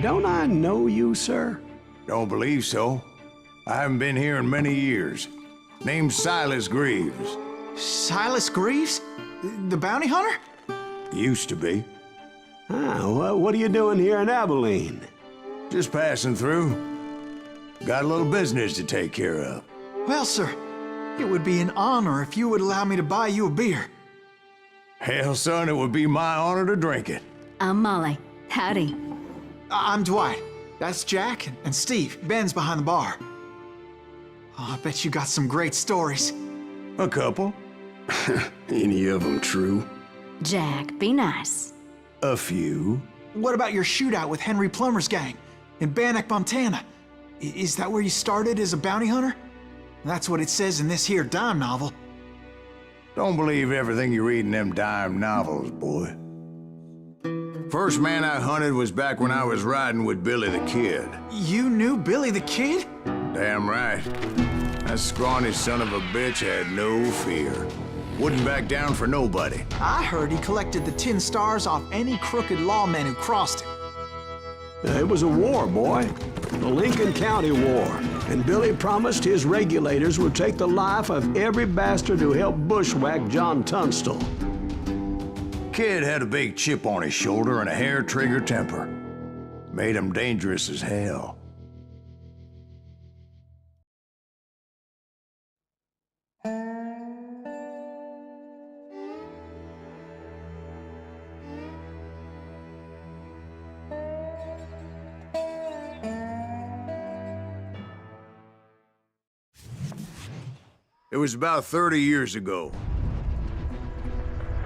Don't I know you, sir? Don't believe so. I haven't been here in many years. Name's Silas Greaves. Silas Greaves? The bounty hunter? Used to be. Ah, what are you doing here in Abilene? Just passing through. Got a little business to take care of. Well, sir, it would be an honor if you would allow me to buy you a beer. Hell, son, it would be my honor to drink it. I'm Molly. Howdy. I'm Dwight. That's Jack and Steve. Ben's behind the bar. Oh, I bet you got some great stories. A couple. Any of them true? Jack, be nice. A few. What about your shootout with Henry Plummer's gang in Bannock, Montana? Is that where you started as a bounty hunter? That's what it says in this here dime novel. Don't believe everything you read in them dime novels, boy. First man I hunted was back when I was riding with Billy the Kid. You knew Billy the Kid? Damn right. That scrawny son of a bitch had no fear. Wouldn't back down for nobody. I heard he collected the 10 stars off any crooked lawmen who crossed him. It was a war, boy. The Lincoln County War. And Billy promised his regulators would take the life of every bastard who helped bushwhack John Tunstall. Kid had a big chip on his shoulder and a hair-trigger temper. Made him dangerous as hell. It was about 30 years ago.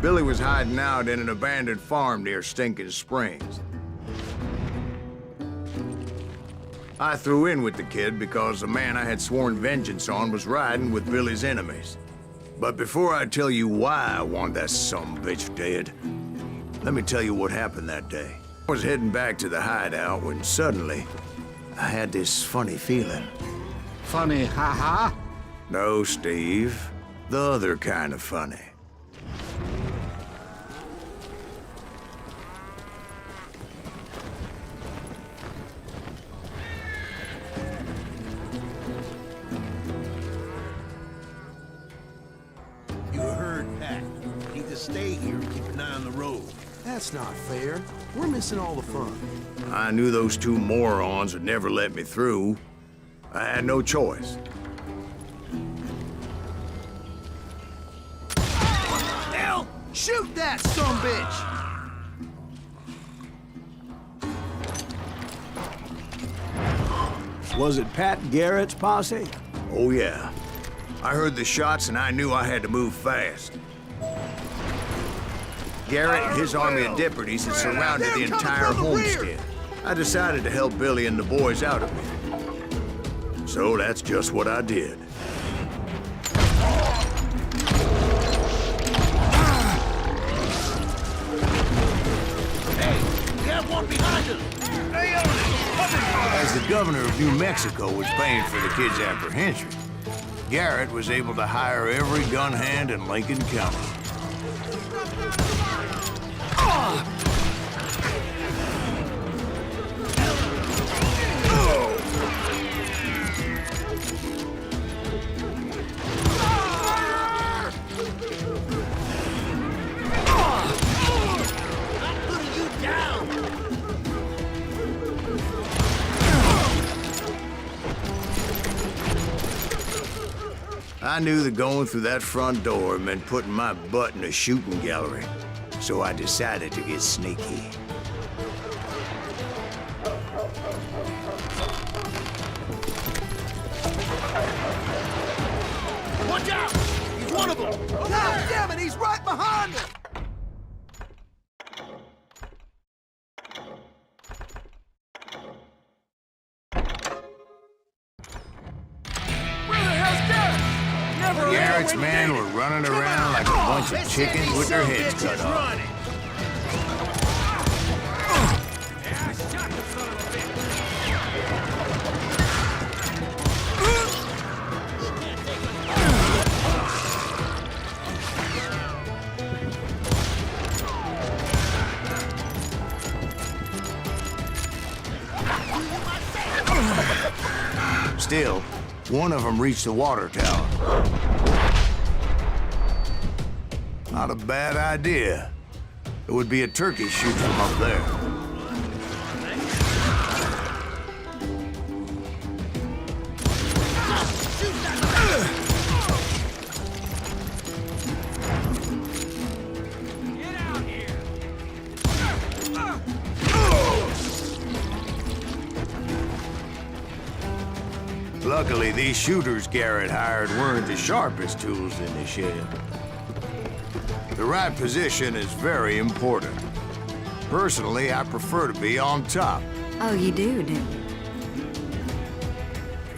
Billy was hiding out in an abandoned farm near Stinking Springs. I threw in with the kid because the man I had sworn vengeance on was riding with Billy's enemies. But before I tell you why I want that sumbitch dead, let me tell you what happened that day. I was heading back to the hideout when suddenly I had this funny feeling. Funny, ha-ha? No, Steve. The other kind of funny. You heard Pat. Need to stay here and keep an eye on the road. That's not fair. We're missing all the fun. I knew those two morons would never let me through. I had no choice. Hell! Shoot that sumbitch! Was it Pat Garrett's posse? Oh, yeah. I heard the shots and I knew I had to move fast. Garrett and his army of deputies had surrounded the entire homestead. I decided to help Billy and the boys out of it. So that's just what I did. Hey, we have one behind us! Stay on it! As the governor of New Mexico was paying for the kid's apprehension, Garrett was able to hire every gun hand in Lincoln County. I knew that going through that front door meant putting my butt in a shooting gallery, so I decided to get sneaky. Watch out! He's one of them! God damn it, he's right behind us! Garrett's men were running around like a bunch of chickens with their heads cut off. Still, one of them reached the water tower. Not a bad idea. It would be a turkey shoot from up there. Luckily, these shooters Garrett hired weren't the sharpest tools in the shed. The right position is very important. Personally, I prefer to be on top. Oh, you do, do you?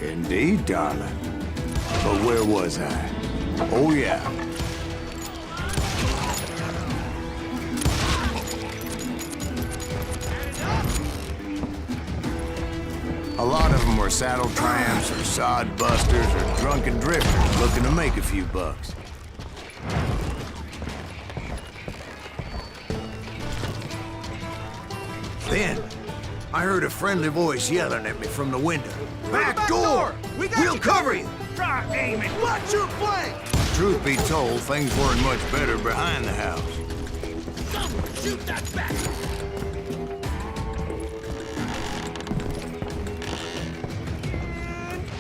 Indeed, darling. But where was I? Oh, yeah. A lot of them were saddle tramps or sod busters or drunken drifters looking to make a few bucks. Then, I heard a friendly voice yelling at me from the window. Back door! We'll cover you! Try aiming. Watch your flank! Truth be told, things weren't much better behind the house. Someone shoot that bastard!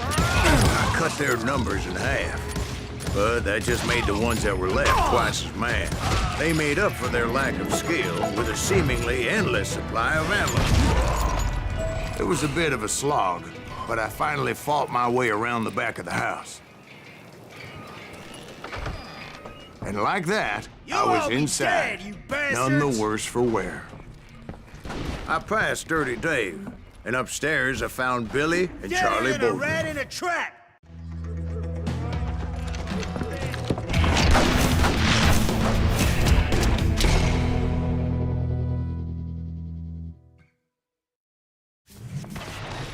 I cut their numbers in half. But that just made the ones that were left twice as mad. They made up for their lack of skill with a seemingly endless supply of ammo. It was a bit of a slog, but I finally fought my way around the back of the house. And like that, I was inside, none the worse for wear. I passed Dirty Dave, and upstairs I found Billy and Charlie Bolton. A rat in a trap!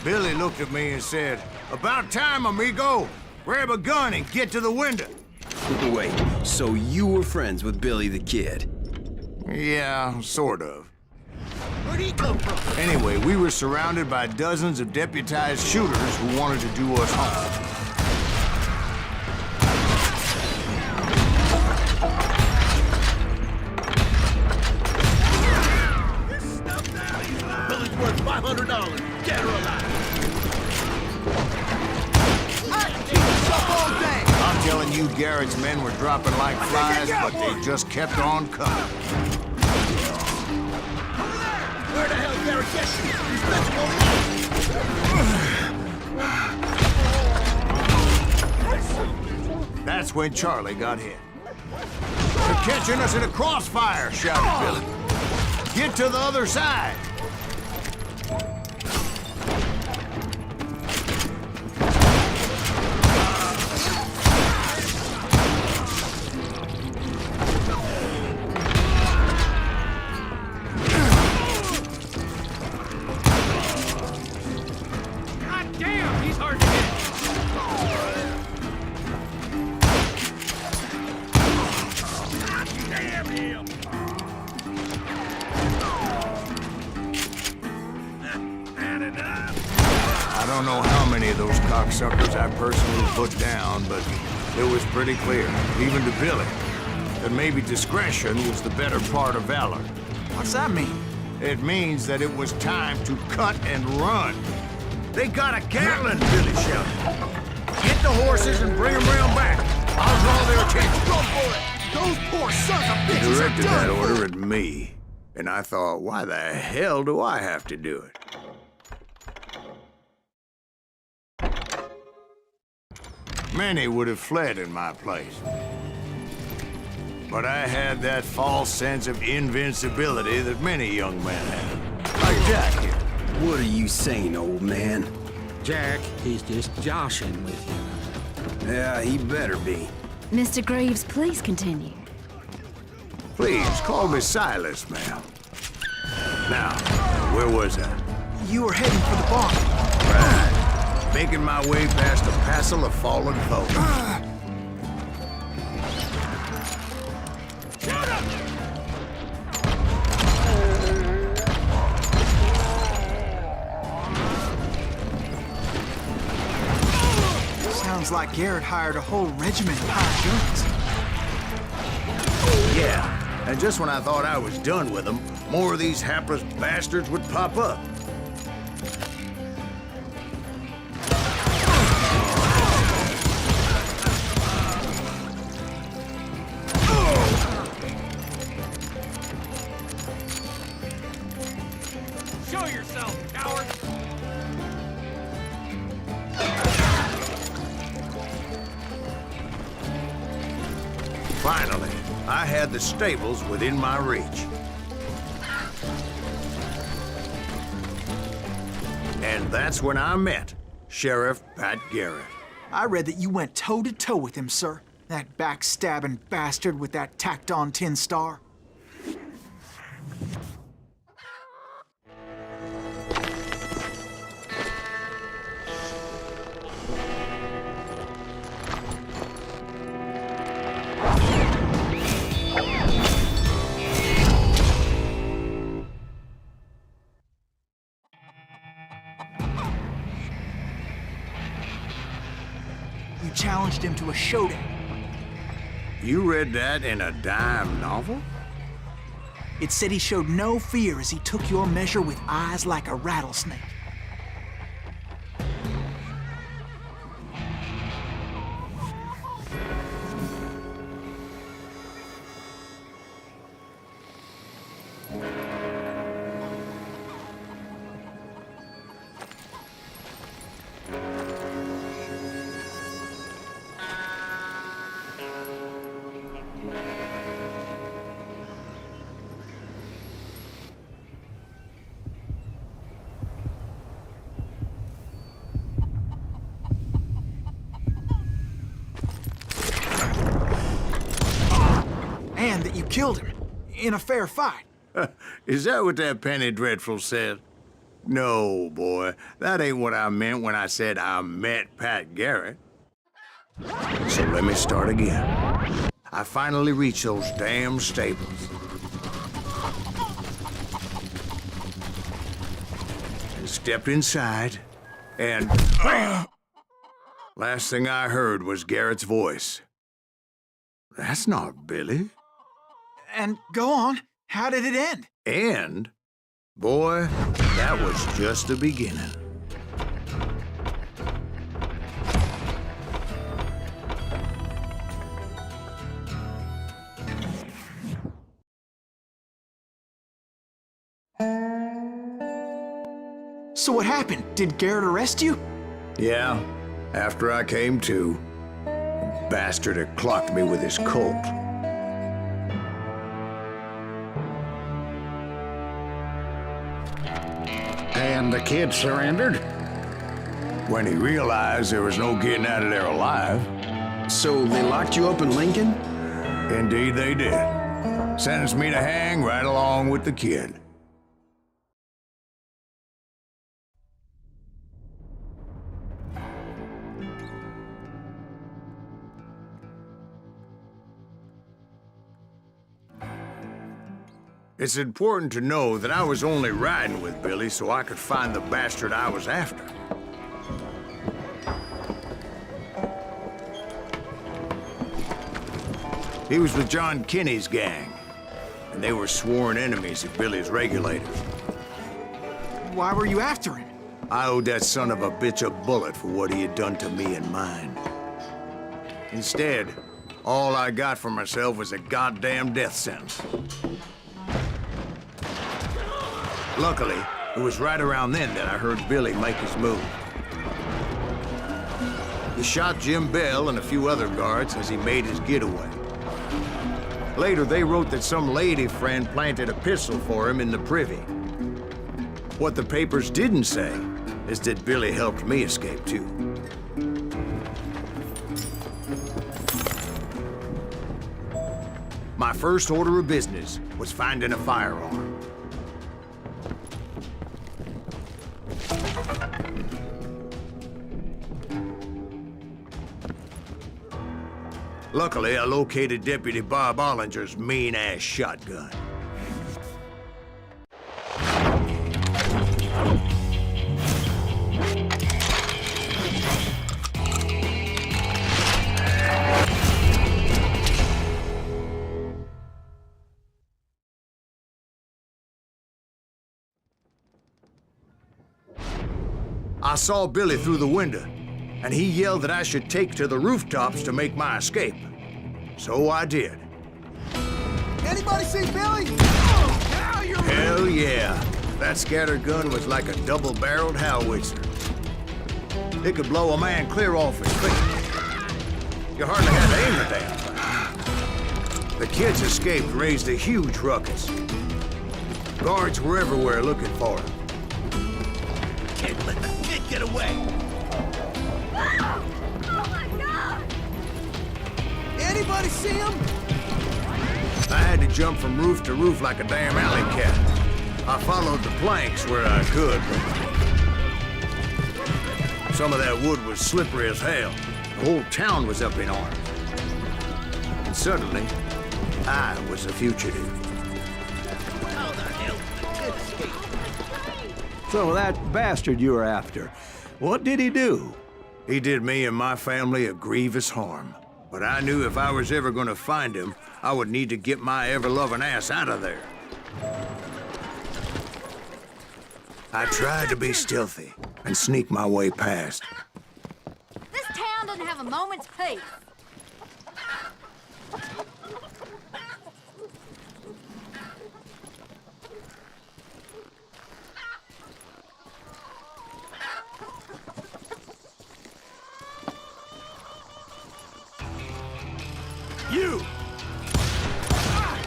Billy looked at me and said, "About time, amigo. Grab a gun and get to the window." Wait, so you were friends with Billy the Kid? Yeah, sort of. Where'd he come from? Anyway, we were surrounded by dozens of deputized shooters who wanted to do us harm. This stuff now, he's lying. Billy's worth $500. Dead or alive. I'm telling you, Garrett's men were dropping like flies, but they just kept on coming. Where the hell Garrett get you? He's That's when Charlie got hit. "They're catching us in a crossfire," shouted Billy. "Get to the other side." I don't know how many of those cocksuckers I personally put down, but it was pretty clear, even to Billy, that maybe discretion was the better part of valor. What's that mean? It means that it was time to cut and run. "They got a Gatling," Billy shouted. "Get the horses and bring them round back. I'll draw their attention." Go for it! Those poor sons of bitches He directed are that done order for. at me, and I thought, why the hell do I have to do it? Many would have fled in my place. But I had that false sense of invincibility that many young men have. Like Jack here. What are you saying, old man? Jack, he's just joshing with you. Yeah, he better be. Mr. Greaves, please continue. Please, call me Silas, ma'am. Now, where was I? You were heading for the barn. Right. Making my way past a passel of fallen folk. Sounds like Garrett hired a whole regiment of hired guns. Yeah, and just when I thought I was done with them, more of these hapless bastards would pop up. Show yourself, coward! Finally, I had the stables within my reach. And that's when I met Sheriff Pat Garrett. I read that you went toe-to-toe with him, sir. That backstabbing bastard with that tacked-on tin star. You challenged him to a showdown. You read that in a dime novel? It said he showed no fear as he took your measure with eyes like a rattlesnake. And that you killed him in a fair fight. Is that what that penny dreadful said? No, boy. That ain't what I meant when I said I met Pat Garrett. So let me start again. I finally reached those damn stables. And stepped inside, and last thing I heard was Garrett's voice. That's not Billy. And go on, how did it end? And, boy, that was just the beginning. So what happened? Did Garrett arrest you? Yeah, after I came to, the bastard had clocked me with his Colt. And the kid surrendered? When he realized there was no getting out of there alive. So they locked you up in Lincoln? Indeed they did. Sentenced me to hang right along with the kid. It's important to know that I was only riding with Billy so I could find the bastard I was after. He was with John Kinney's gang, and they were sworn enemies of Billy's regulators. Why were you after him? I owed that son of a bitch a bullet for what he had done to me and mine. Instead, all I got for myself was a goddamn death sentence. Luckily, it was right around then that I heard Billy make his move. He shot Jim Bell and a few other guards as he made his getaway. Later, they wrote that some lady friend planted a pistol for him in the privy. What the papers didn't say is that Billy helped me escape, too. My first order of business was finding a firearm. Luckily, I located Deputy Bob Ollinger's mean-ass shotgun. I saw Billy through the window, and he yelled that I should take to the rooftops to make my escape. So I did. Anybody see Billy? Hell yeah. That scatter gun was like a double-barreled howitzer. It could blow a man clear off his feet. You hardly had to aim the damn thing. The kids escaped, raised a huge ruckus. Guards were everywhere looking for him. Can't let the kid get away. Oh my God! Anybody see him? I had to jump from roof to roof like a damn alley cat. I followed the planks where I could, but some of that wood was slippery as hell. The whole town was up in arms. And suddenly, I was a fugitive. How the hell did the kid escape? So that bastard you were after, what did he do? He did me and my family a grievous harm. But I knew if I was ever gonna find him, I would need to get my ever-loving ass out of there. I tried to be stealthy and sneak my way past. This town doesn't have a moment's peace. You!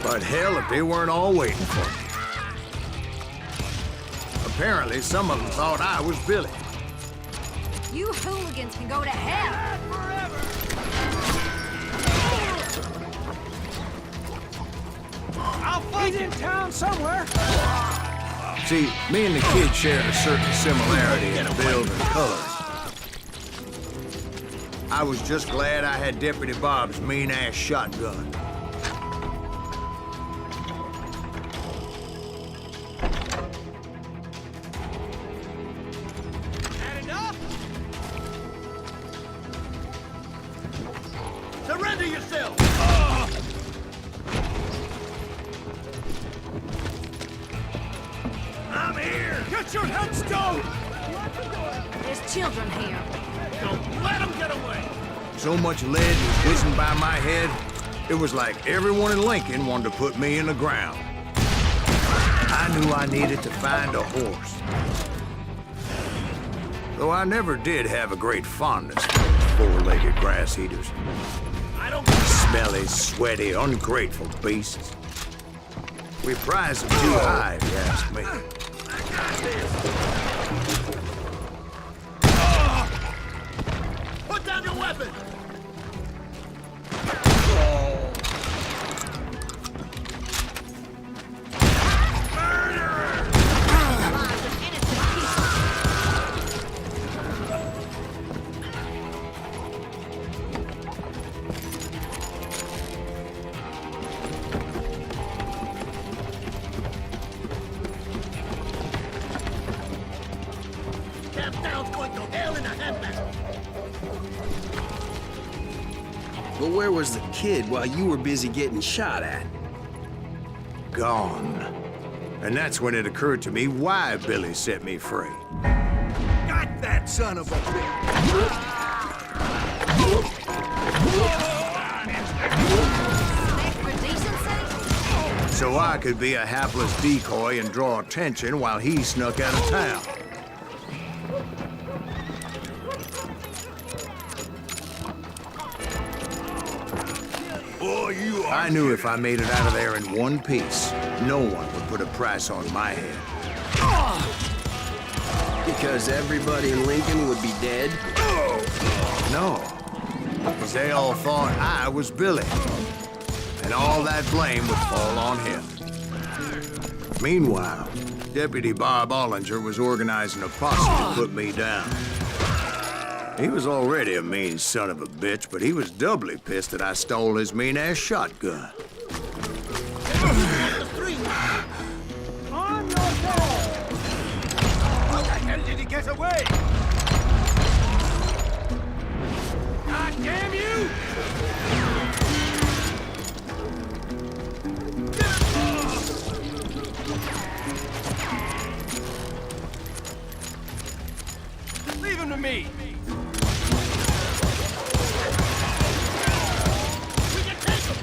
But hell, if they weren't all waiting for me. Apparently, some of them thought I was Billy. You hooligans can go to hell. I'll fight He's in town somewhere. See, me and the kid shared a certain similarity in build and colors. I was just glad I had Deputy Bob's mean-ass shotgun. Had enough? Surrender yourself! I'm here! Get your headstone! There's children here. Don't let him get away! So much lead was whizzing by my head, it was like everyone in Lincoln wanted to put me in the ground. I knew I needed to find a horse. Though I never did have a great fondness for those four-legged grass eaters. I don't... Smelly, sweaty, ungrateful beasts. We prize them too high, if you ask me. Put down your weapon! Town's going to hell in a handbasket! But where was the kid while you were busy getting shot at? Gone. And that's when it occurred to me why Billy set me free. Got that son of a bitch! For decency? So I could be a hapless decoy and draw attention while he snuck out of town. Boy, you are... I knew if I made it out of there in one piece, no one would put a price on my head. Because everybody in Lincoln would be dead? No, because they all thought I was Billy, and all that blame would fall on him. Meanwhile, Deputy Bob Ollinger was organizing a posse to put me down. He was already a mean son of a bitch, but he was doubly pissed that I stole his mean-ass shotgun. On your ball. How the hell did he get away? God damn you! him to me! We can take him!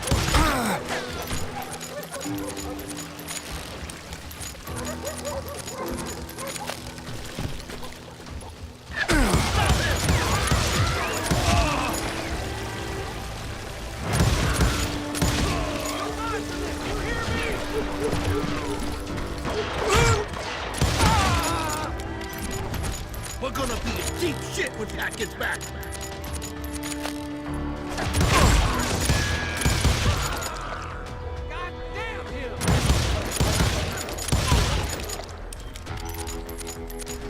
We're gonna be in deep shit when Pat gets back. God damn him!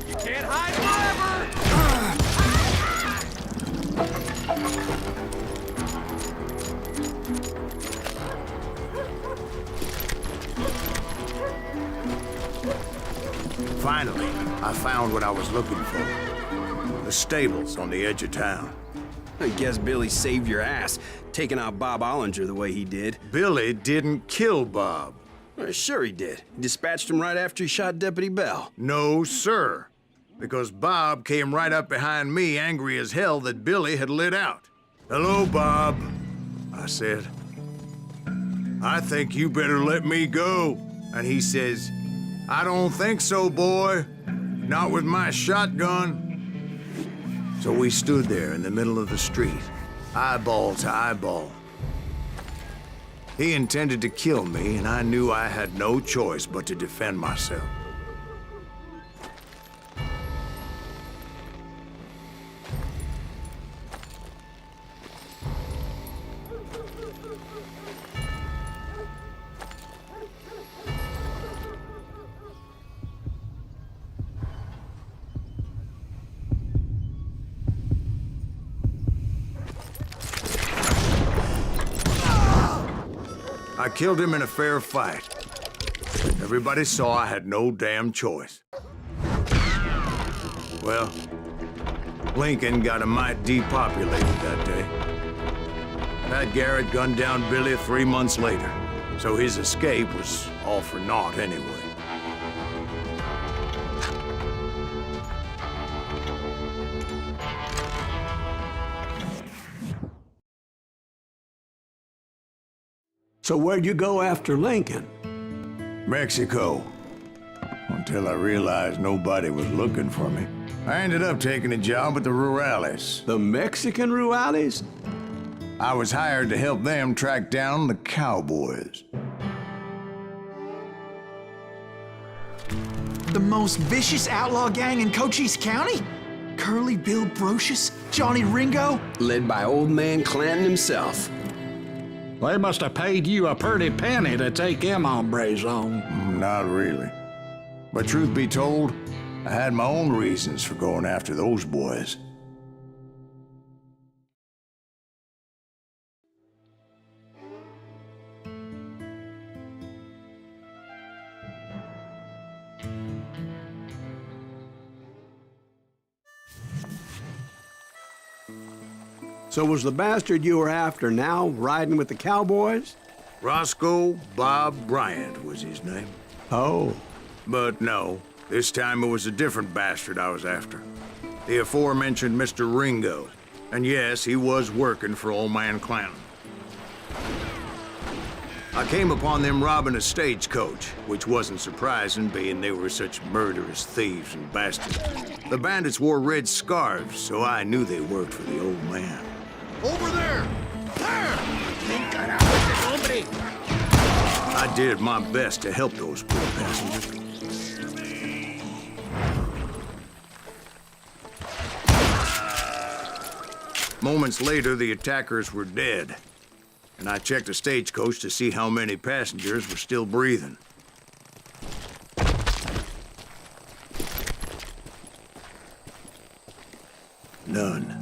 You can't hide forever! Finally, I found what I was looking for. The stables on the edge of town. I guess Billy saved your ass, taking out Bob Ollinger the way he did. Billy didn't kill Bob. Well, sure he did. He dispatched him right after he shot Deputy Bell. No, sir. Because Bob came right up behind me, angry as hell that Billy had lit out. "Hello, Bob," I said. "I think you better let me go." And he says, "I don't think so, boy. Not with my shotgun." So we stood there in the middle of the street, eyeball to eyeball. He intended to kill me, and I knew I had no choice but to defend myself. I killed him in a fair fight. Everybody saw I had no damn choice. Well, Lincoln got a mite depopulated that day. Pat Garrett gunned down Billy 3 months later, so his escape was all for naught anyway. So where'd you go after Lincoln? Mexico. Until I realized nobody was looking for me. I ended up taking a job at the Rurales. The Mexican Rurales? I was hired to help them track down the cowboys. The most vicious outlaw gang in Cochise County? Curly Bill Brocious? Johnny Ringo? Led by old man Clanton himself. They must have paid you a pretty penny to take them hombres on. Not really. But truth be told, I had my own reasons for going after those boys. So was the bastard you were after now riding with the cowboys? Roscoe Bob Bryant was his name. Oh. But no, this time it was a different bastard I was after. The aforementioned Mr. Ringo. And yes, he was working for old man Clanton. I came upon them robbing a stagecoach, which wasn't surprising, being they were such murderous thieves and bastards. The bandits wore red scarves, so I knew they worked for the old man. Over there! There! I did my best to help those poor passengers. Moments later, the attackers were dead, and I checked the stagecoach to see how many passengers were still breathing. None.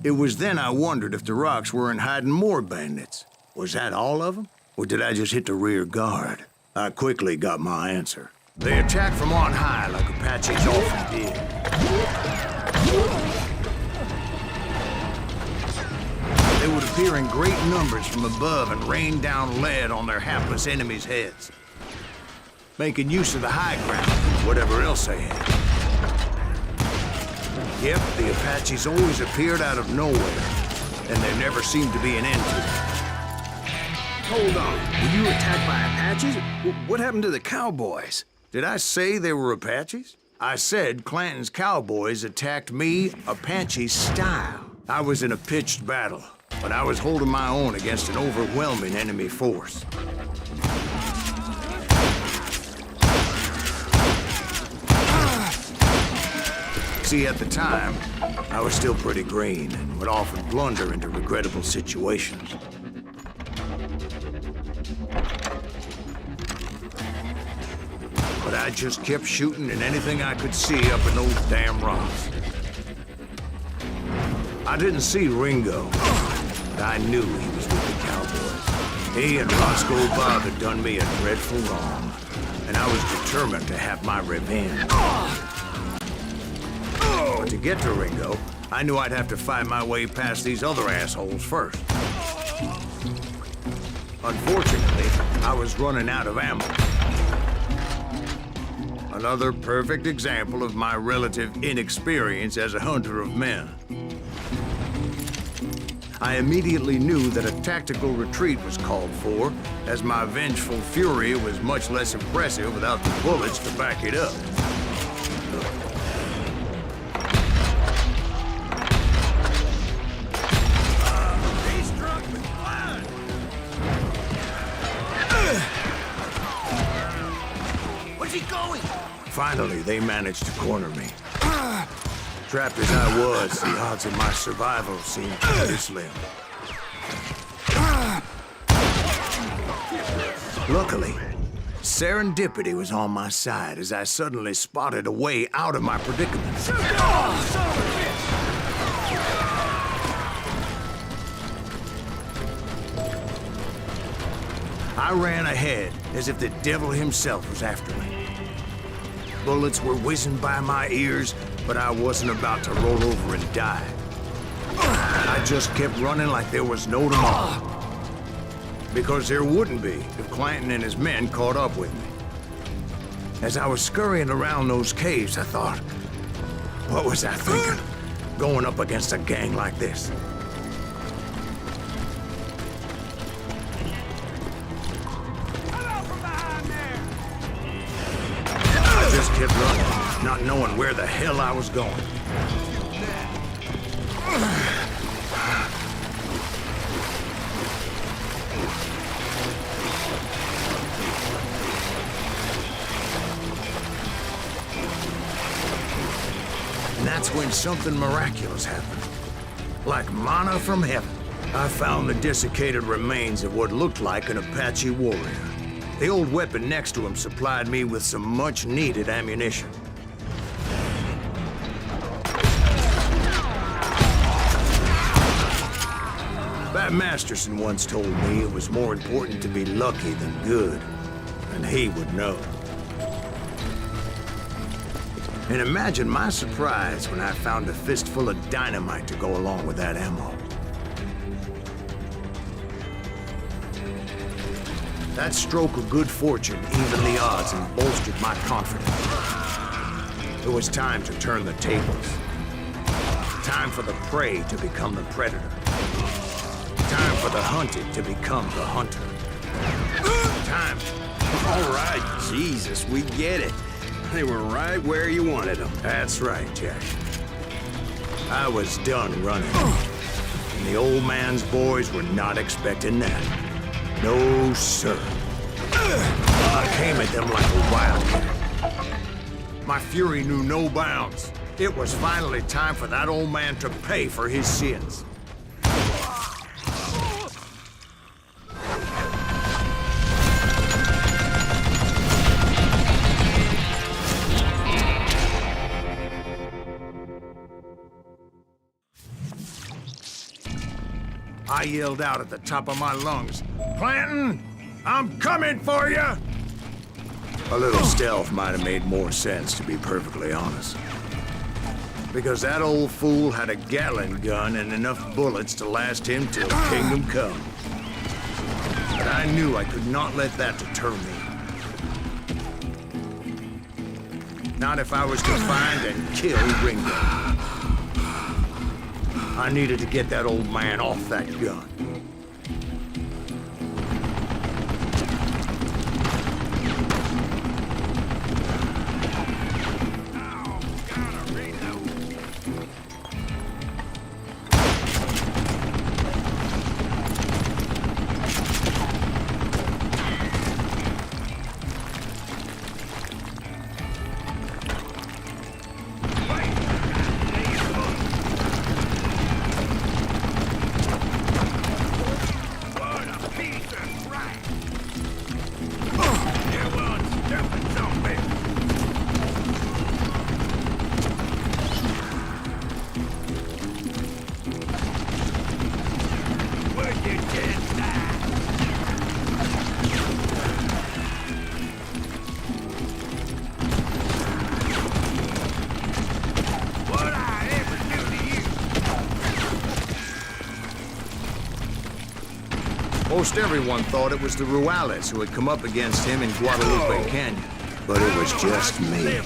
It was then I wondered if the rocks weren't hiding more bandits. Was that all of them? Or did I just hit the rear guard? I quickly got my answer. They attacked from on high like Apaches often did. They would appear in great numbers from above and rain down lead on their hapless enemies' heads, making use of the high ground, whatever else they had. Yep, the Apaches always appeared out of nowhere, and there never seemed to be an end to it. Hold on. Were you attacked by Apaches? What happened to the cowboys? Did I say they were Apaches? I said Clanton's cowboys attacked me Apache style. I was in a pitched battle, but I was holding my own against an overwhelming enemy force. See, at the time, I was still pretty green and would often blunder into regrettable situations. But I just kept shooting at anything I could see up in those damn rocks. I didn't see Ringo, but I knew he was with the cowboys. He and Roscoe Bob had done me a dreadful wrong, and I was determined to have my revenge. But to get to Ringo, I knew I'd have to fight my way past these other assholes first. Unfortunately, I was running out of ammo. Another perfect example of my relative inexperience as a hunter of men. I immediately knew that a tactical retreat was called for, as my vengeful fury was much less impressive without the bullets to back it up. Finally, they managed to corner me. Trapped as I was, the odds of my survival seemed pretty slim. Luckily, serendipity was on my side as I suddenly spotted a way out of my predicament. I ran ahead as if the devil himself was after me. Bullets were whizzing by my ears, but I wasn't about to roll over and die. I just kept running like there was no tomorrow. Because there wouldn't be if Clanton and his men caught up with me. As I was scurrying around those caves, I thought, what was I thinking? Going up against a gang like this? Kept running, not knowing where the hell I was going. And that's when something miraculous happened. Like manna from heaven, I found the desiccated remains of what looked like an Apache warrior. The old weapon next to him supplied me with some much-needed ammunition. Bat Masterson once told me it was more important to be lucky than good, and he would know. And imagine my surprise when I found a fistful of dynamite to go along with that ammo. That stroke of good fortune evened the odds and bolstered my confidence. It was time to turn the tables. Time for the prey to become the predator. Time for the hunted to become the hunter. Time. All right, Jesus, we get it. They were right where you wanted them. That's right, Jack. I was done running. And the old man's boys were not expecting that. No, sir. I came at them like a wildcat. My fury knew no bounds. It was finally time for that old man to pay for his sins. I yelled out at the top of my lungs, "Clanton, I'm coming for you!" A little stealth might have made more sense, to be perfectly honest. Because that old fool had a Gatling gun and enough bullets to last him till kingdom come. But I knew I could not let that deter me. Not if I was to find and kill Ringo. I needed to get that old man off that gun. Most everyone thought it was the Ruales who had come up against him in Guadalupe Canyon, but it was just me.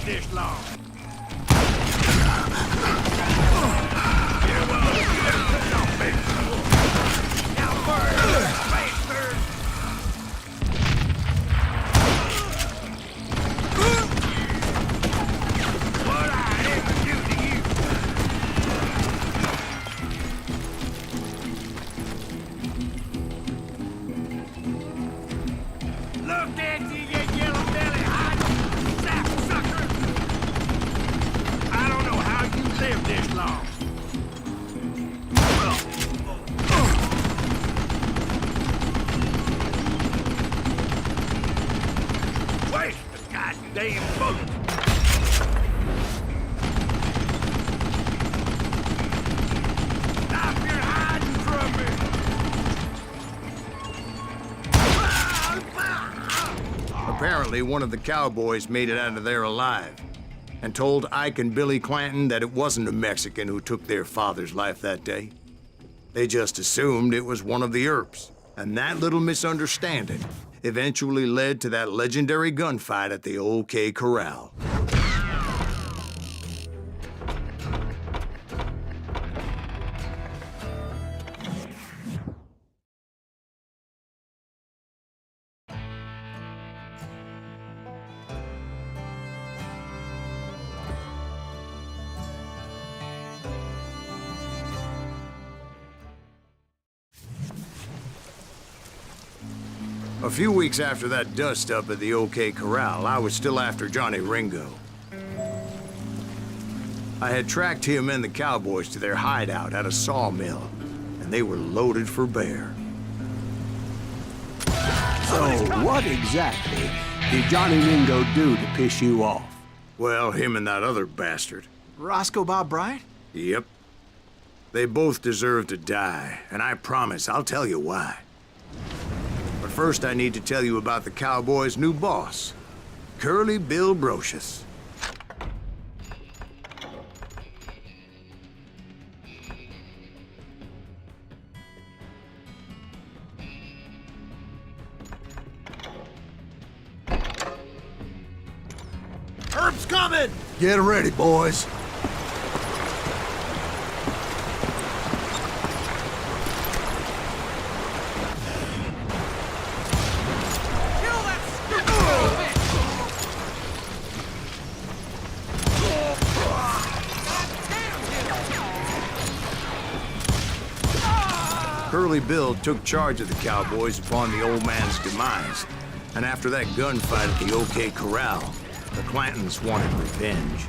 Apparently, one of the cowboys made it out of there alive and told Ike and Billy Clanton that it wasn't a Mexican who took their father's life that day. They just assumed it was one of the Earps, and that little misunderstanding eventually led to that legendary gunfight at the OK Corral. A few weeks after that dust-up at the OK Corral, I was still after Johnny Ringo. I had tracked him and the cowboys to their hideout at a sawmill, and they were loaded for bear. So, what exactly did Johnny Ringo do to piss you off? Well, him and that other bastard. Roscoe Bob Bryant? Yep. They both deserve to die, and I promise I'll tell you why. But first, I need to tell you about the Cowboys' new boss, Curly Bill Brocious. Herb's coming! Get ready, boys. Curly Bill took charge of the Cowboys upon the old man's demise, and after that gunfight at the OK Corral, the Clantons wanted revenge.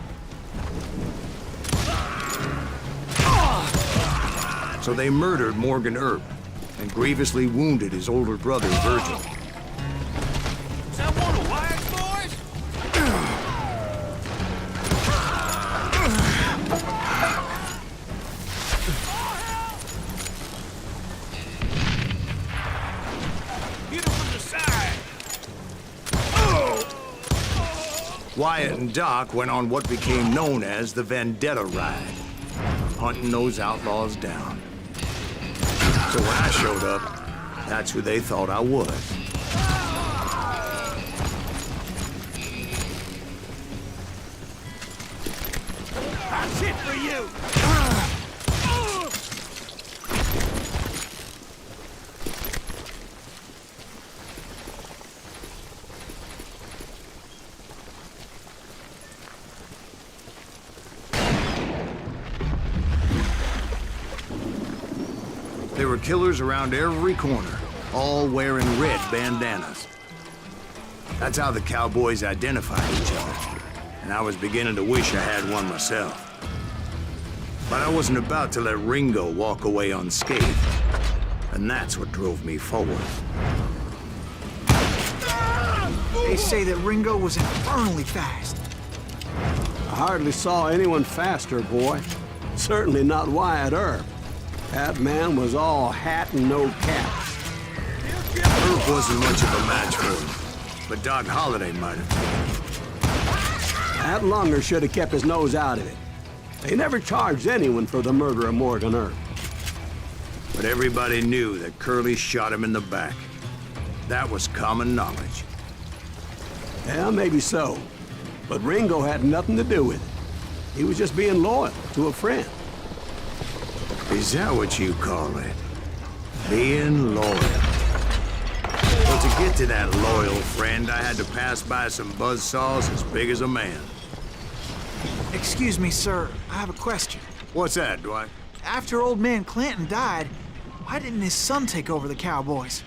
So they murdered Morgan Earp and grievously wounded his older brother, Virgil. Is that one of Wyatt's boys? Hit him from the side. Wyatt and Doc went on what became known as the Vendetta Ride, hunting those outlaws down. So when I showed up, that's who they thought I was. That's it for you! There were killers around every corner, all wearing red bandanas. That's how the cowboys identified each other, and I was beginning to wish I had one myself. But I wasn't about to let Ringo walk away unscathed, and that's what drove me forward. They say that Ringo was infernally fast. I hardly saw anyone faster, boy. Certainly not Wyatt Earp. That man was all hat and no caps. Earp wasn't much of a match for him, but Doc Holliday might have. That lunger should have kept his nose out of it. They never charged anyone for the murder of Morgan Earp. But everybody knew that Curly shot him in the back. That was common knowledge. Yeah, maybe so. But Ringo had nothing to do with it. He was just being loyal to a friend. Is that what you call it? Being loyal? Well, to get to that loyal friend, I had to pass by some buzzsaws as big as a man. Excuse me, sir. I have a question. What's that, Dwight? After old man Clanton died, why didn't his son take over the Cowboys?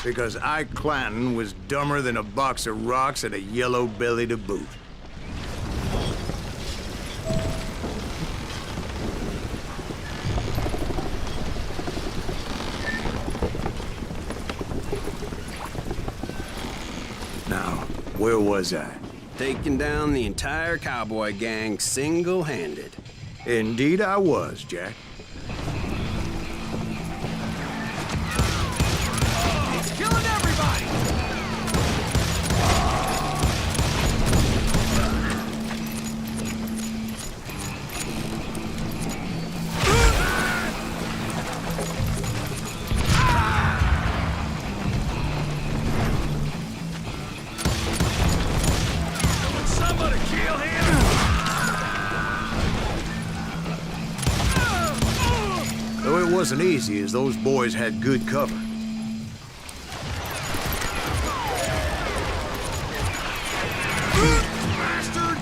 Because Ike Clanton was dumber than a box of rocks and a yellow belly to boot. Now, where was I? Taking down the entire cowboy gang single-handed. Indeed I was, Jack. It's killing everybody! Somebody kill him! Though it wasn't easy, as those boys had good cover. Bastard!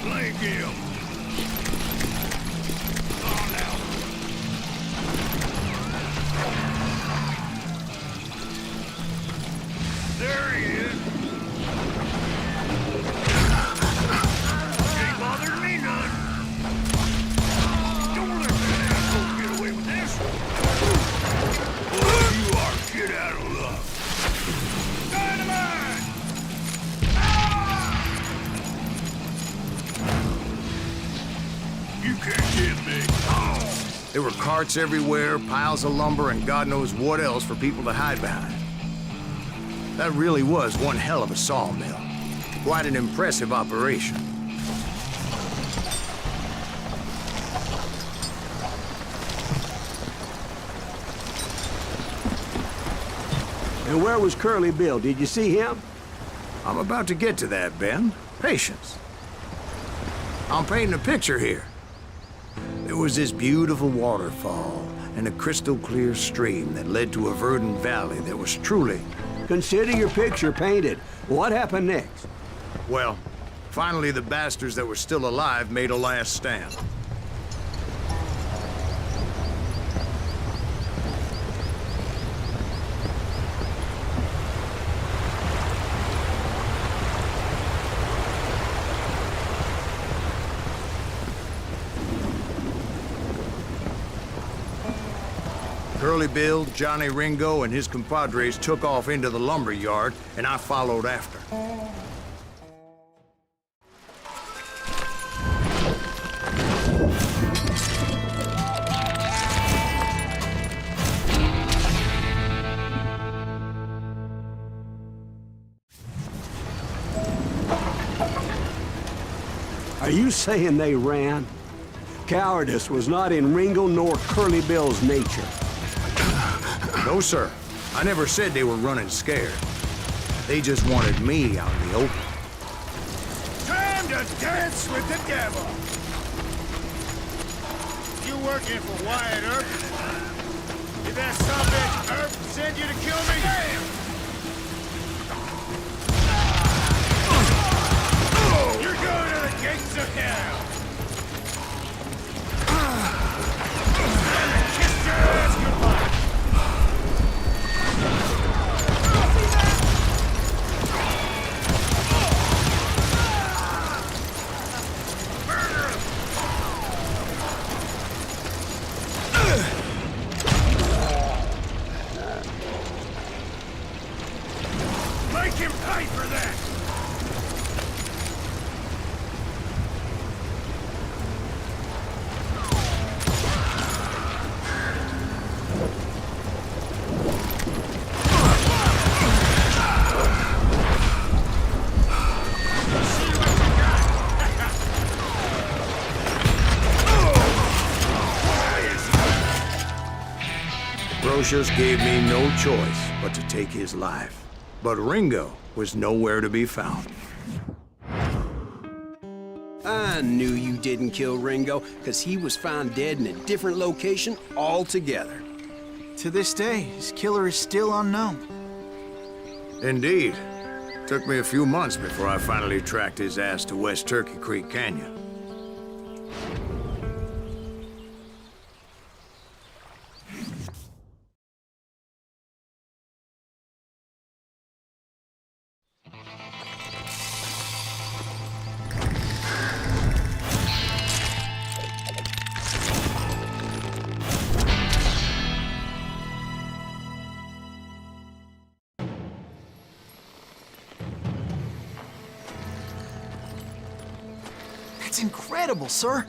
Blank him! On now. There he is! Ain't bothered me none! Don't let that asshole get away with this! Boy, you are shit out of luck! Dynamite! You can't get me! There were carts everywhere, piles of lumber, and God knows what else for people to hide behind. That really was one hell of a sawmill. Quite an impressive operation. And where was Curly Bill? Did you see him? I'm about to get to that, Ben. Patience. I'm painting a picture here. There was this beautiful waterfall and a crystal clear stream that led to a verdant valley that was truly... Consider your picture painted. What happened next? Well, finally the bastards that were still alive made a last stand. Curly Bill, Johnny Ringo, and his compadres took off into the lumber yard, and I followed after. Are you saying they ran? Cowardice was not in Ringo nor Curly Bill's nature. No, sir. I never said they were running scared. They just wanted me out in the open. Time to dance with the devil! You working for Wyatt Earp? Did that subbitch Earp send you to kill me? You're going to the gates of hell! Kiss your ass goodbye! Make him pay for that! Brocious gave me no choice but to take his life. But Ringo was nowhere to be found. I knew you didn't kill Ringo, because he was found dead in a different location altogether. To this day, his killer is still unknown. Indeed. Took me a few months before I finally tracked his ass to West Turkey Creek Canyon. That's incredible, sir.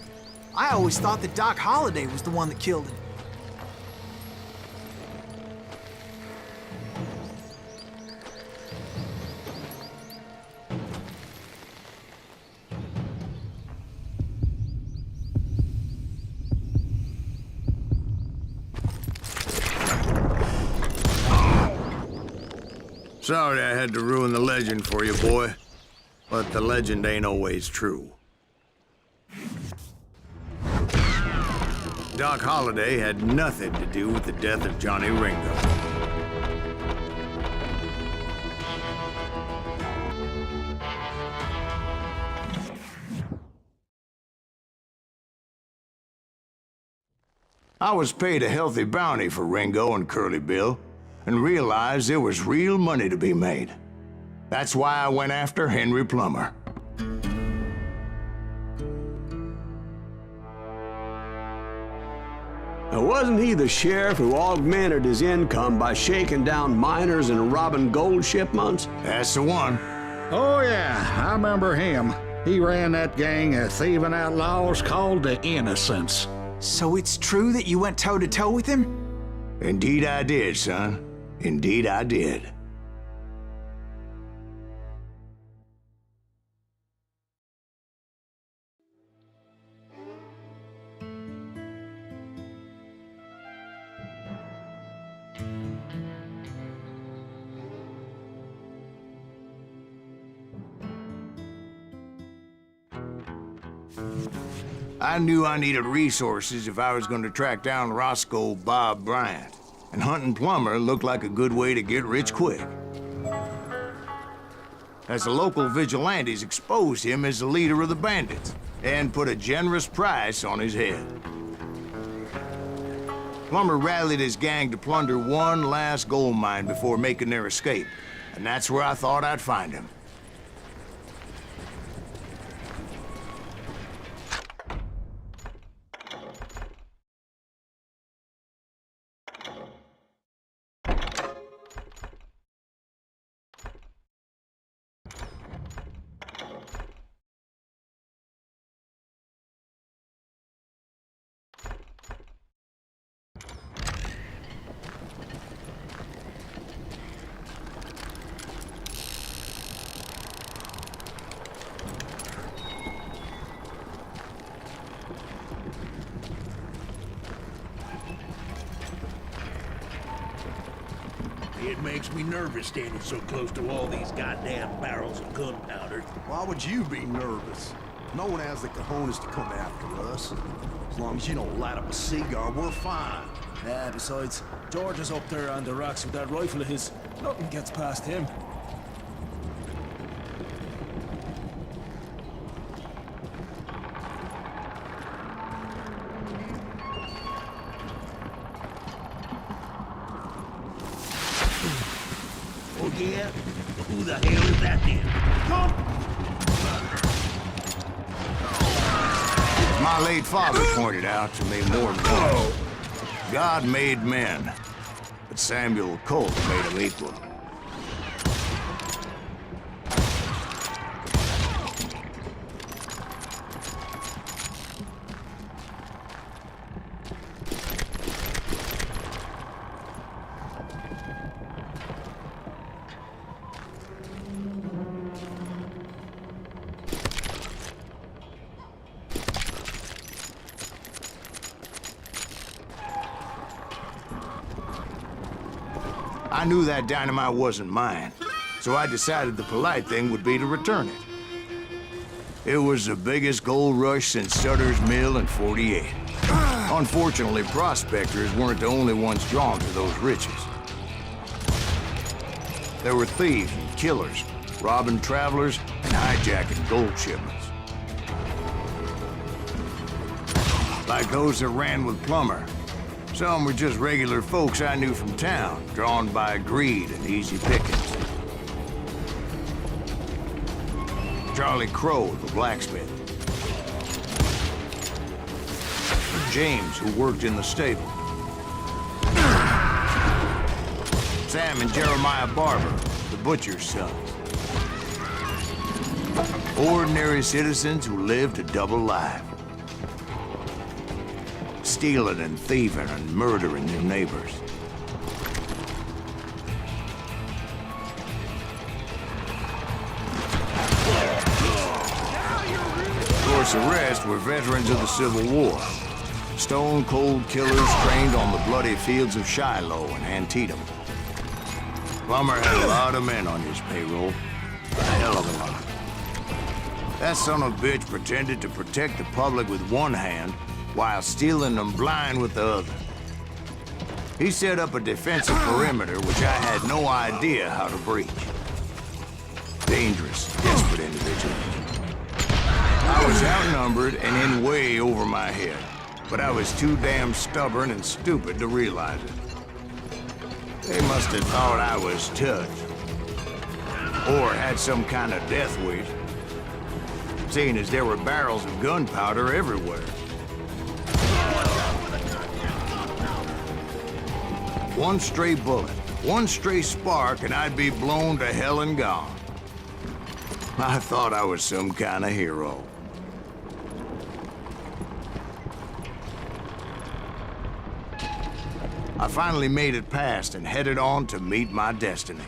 I always thought that Doc Holliday was the one that killed him. Sorry I had to ruin the legend for you, boy. But the legend ain't always true. Doc Holliday had nothing to do with the death of Johnny Ringo. I was paid a healthy bounty for Ringo and Curly Bill, and realized there was real money to be made. That's why I went after Henry Plummer. Now, wasn't he the sheriff who augmented his income by shaking down miners and robbing gold shipments? That's the one. Oh, yeah, I remember him. He ran that gang of thieving outlaws called the Innocents. So it's true that you went toe-to-toe with him? Indeed I did, son. Indeed I did. I knew I needed resources if I was going to track down Roscoe Bob Bryant, and hunting Plummer looked like a good way to get rich quick. As the local vigilantes exposed him as the leader of the bandits, and put a generous price on his head. Plummer rallied his gang to plunder one last gold mine before making their escape, and that's where I thought I'd find him. It makes me nervous standing so close to all these goddamn barrels of gunpowder. Why would you be nervous? No one has the cojones to come after us. As long as you don't light up a cigar, we're fine. Yeah, besides, George is up there on the rocks with that rifle of his. Nothing gets past him. Oh yeah? Who the hell is that then? My late father pointed out to me more than once. God made men, but Samuel Colt made them equal. I knew that dynamite wasn't mine, so I decided the polite thing would be to return it. It was the biggest gold rush since Sutter's Mill in '48. Unfortunately, prospectors weren't the only ones drawn to those riches. There were thieves and killers, robbing travelers and hijacking gold shipments. Like those that ran with Plummer. Some were just regular folks I knew from town, drawn by greed and easy pickings. Charlie Crow, the blacksmith. James, who worked in the stable. Sam and Jeremiah Barber, the butcher's sons. Ordinary citizens who lived a double life. Stealing and thieving and murdering their neighbors. Of course, the rest were veterans of the Civil War. Stone-cold killers trained on the bloody fields of Shiloh and Antietam. Plummer had a lot of men on his payroll. A hell of a lot. That son of a bitch pretended to protect the public with one hand while stealing them blind with the other. He set up a defensive perimeter which I had no idea how to breach. Dangerous, desperate individual. I was outnumbered and in way over my head, but I was too damn stubborn and stupid to realize it. They must have thought I was touched, or had some kind of death wish, seeing as there were barrels of gunpowder everywhere. One stray bullet, one stray spark, and I'd be blown to hell and gone. I thought I was some kind of hero. I finally made it past and headed on to meet my destiny.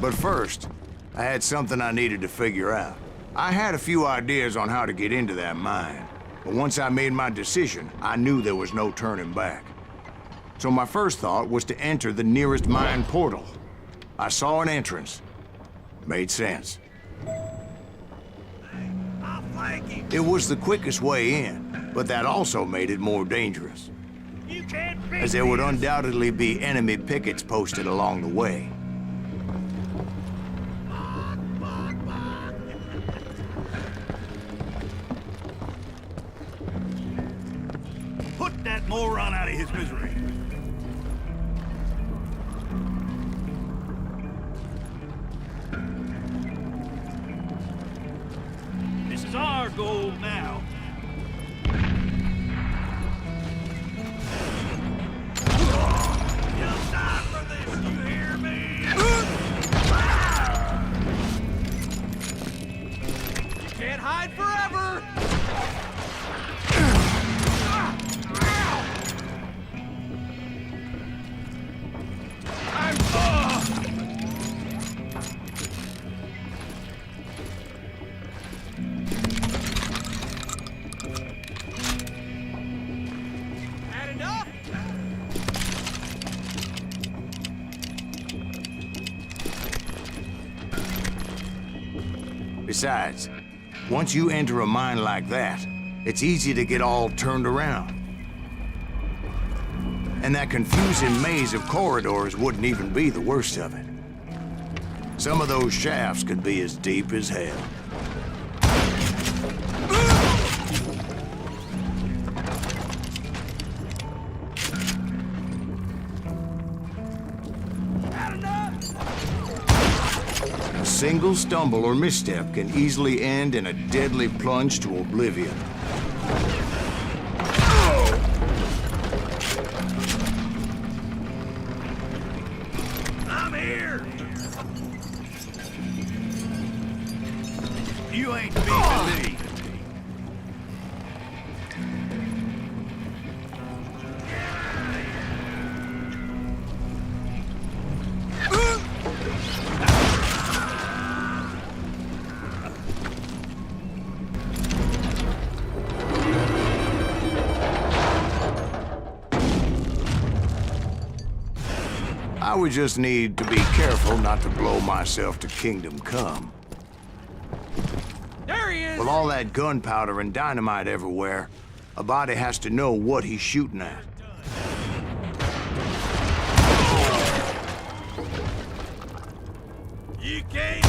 But first, I had something I needed to figure out. I had a few ideas on how to get into that mine, but once I made my decision, I knew there was no turning back. So my first thought was to enter the nearest mine portal. I saw an entrance. Made sense. It was the quickest way in, but that also made it more dangerous, as there would undoubtedly be enemy pickets posted along the way. Put that moron out of his misery. This is our goal now. You'll die for this, you hear me? You can't hide forever! Had enough! Besides, once you enter a mine like that, it's easy to get all turned around. And that confusing maze of corridors wouldn't even be the worst of it. Some of those shafts could be as deep as hell. A single stumble or misstep can easily end in a deadly plunge to oblivion. I'm here! You ain't beating me. I would just need to be careful not to blow myself to kingdom come. There he is! With all that gunpowder and dynamite everywhere, a body has to know what he's shooting at. You can't...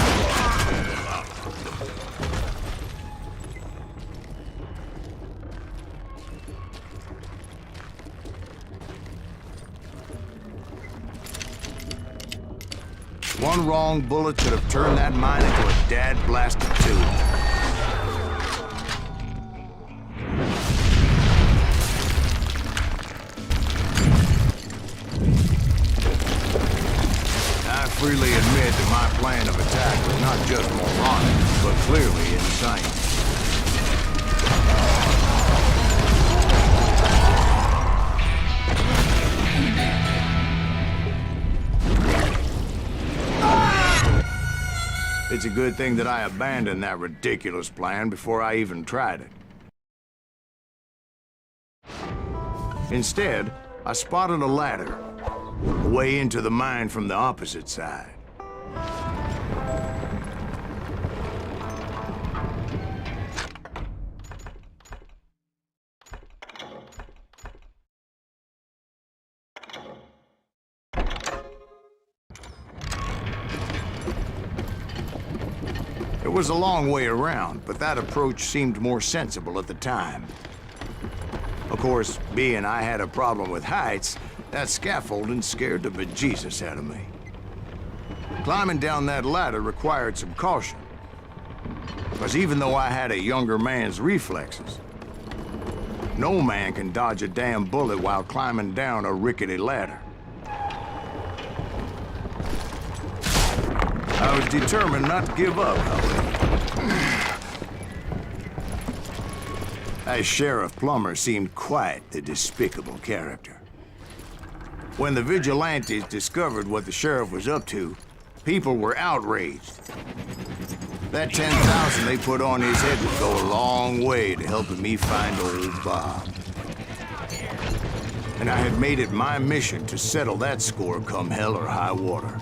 One wrong bullet could have turned that mine into a dad-blasted tube. I freely admit that my plan of attack was not just moronic, but clearly insane. It's a good thing that I abandoned that ridiculous plan before I even tried it. Instead, I spotted a ladder, a way into the mine from the opposite side. It was a long way around, but that approach seemed more sensible at the time. Of course, being I had a problem with heights, that scaffolding scared the bejesus out of me. Climbing down that ladder required some caution, because even though I had a younger man's reflexes, no man can dodge a damn bullet while climbing down a rickety ladder. I was determined not to give up, however. That Sheriff Plummer seemed quite the despicable character. When the vigilantes discovered what the sheriff was up to, people were outraged. That $10,000 they put on his head would go a long way to helping me find old Bob. And I had made it my mission to settle that score come hell or high water.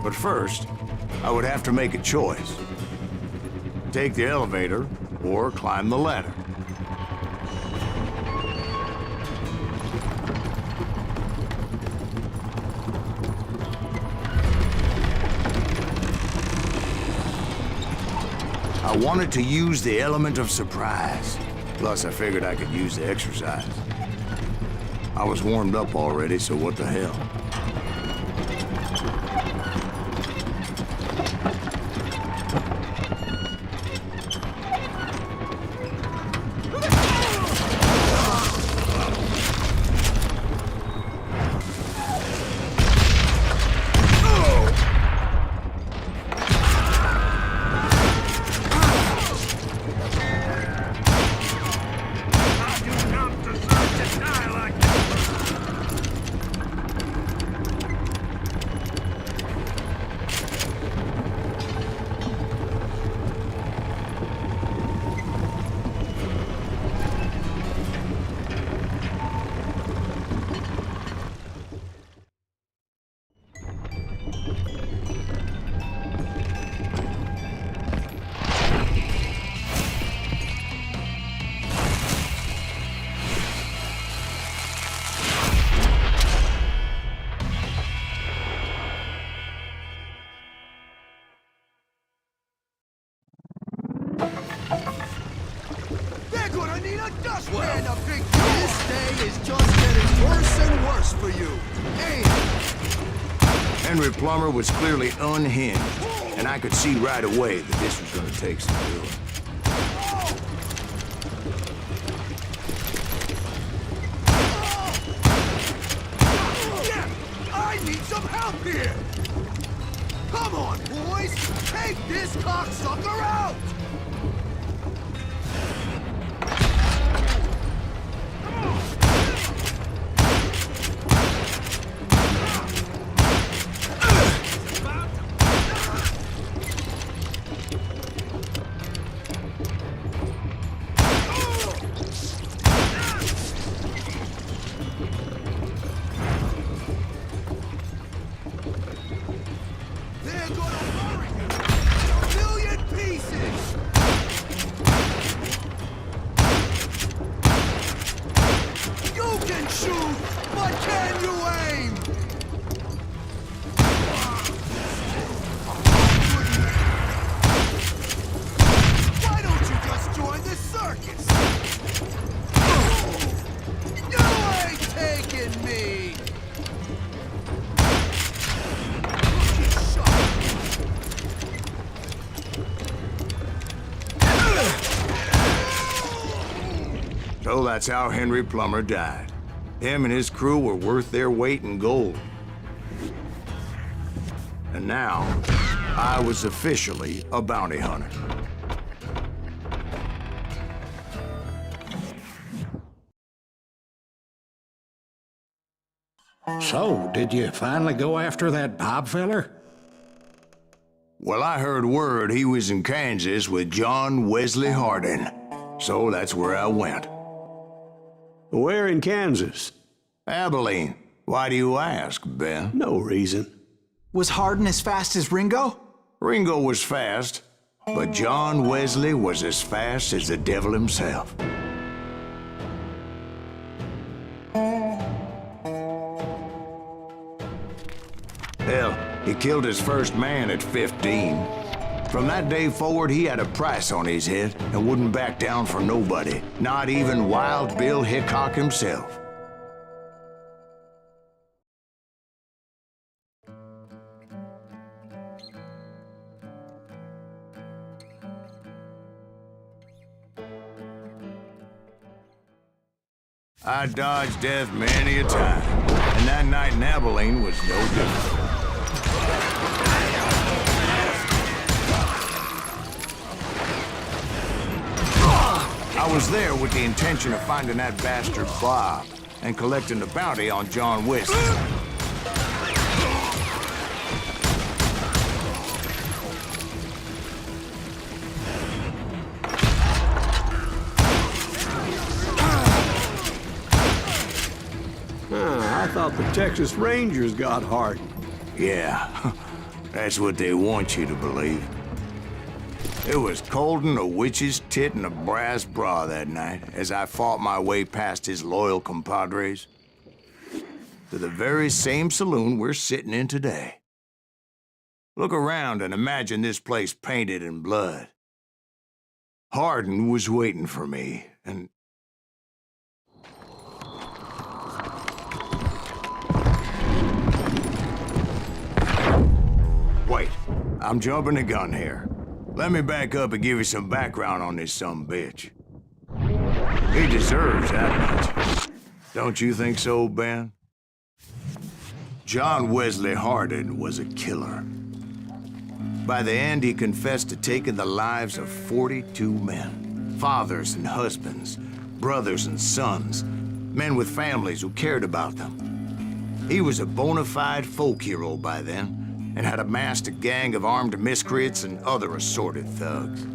But first, I would have to make a choice. Take the elevator or climb the ladder. I wanted to use the element of surprise. Plus, I figured I could use the exercise. I was warmed up already, so what the hell? I need a dustpan to pick you. This day is just getting worse and worse for you. Hey! Henry Plummer was clearly unhinged, and I could see right away that this was gonna take some doing. I need some help here! Come on, boys! Take this cocksucker out! They're gonna bury you in a million pieces! You can shoot, but can you aim? Why don't you just join the circus? You ain't taking me! So that's how Henry Plummer died. Him and his crew were worth their weight in gold. And now, I was officially a bounty hunter. So, did you finally go after that Bob feller? Well, I heard word he was in Kansas with John Wesley Hardin. So that's where I went. Where in Kansas? Abilene. Why do you ask, Ben? No reason. Was Hardin as fast as Ringo? Ringo was fast, but John Wesley was as fast as the devil himself. Hell, he killed his first man at 15. From that day forward, he had a price on his head and wouldn't back down for nobody, not even Wild Bill Hickok himself. I dodged death many a time, and that night in Abilene was no different. I was there with the intention of finding that bastard Bob and collecting the bounty on John Wesley. I thought the Texas Rangers got Hardin. Yeah, that's what they want you to believe. It was coldin' a witch's tit and a brass bra that night as I fought my way past his loyal compadres to the very same saloon we're sitting in today. Look around and imagine this place painted in blood. Hardin was waiting for me, and wait, I'm jumping the gun here. Let me back up and give you some background on this sumbitch. He deserves that much. Don't you think so, Ben? John Wesley Hardin was a killer. By the end, he confessed to taking the lives of 42 men. Fathers and husbands, brothers and sons, men with families who cared about them. He was a bona fide folk hero by then, and had amassed a gang of armed miscreants and other assorted thugs.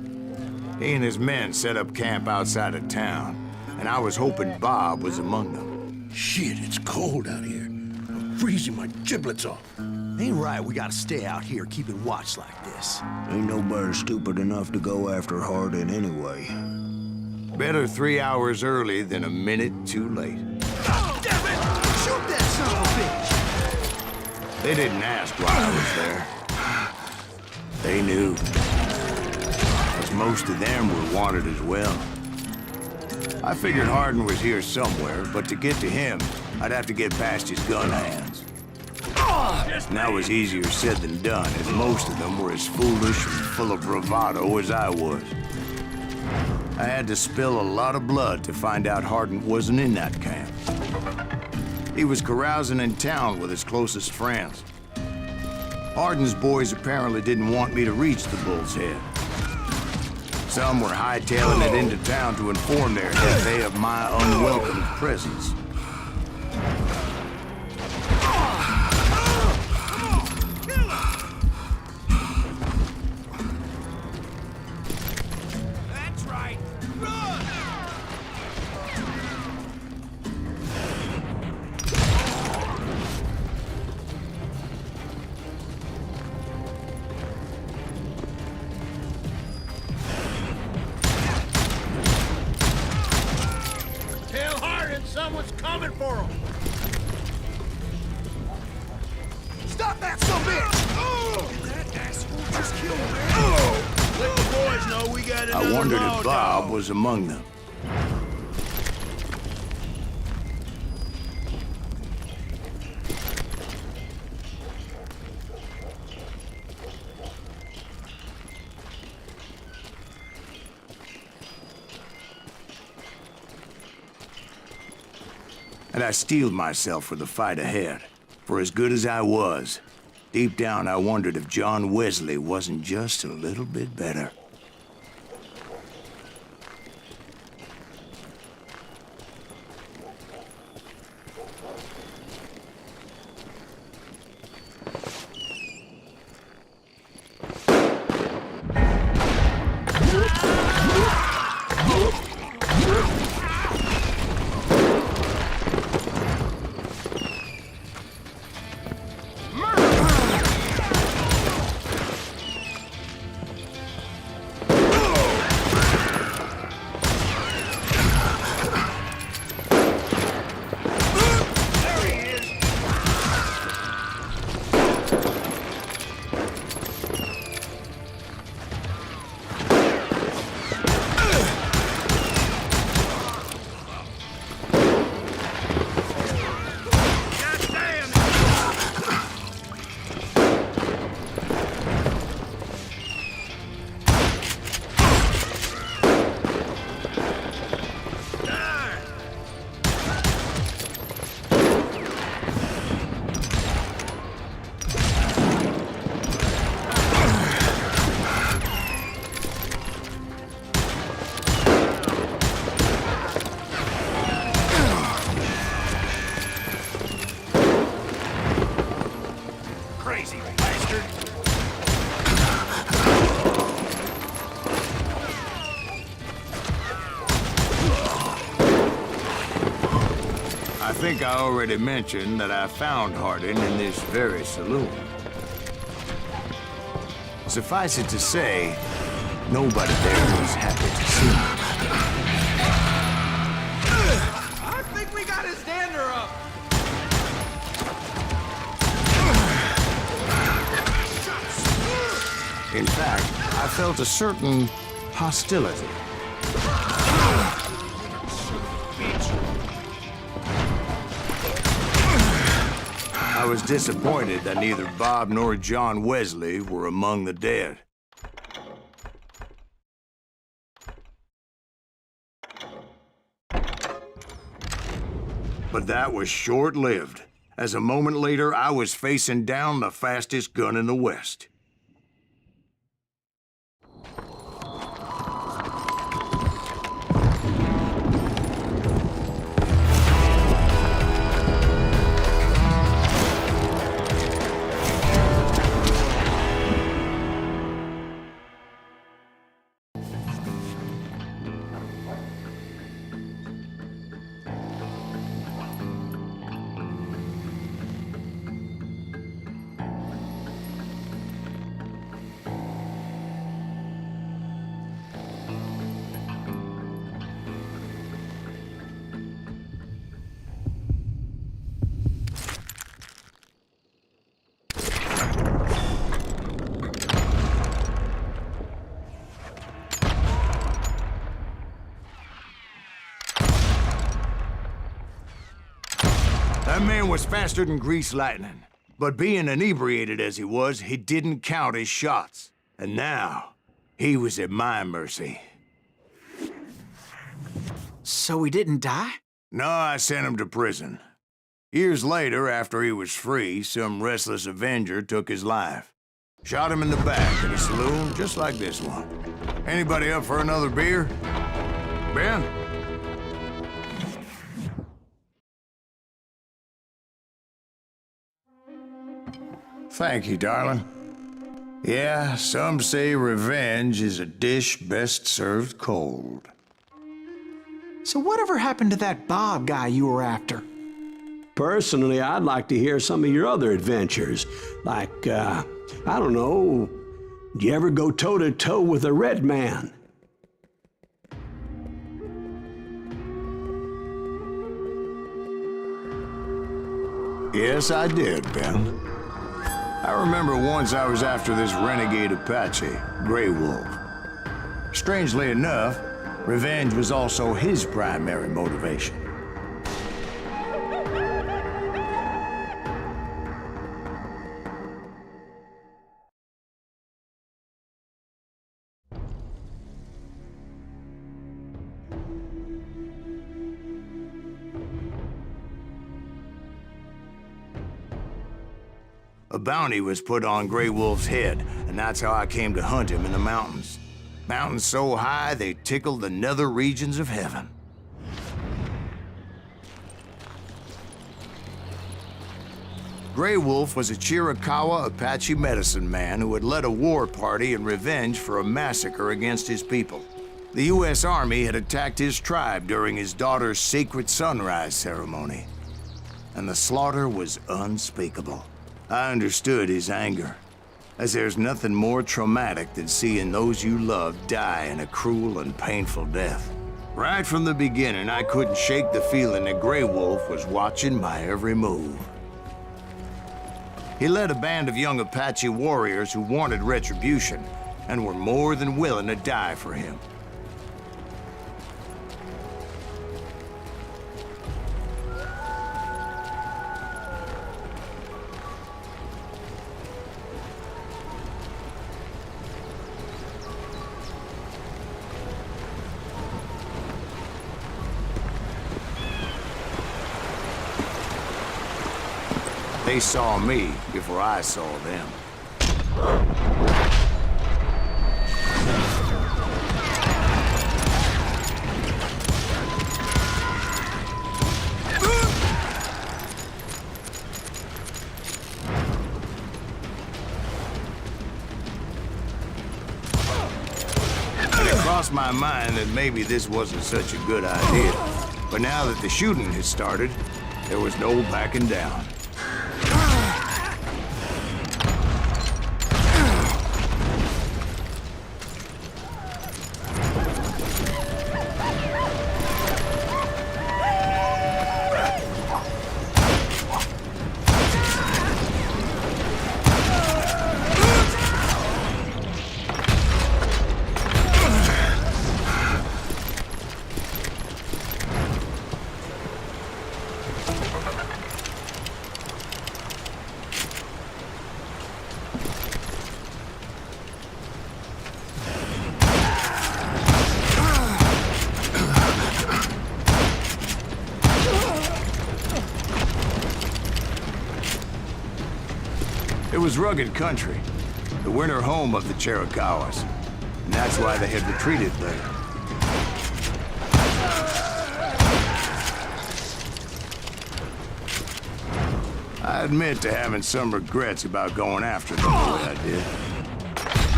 He and his men set up camp outside of town, and I was hoping Bob was among them. Shit, it's cold out here. I'm freezing my giblets off. Ain't right, we gotta stay out here keeping watch like this. Ain't nobody stupid enough to go after Hardin anyway. Better 3 hours early than a minute too late. Oh, damn it! Shoot that son of a bitch! They didn't ask why I was there. They knew. Because most of them were wanted as well. I figured Hardin was here somewhere, but to get to him, I'd have to get past his gun hands. And that was easier said than done, as most of them were as foolish and full of bravado as I was. I had to spill a lot of blood to find out Hardin wasn't in that camp. He was carousing in town with his closest friends. Hardin's boys apparently didn't want me to reach the Bull's Head. Some were hightailing it into town to inform their head they of my unwelcome presence. That's right. Run! Tell Hardin someone's coming for him. Stop that sumbitch! Oh! That asshole just killed me. Oh! Let the boys know we got another I wondered raw if Bob dog. was among them. And I steeled myself for the fight ahead. For as good as I was, deep down I wondered if John Wesley wasn't just a little bit better. I think I already mentioned that I found Hardin in this very saloon. Suffice it to say, nobody there was happy to see me. I think we got his dander up. In fact, I felt a certain hostility. I was disappointed that neither Bob nor John Wesley were among the dead. But that was short-lived, as a moment later I was facing down the fastest gun in the West. That man was faster than greased lightning. But being inebriated as he was, he didn't count his shots. And now, he was at my mercy. So he didn't die? No, I sent him to prison. Years later, after he was free, some restless Avenger took his life. Shot him in the back in a saloon just like this one. Anybody up for another beer? Ben? Thank you, darling. Yeah, some say revenge is a dish best served cold. So whatever happened to that Bob guy you were after? Personally, I'd like to hear some of your other adventures. Like, I don't know, did you ever go toe-to-toe with a red man? Yes, I did, Ben. I remember once I was after this renegade Apache, Grey Wolf. Strangely enough, revenge was also his primary motivation. A bounty was put on Grey Wolf's head, and that's how I came to hunt him in the mountains. Mountains so high they tickled the nether regions of heaven. Grey Wolf was a Chiricahua Apache medicine man who had led a war party in revenge for a massacre against his people. The U.S. Army had attacked his tribe during his daughter's sacred sunrise ceremony, and the slaughter was unspeakable. I understood his anger, as there's nothing more traumatic than seeing those you love die in a cruel and painful death. Right from the beginning, I couldn't shake the feeling that Grey Wolf was watching my every move. He led a band of young Apache warriors who wanted retribution and were more than willing to die for him. They saw me before I saw them. And it crossed my mind that maybe this wasn't such a good idea. But now that the shooting had started, there was no backing down. It was rugged country, the winter home of the Chiricahuas, and that's why they had retreated there. I admit to having some regrets about going after them the way I did.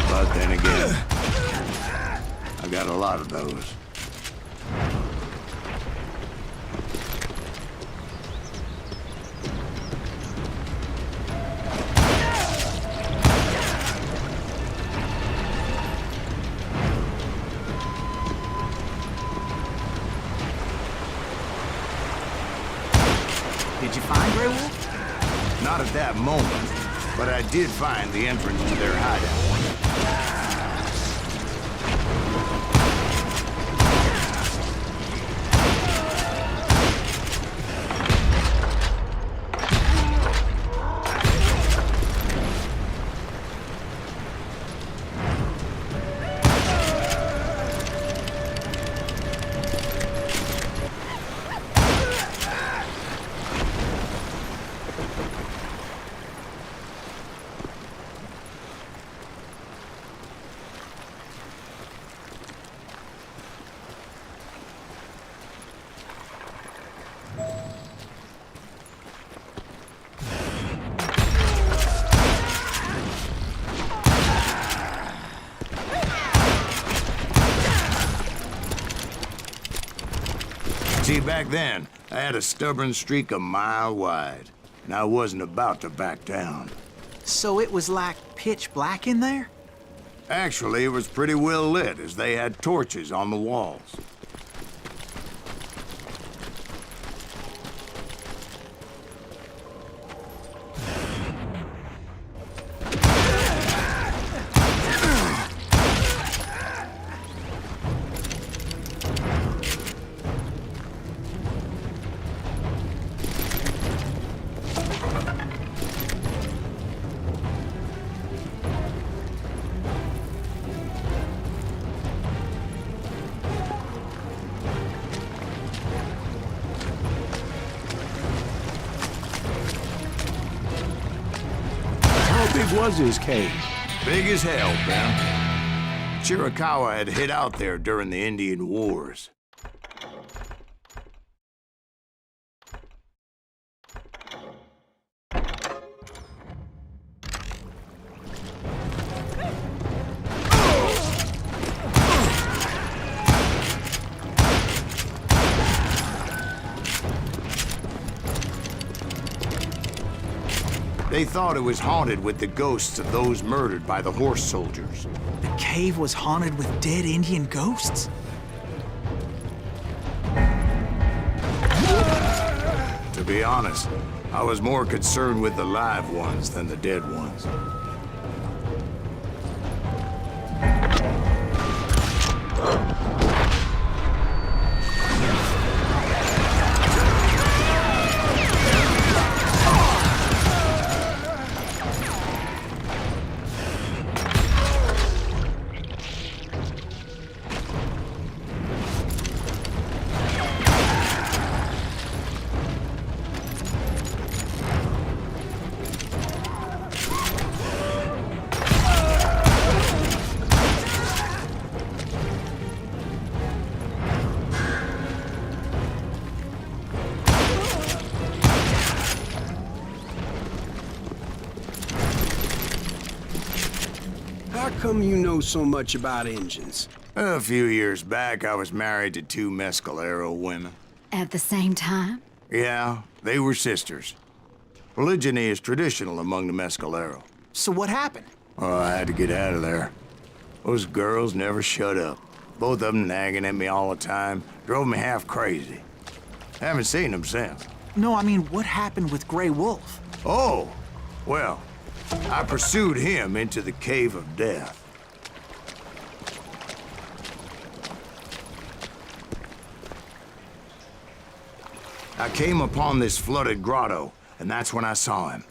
But then again, I got a lot of those. Did you find Grey Wolf? Not at that moment, but I did find the entrance to their hideout. See, back then, I had a stubborn streak a mile wide, and I wasn't about to back down. So it was like pitch black in there? Actually, it was pretty well lit, as they had torches on the walls. How big was his cave? Big as hell, Ben. Chiricahua had hid out there during the Indian Wars. They thought it was haunted with the ghosts of those murdered by the horse soldiers. The cave was haunted with dead Indian ghosts? To be honest, I was more concerned with the live ones than the dead ones. How come you know so much about engines? A few years back, I was married to 2 Mescalero women. At the same time? Yeah, they were sisters. Polygyny is traditional among the Mescalero. So what happened? Oh, I had to get out of there. Those girls never shut up. Both of them nagging at me all the time. Drove me half crazy. Haven't seen them since. No, I mean, what happened with Grey Wolf? Oh, well, I pursued him into the Cave of Death. I came upon this flooded grotto, and that's when I saw him.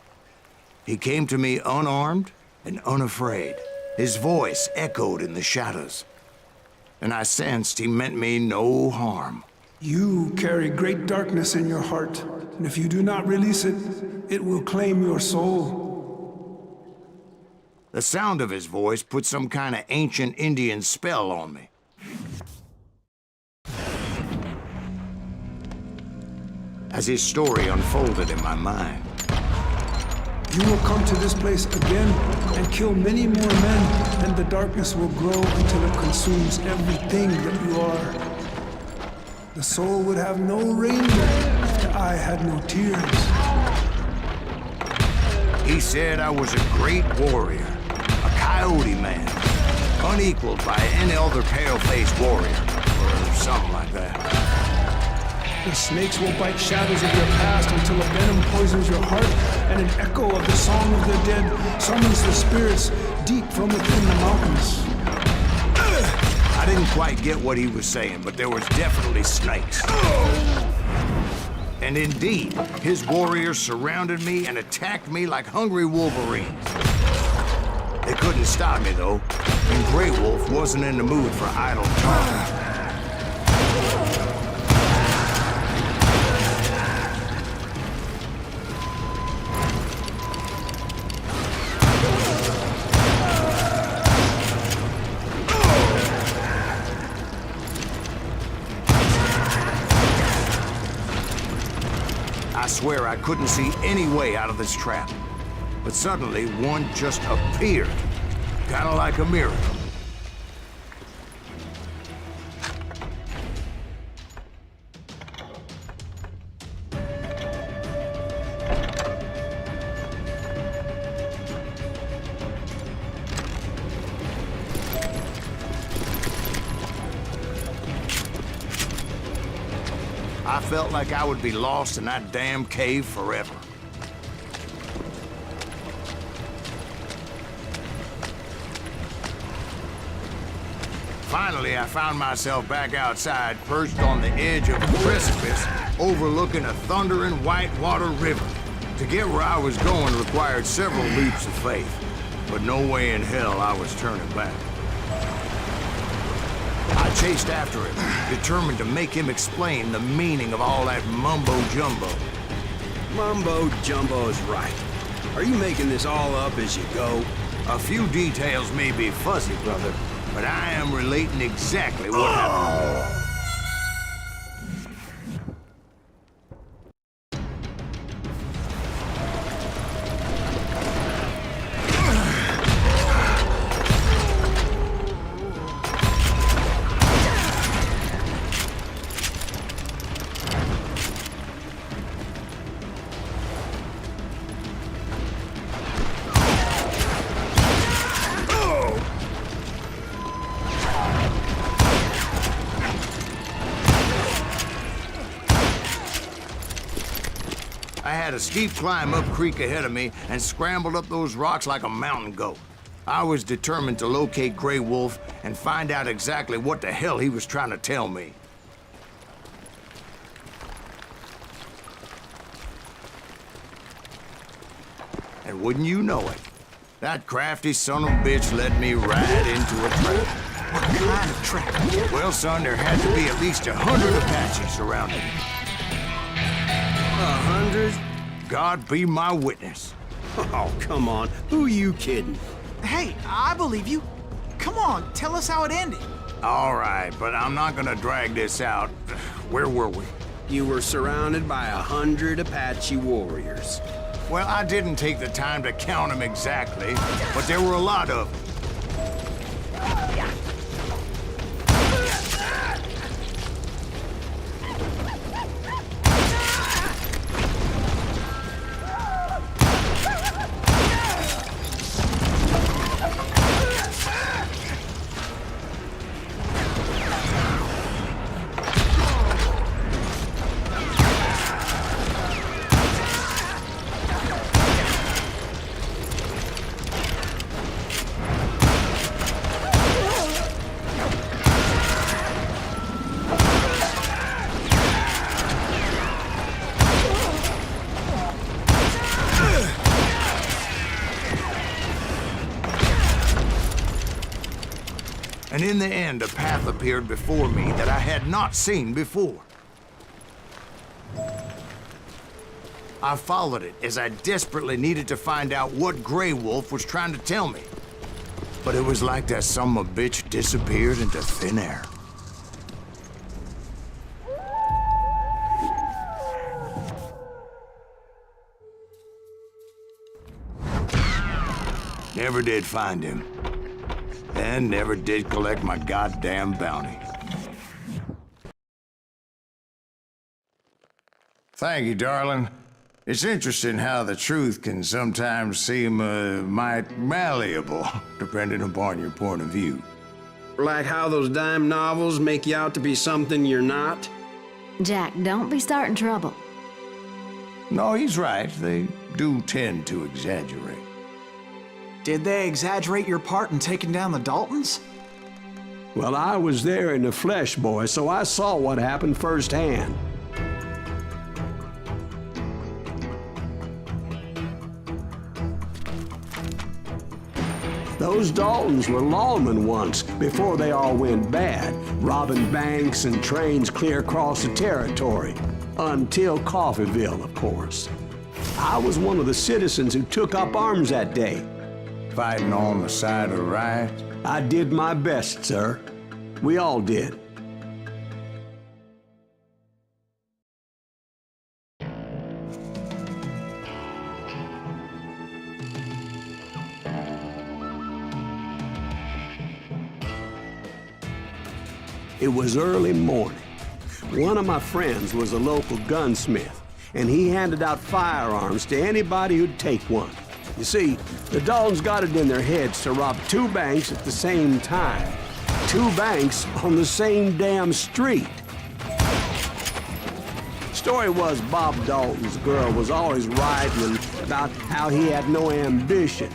He came to me unarmed and unafraid. His voice echoed in the shadows, and I sensed he meant me no harm. You carry great darkness in your heart, and if you do not release it, it will claim your soul. The sound of his voice put some kind of ancient Indian spell on me. As his story unfolded in my mind. You will come to this place again and kill many more men, and the darkness will grow until it consumes everything that you are. The soul would have no raiment if the eye had no tears. He said I was a great warrior, a coyote man, unequaled by any other pale-faced warrior, or something like that. The snakes will bite shadows of your past until a venom poisons your heart, and an echo of the song of the dead summons the spirits deep from within the mountains. I didn't quite get what he was saying, but there was definitely snakes. And indeed, his warriors surrounded me and attacked me like hungry wolverines. They couldn't stop me, though, and Grey Wolf wasn't in the mood for idle talk. I swear I couldn't see any way out of this trap. But suddenly, one just appeared. Kind of like a miracle. I felt like I would be lost in that damn cave forever. Finally, I found myself back outside, perched on the edge of a precipice, overlooking a thundering whitewater river. To get where I was going required several leaps of faith, but no way in hell I was turning back. I chased after him, determined to make him explain the meaning of all that mumbo-jumbo. Mumbo-jumbo is right. Are you making this all up as you go? A few details may be fuzzy, brother, but I am relating exactly what happened. I had a steep climb up creek ahead of me and scrambled up those rocks like a mountain goat. I was determined to locate Grey Wolf and find out exactly what the hell he was trying to tell me. And wouldn't you know it, that crafty son of a bitch led me right into a trap. What kind of trap? Well, son, there had to be at least 100 Apaches surrounding me. 100? God be my witness. Oh, come on. Who are you kidding? Hey, I believe you. Come on, tell us how it ended. All right, but I'm not gonna drag this out. Where were we? You were surrounded by 100 Apache warriors. Well, I didn't take the time to count them exactly, but there were a lot of them. And in the end, a path appeared before me that I had not seen before. I followed it as I desperately needed to find out what Grey Wolf was trying to tell me. But it was like that son of a bitch disappeared into thin air. Never did find him. And never did collect my goddamn bounty. Thank you, darling. It's interesting how the truth can sometimes seem, might malleable, depending upon your point of view. Like how those dime novels make you out to be something you're not? Jack, don't be starting trouble. No, he's right. They do tend to exaggerate. Did they exaggerate your part in taking down the Daltons? Well, I was there in the flesh, boy, so I saw what happened firsthand. Those Daltons were lawmen once, before they all went bad, robbing banks and trains clear across the territory. Until Coffeeville, of course. I was one of the citizens who took up arms that day. Fighting on the side of right? I did my best, sir. We all did. It was early morning. One of my friends was a local gunsmith, and he handed out firearms to anybody who'd take one. You see, the Daltons got it in their heads to rob 2 banks at the same time. 2 banks on the same damn street. story was Bob Dalton's girl was always writing about how he had no ambition.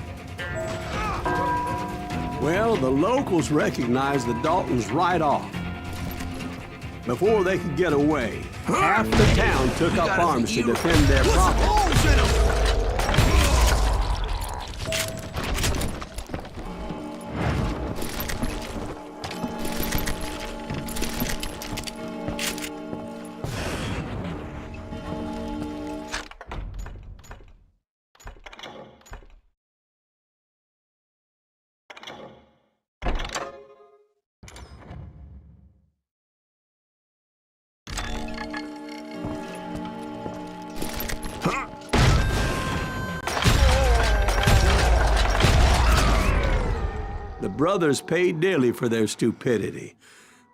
Well, the locals recognized the Daltons right off. Before they could get away, half the town took up arms to defend their property. The brothers paid dearly for their stupidity,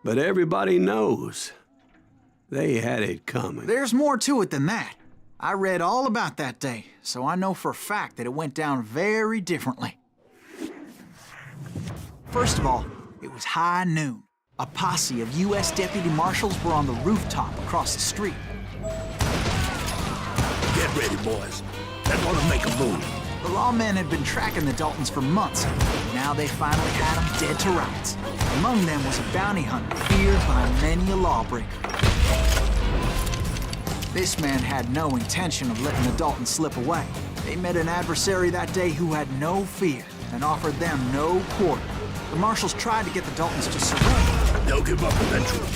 but everybody knows they had it coming. There's more to it than that. I read all about that day, so I know for a fact that it went down very differently. First of all, it was high noon. A posse of U.S. deputy marshals were on the rooftop across the street. Get ready, boys. They're gonna make a move. The lawmen had been tracking the Daltons for months. Now they finally had them dead to rights. Among them was a bounty hunter feared by many a lawbreaker. This man had no intention of letting the Daltons slip away. They met an adversary that day who had no fear and offered them no quarter. The marshals tried to get the Daltons to surrender. They'll give up eventually.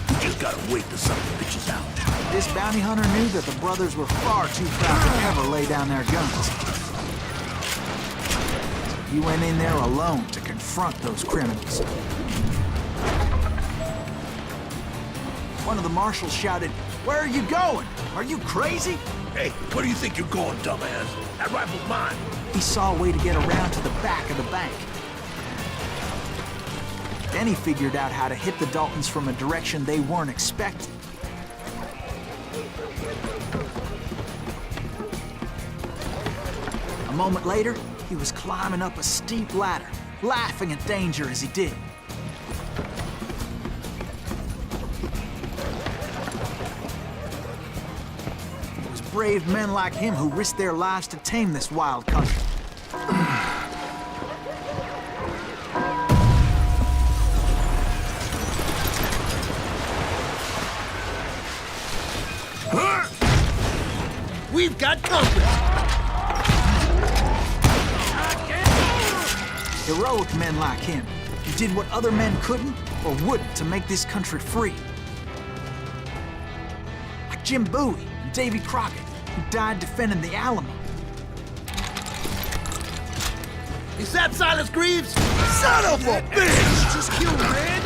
We just gotta wait till something bitches out. This bounty hunter knew that the brothers were far too proud to ever lay down their guns. He went in there alone to confront those criminals. One of the marshals shouted, "Where are you going? Are you crazy?" Hey, where do you think you're going, dumbass? That rifle's mine. He saw a way to get around to the back of the bank. Then he figured out how to hit the Daltons from a direction they weren't expecting. A moment later, he was climbing up a steep ladder, laughing at danger as he did. It was brave men like him who risked their lives to tame this wild country. We've got company! Heroic men like him, who did what other men couldn't or wouldn't to make this country free. Like Jim Bowie and Davy Crockett, who died defending the Alamo. Is that Silas Greaves? Son of a bitch! Just killed Red?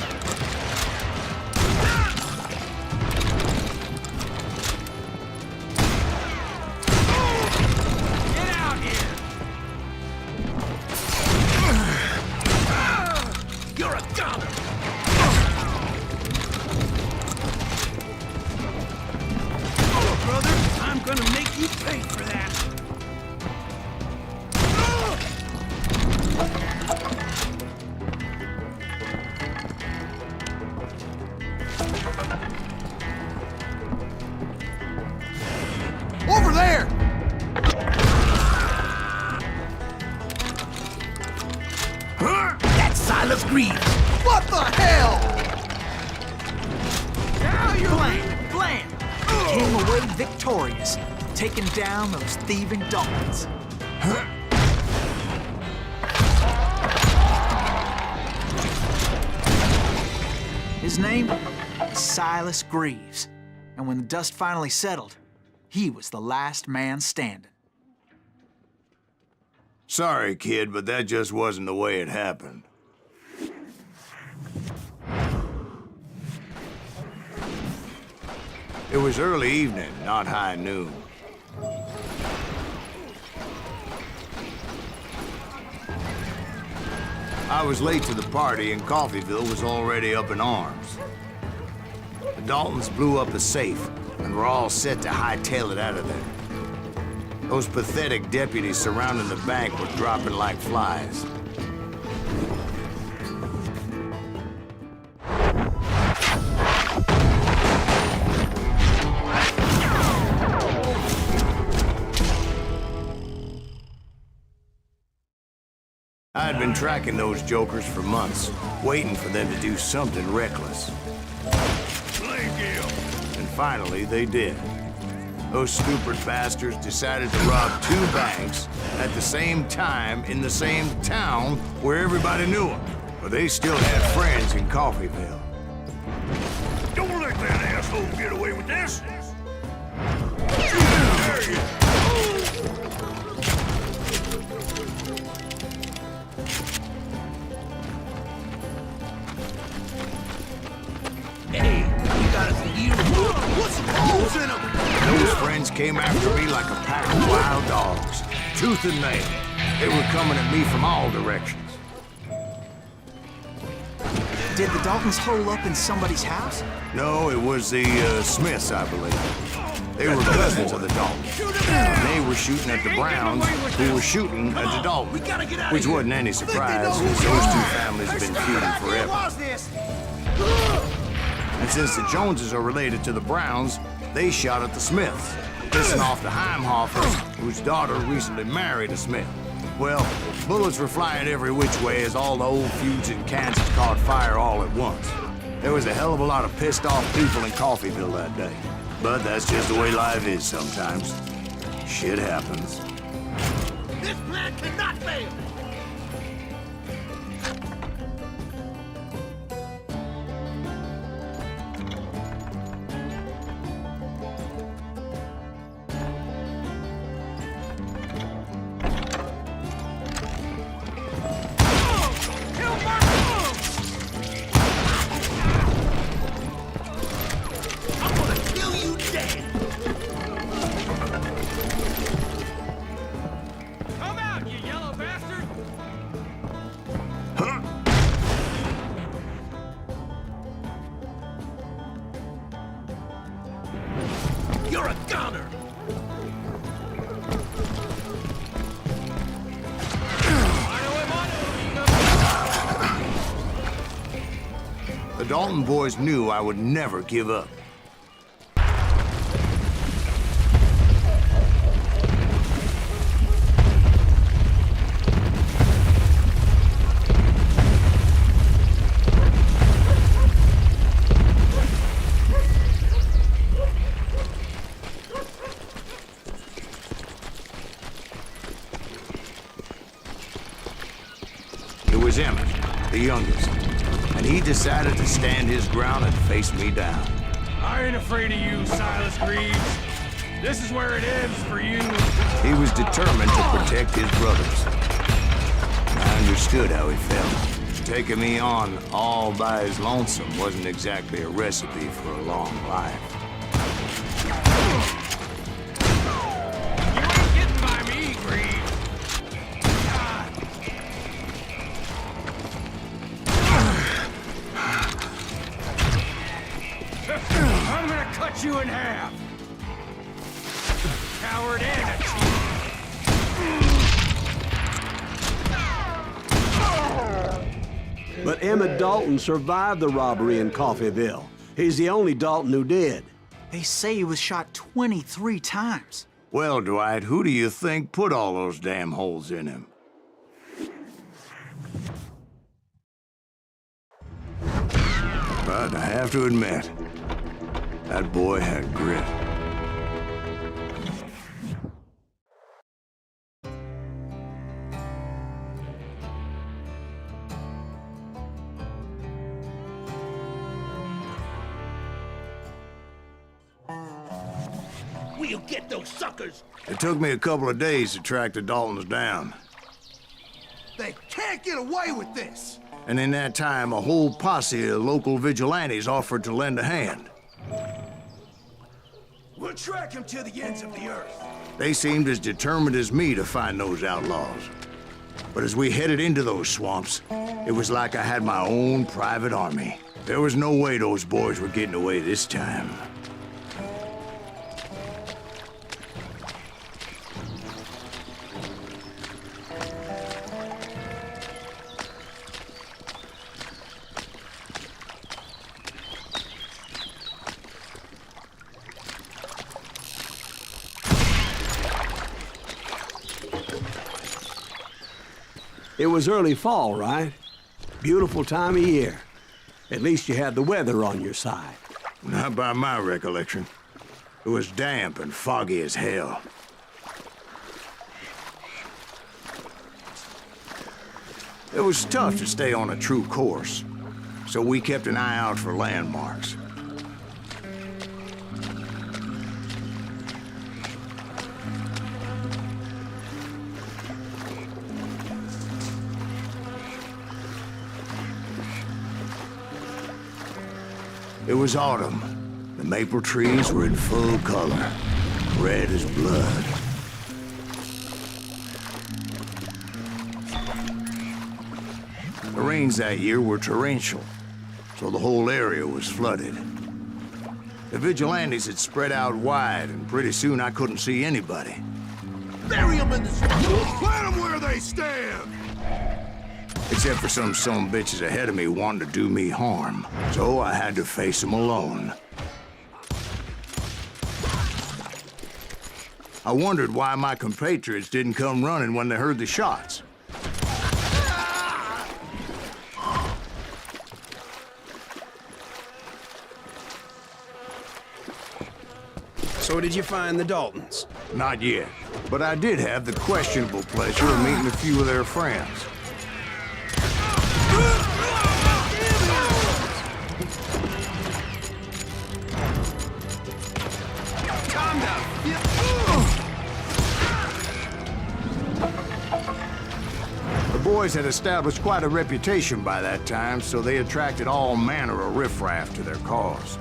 You're a goner! Oh, brother, I'm gonna make you pay for that. Over there! That's Silas Greaves! What the hell? Now you're blam! Came away victorious, taking down those thieving Daltons. His name is Silas Greaves, and when the dust finally settled, he was the last man standing. Sorry, kid, but that just wasn't the way it happened. It was early evening, not high noon. I was late to the party, and Coffeyville was already up in arms. The Daltons blew up a safe, and were all set to hightail it out of there. Those pathetic deputies surrounding the bank were dropping like flies. I had been tracking those jokers for months, waiting for them to do something reckless. And finally, they did. Those stupid bastards decided to rob 2 banks at the same time in the same town where everybody knew them. But they still had friends in Coffeyville. Don't let that asshole get away with this! Hey, you got us a hero. What's the holes in them? Those friends came after me like a pack of wild dogs, tooth and nail. They were coming at me from all directions. Did the Daltons hole up in somebody's house? No, it was the Smiths, I believe. They were cousins of the Daltons. And they were shooting at the Browns, who were shooting at the Daltons. Which wasn't any surprise, since those 2 families have been feuding forever. And since the Joneses are related to the Browns, they shot at the Smiths, pissing off the Heimhoffers, whose daughter recently married a Smith. Well, bullets were flying every which way as all the old feuds in Kansas caught fire all at once. There was a hell of a lot of pissed off people in Coffeyville that day. But that's just the way life is sometimes. Shit happens. This plan cannot fail! You're a goner! The Dalton boys knew I would never give up. It was Emmett, the youngest, and he decided to stand his ground and face me down. I ain't afraid of you, Silas Greaves. This is where it ends for you. He was determined to protect his brothers. I understood how he felt. Taking me on all by his lonesome wasn't exactly a recipe for a long life. You ain't getting by me, Greaves. I'm gonna cut you in half. Coward and a cheat. But Emmett Dalton survived the robbery in Coffeyville. He's the only Dalton who did. They say he was shot 23 times. Well, Dwight, who do you think put all those damn holes in him? But I have to admit, that boy had grit. We'll get those suckers! It took me a couple of days to track the Daltons down. They can't get away with this! And in that time, a whole posse of local vigilantes offered to lend a hand. We'll track him to the ends of the earth. They seemed as determined as me to find those outlaws. But as we headed into those swamps, it was like I had my own private army. There was no way those boys were getting away this time. It was early fall, right? Beautiful time of year. At least you had the weather on your side. Not by my recollection. It was damp and foggy as hell. It was tough to stay on a true course, so we kept an eye out for landmarks. It was autumn. The maple trees were in full color, red as blood. The rains that year were torrential, so the whole area was flooded. The vigilantes had spread out wide, and pretty soon I couldn't see anybody. Bury them in the swamp! Plant them where they stand! Except for some bitches ahead of me wanting to do me harm. So I had to face them alone. I wondered why my compatriots didn't come running when they heard the shots. So did you find the Daltons? Not yet, but I did have the questionable pleasure of meeting a few of their friends. The boys had established quite a reputation by that time, so they attracted all manner of riffraff to their cause.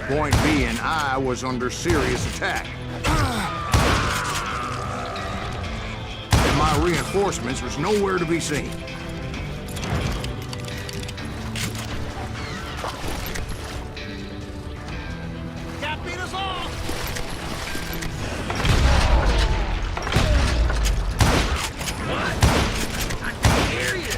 Point being, I was under serious attack. And my reinforcements was nowhere to be seen. That beat us off! What? I can't hear you!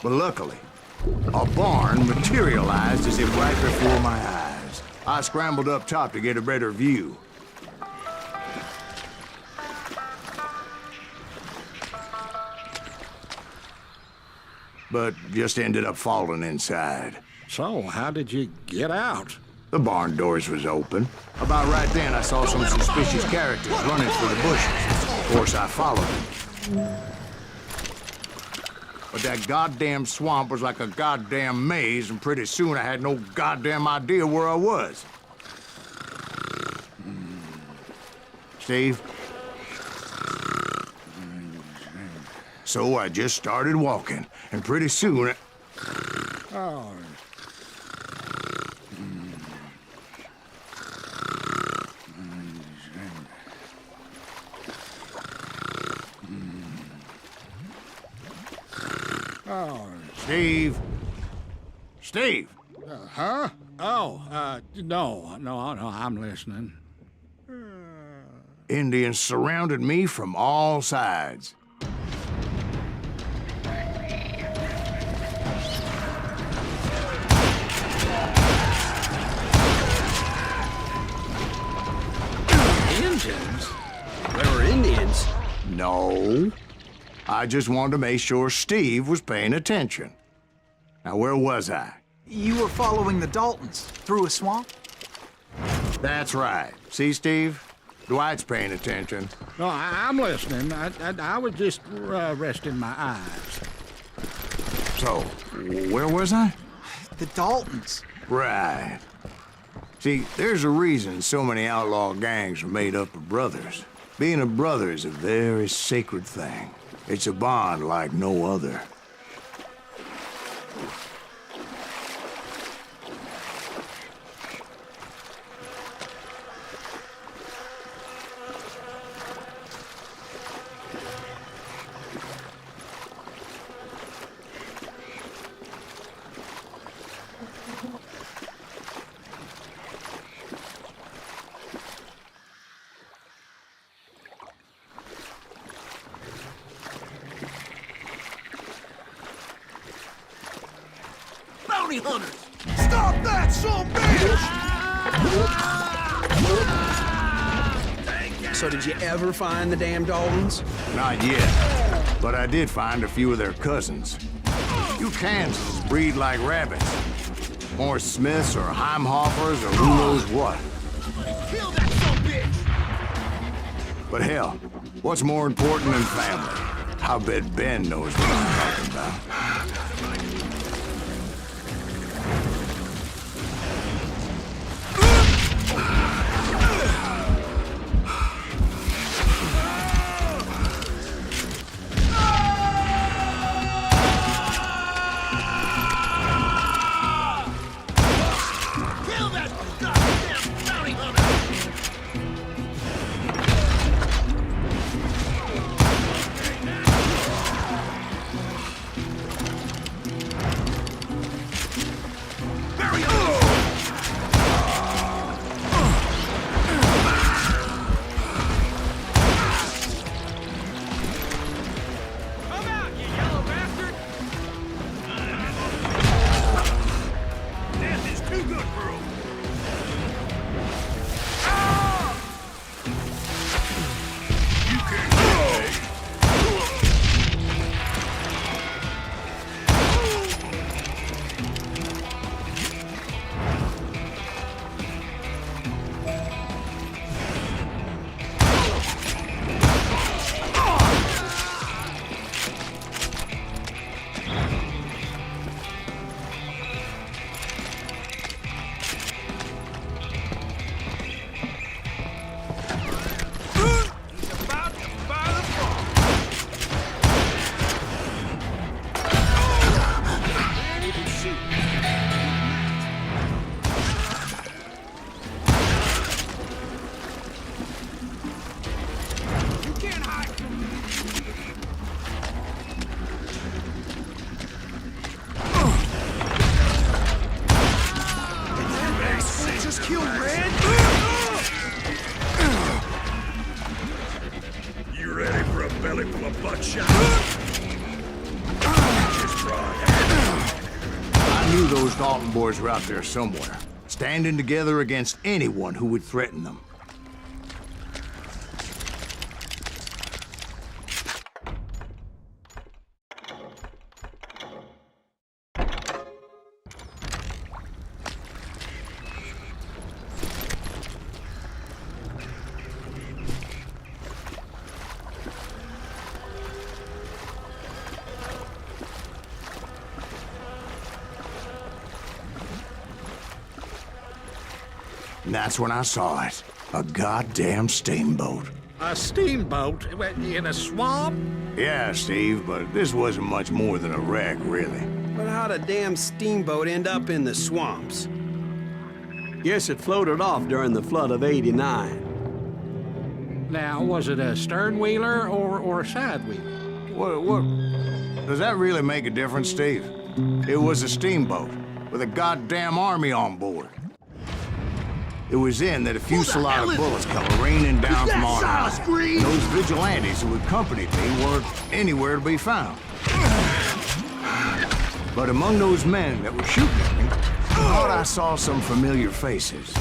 But luckily, a barn materialized as if right before my eyes. I scrambled up top to get a better view. But just ended up falling inside. So, how did you get out? The barn doors was open. About right then, I saw some suspicious characters running through the bushes. Of course, I followed them. But that goddamn swamp was like a goddamn maze, and pretty soon I had no goddamn idea where I was. Steve? So I just started walking, and pretty soon... Oh. Oh. Steve? Steve! Huh? Oh, no, I'm listening. Indians surrounded me from all sides. Indians? There were Indians? No. I just wanted to make sure Steve was paying attention. Now, where was I? You were following the Daltons through a swamp? That's right. See, Steve? Dwight's paying attention. No, I'm listening. I was just resting my eyes. So, where was I? The Daltons. Right. See, there's a reason so many outlaw gangs are made up of brothers. Being a brother is a very sacred thing. It's a bond like no other. bounty hunters! Stop that, son bitch! So did you ever find the damn Daltons? Not yet, but I did find a few of their cousins. You Kansas breed like rabbits. More Smiths or Heimhoffers or who knows what. Kill that son bitch! But hell, what's more important than family? I'll bet Ben knows what I'm talking about. Kill that goddamn bounty hunter! I knew those Dalton boys were out there somewhere, standing together against anyone who would threaten them. And that's when I saw it. A goddamn steamboat. A steamboat in a swamp? Yeah, Steve, but this wasn't much more than a wreck, really. But how'd a damn steamboat end up in the swamps? Guess it floated off during the flood of '89. Now, was it a stern-wheeler or a side-wheeler? What? Does that really make a difference, Steve? It was a steamboat with a goddamn army on board. It was then that a fusillade of bullets come raining down from on high. Those vigilantes who accompanied me weren't anywhere to be found. But among those men that were shooting at me, I thought I saw some familiar faces.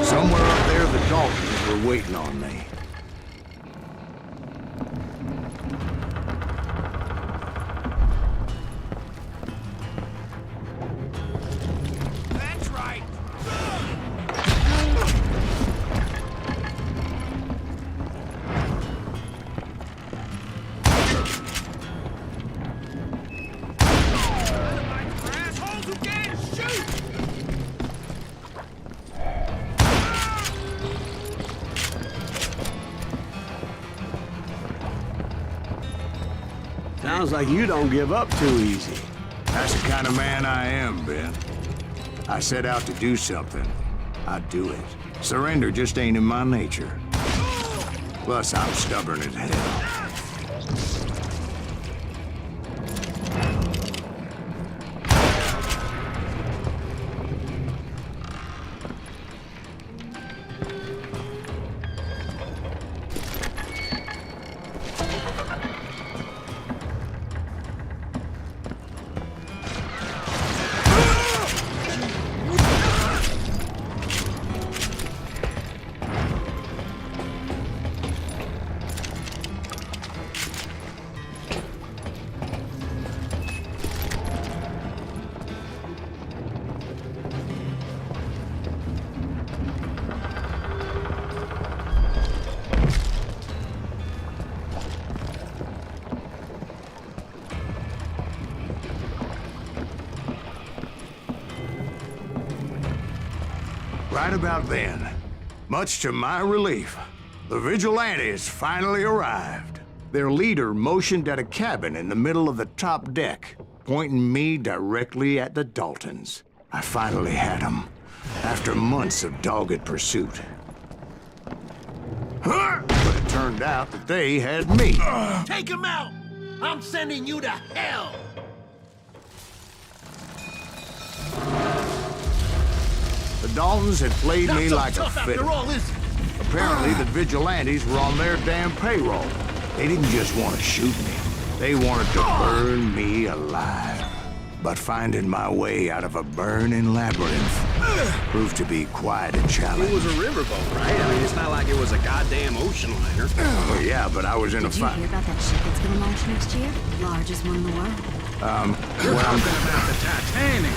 Somewhere up there, the Daltons were for waiting on me. That's right. Assholes who can't shoot! Sounds like you don't give up too easy. That's the kind of man I am, Ben. I set out to do something. I do it. Surrender just ain't in my nature. Plus, I'm stubborn as hell. Right about then, much to my relief, the vigilantes finally arrived. Their leader motioned at a cabin in the middle of the top deck, pointing me directly at the Daltons. I finally had them, after months of dogged pursuit. But it turned out that they had me. Take him out! I'm sending you to hell! The Daltons had played Not me so like a tough fiddle. after all, is it? Apparently, the vigilantes were on their damn payroll. They didn't just want to shoot me. They wanted to burn me alive. But finding my way out of a burning labyrinth proved to be quite a challenge. It was a riverboat, right? I mean, it's not like it was a goddamn ocean liner. Well, yeah, but I was in a Did you fight. hear about that ship that's gonna launch next year? Largest one in the world. You're talking about the Titanic.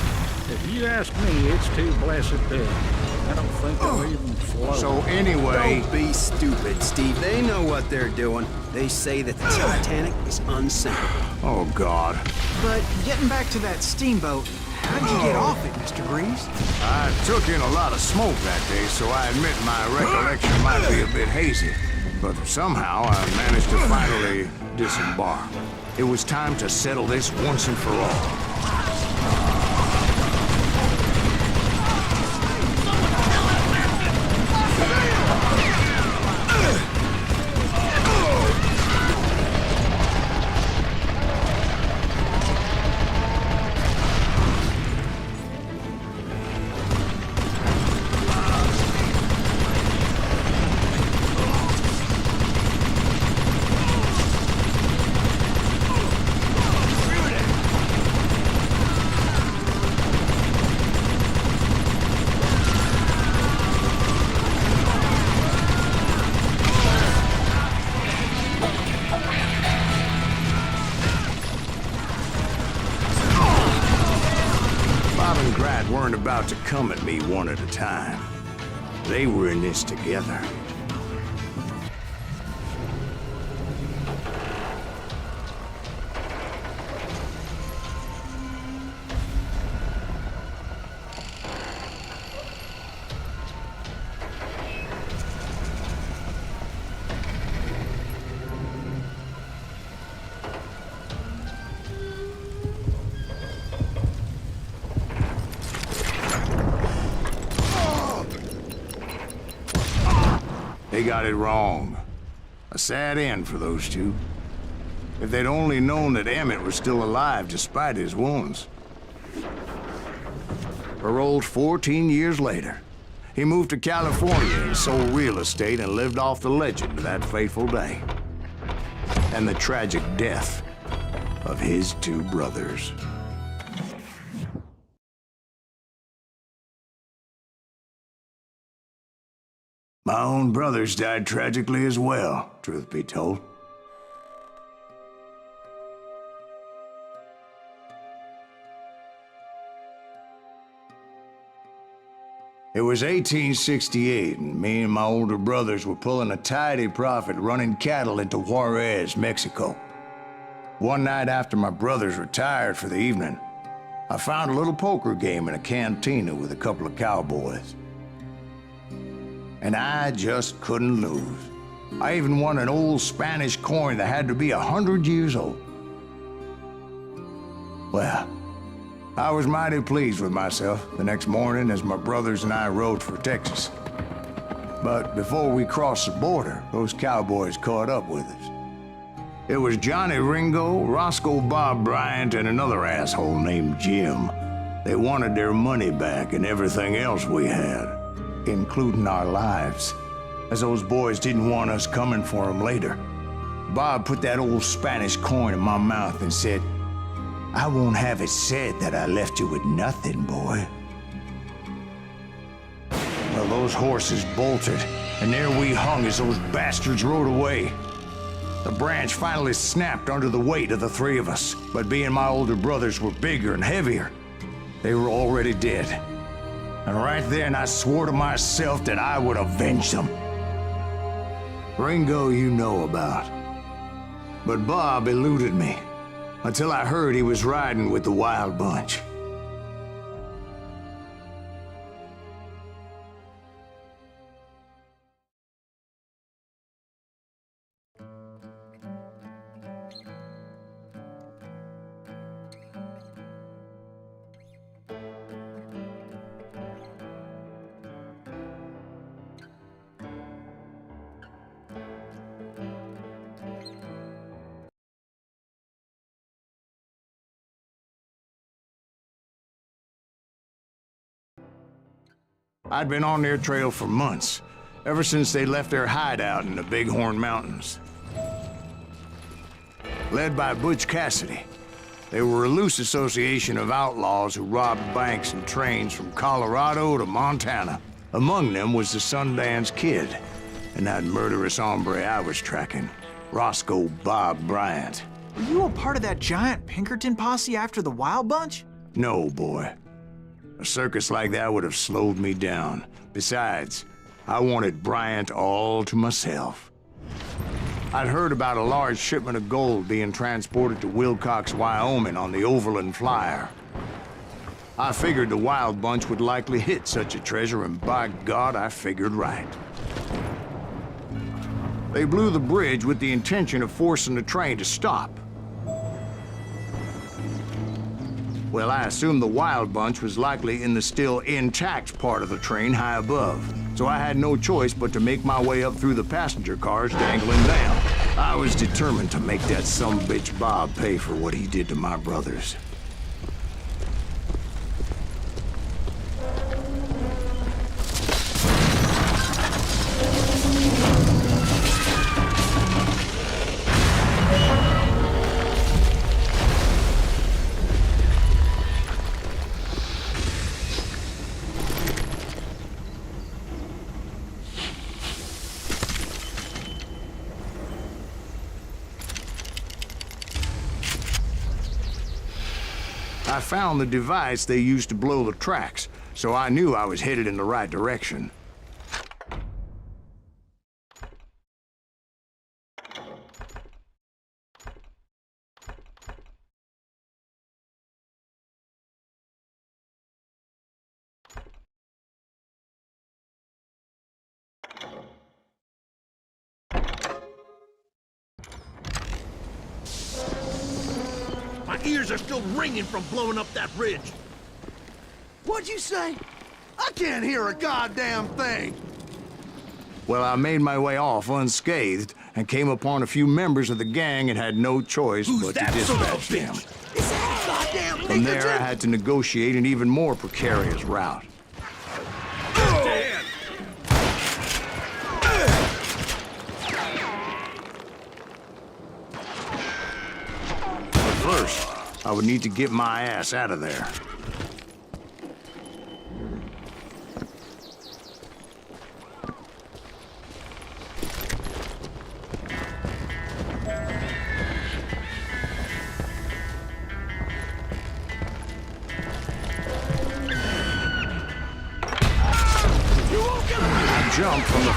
If you ask me, it's too blessed big. I don't think it'll even float. So anyway, Don't be stupid, Steve. They know what they're doing. They say that the Titanic is unsinkable. oh God. But getting back to that steamboat, how'd you get off it, Mr. Greaves? I took in a lot of smoke that day, so I admit my recollection might be a bit hazy. But somehow I managed to finally disembark. It was time to settle this once and for all. Weren't about to come at me one at a time. They were in this together. They got it wrong. A sad end for those two. If they'd only known that Emmett was still alive despite his wounds. Paroled 14 years later, he moved to California and sold real estate and lived off the legend of that fateful day. And the tragic death of his two brothers. My own brothers died tragically as well, truth be told. It was 1868, and me and my older brothers were pulling a tidy profit running cattle into Juarez, Mexico. One night after my brothers retired for the evening, I found a little poker game in a cantina with a couple of cowboys. And I just couldn't lose. I even won an old Spanish coin that had to be 100 years old. Well, I was mighty pleased with myself the next morning as my brothers and I rode for Texas. But before we crossed the border, those cowboys caught up with us. It was Johnny Ringo, Roscoe Bob Bryant, and another asshole named Jim. They wanted their money back and everything else we had, including our lives, as those boys didn't want us coming for them later. Bob put that old Spanish coin in my mouth and said, "I won't have it said that I left you with nothing, boy." Well, those horses bolted, and there we hung as those bastards rode away. The branch finally snapped under the weight of the three of us, but being my older brothers were bigger and heavier, they were already dead. And right then I swore to myself that I would avenge them. Ringo you know about. But Bob eluded me, until I heard he was riding with the Wild Bunch. I'd been on their trail for months, ever since they left their hideout in the Bighorn Mountains. Led by Butch Cassidy, they were a loose association of outlaws who robbed banks and trains from Colorado to Montana. Among them was the Sundance Kid, and that murderous hombre I was tracking, Roscoe Bob Bryant. Were you a part of that giant Pinkerton posse after the Wild Bunch? No, boy. A circus like that would have slowed me down. Besides, I wanted Bryant all to myself. I'd heard about a large shipment of gold being transported to Wilcox, Wyoming on the Overland Flyer. I figured the Wild Bunch would likely hit such a treasure, and by God, I figured right. They blew the bridge with the intention of forcing the train to stop. Well, I assumed the Wild Bunch was likely in the still intact part of the train high above, so I had no choice but to make my way up through the passenger cars dangling down. I was determined to make that sumbitch Bob pay for what he did to my brothers. I found the device they used to blow the tracks, so I knew I was headed in the right direction. My ears are still ringing from blowing up that ridge. What'd you say? I can't hear a goddamn thing. Well, I made my way off unscathed and came upon a few members of the gang and had no choice but to dispatch them. Is that goddamn From there, I had to negotiate an even more precarious route. First, I would need to get my ass out of there.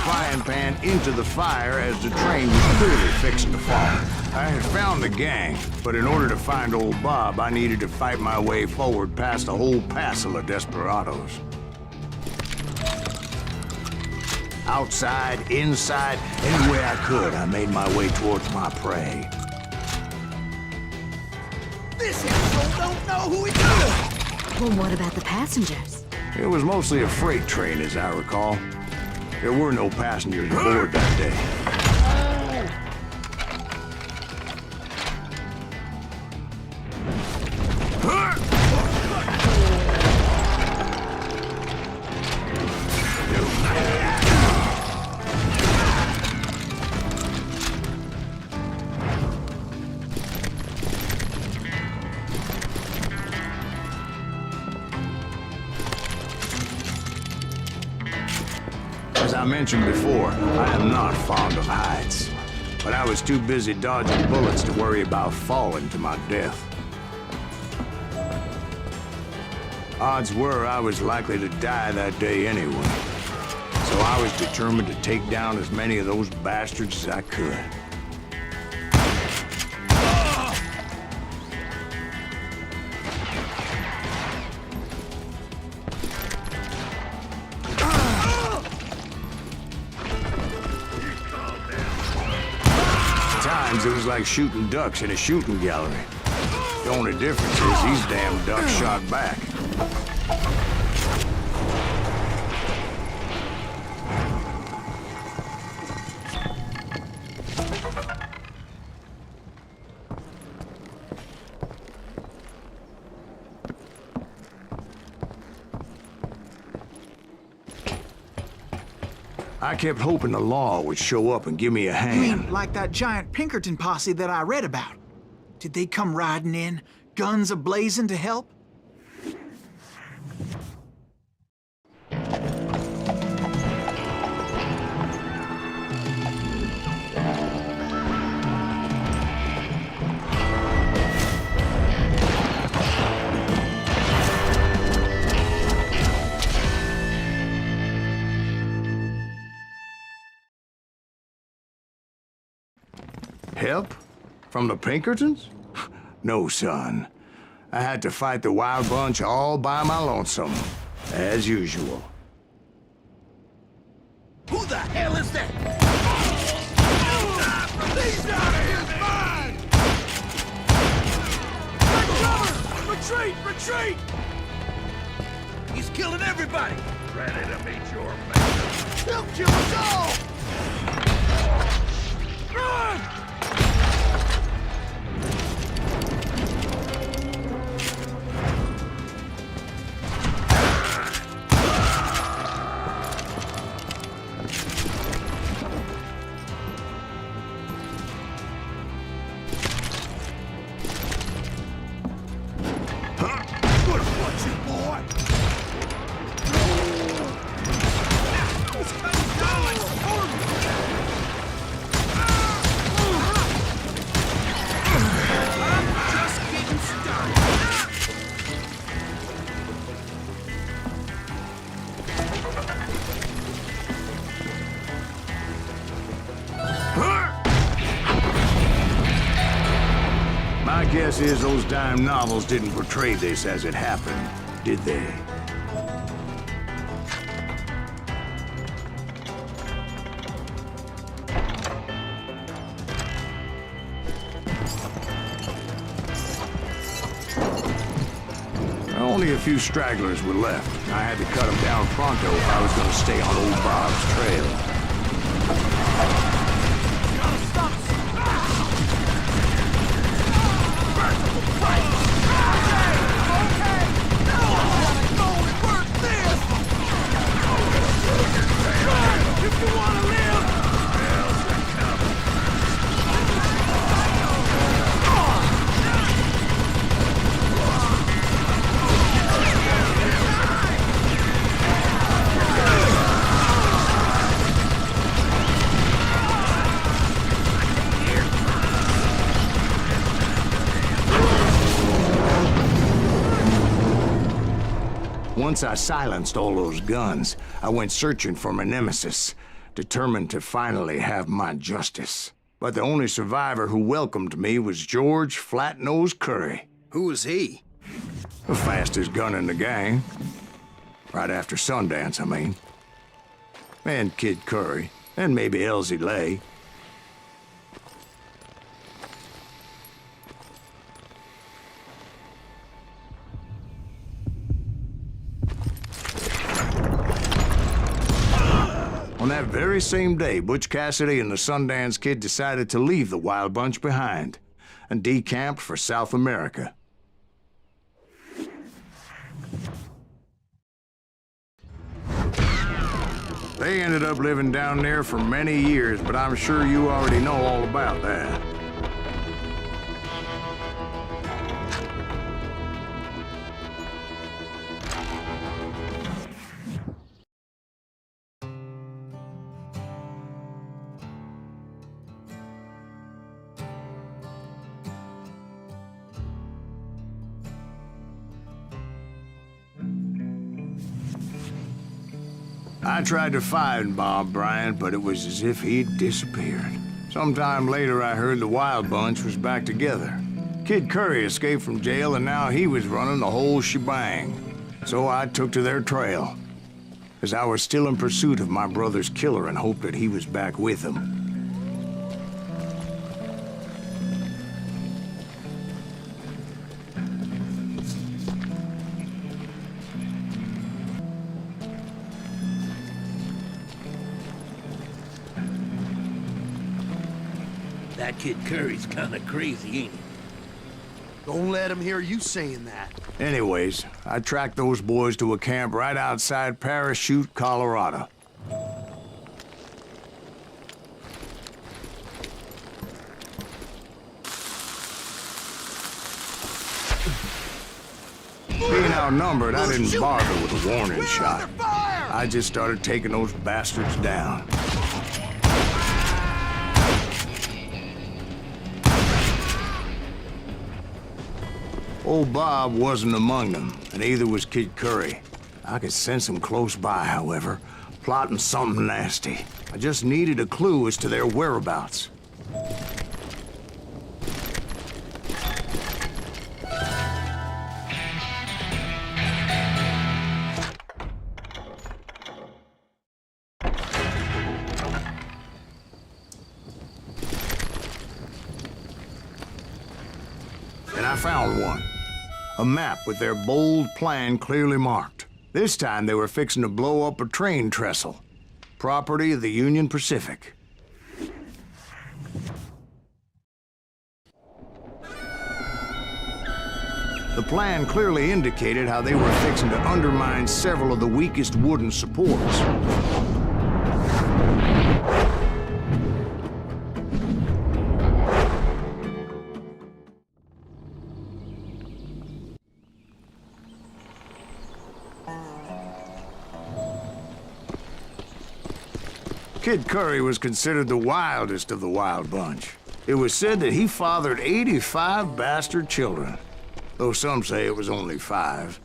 frying pan into the fire as the train was clearly fixing to fall. I had found the gang, but in order to find old Bob, I needed to fight my way forward past a whole passel of desperados. Outside, inside, any way I could, I made my way towards my prey. This asshole don't know who he is! Well, what about the passengers? It was mostly a freight train, as I recall. There were no passengers aboard that day. As I mentioned before, I am not fond of heights. But I was too busy dodging bullets to worry about falling to my death. Odds were I was likely to die that day anyway. So I was determined to take down as many of those bastards as I could. It was like shooting ducks in a shooting gallery. The only difference is these damn ducks shot back. I kept hoping the law would show up and give me a hand. You mean like that giant Pinkerton posse that I read about? Did they come riding in, guns a-blazing to help? Help? From the Pinkertons? No, son. I had to fight the Wild Bunch all by my lonesome, as usual. Who the hell is that? These out of here's mine! Take cover! Retreat! Retreat! He's killing everybody! Ready to meet your fate. He'll kill us all! Run! My guess is those dime novels didn't portray this as it happened, did they? Only a few stragglers were left. I had to cut them down pronto if I was going to stay on old Bob's trail. Once I silenced all those guns, I went searching for my nemesis, determined to finally have my justice. But the only survivor who welcomed me was George Flat-Nose Curry. Who was he? The fastest gun in the gang. Right after Sundance, I mean. And Kid Curry, and maybe Elsie Lay. On that very same day, Butch Cassidy and the Sundance Kid decided to leave the Wild Bunch behind and decamped for South America. They ended up living down there for many years, but I'm sure you already know all about that. I tried to find Bob Bryant, but it was as if he'd disappeared. Sometime later, I heard the Wild Bunch was back together. Kid Curry escaped from jail, and now he was running the whole shebang. So I took to their trail, as I was still in pursuit of my brother's killer and hoped that he was back with him. That Kid Curry's kinda crazy, ain't he? Don't let him hear you saying that. Anyways, I tracked those boys to a camp right outside Parachute, Colorado. Being outnumbered, I didn't bother with a warning shot. I just started taking those bastards down. Old Bob wasn't among them, and neither was Kid Curry. I could sense him close by, however, plotting something nasty. I just needed a clue as to their whereabouts. And I found one. A map with their bold plan clearly marked. This time they were fixing to blow up a train trestle. Property of the Union Pacific. The plan clearly indicated how they were fixing to undermine several of the weakest wooden supports. Kid Curry was considered the wildest of the Wild Bunch. It was said that he fathered 85 bastard children, though some say it was only 5.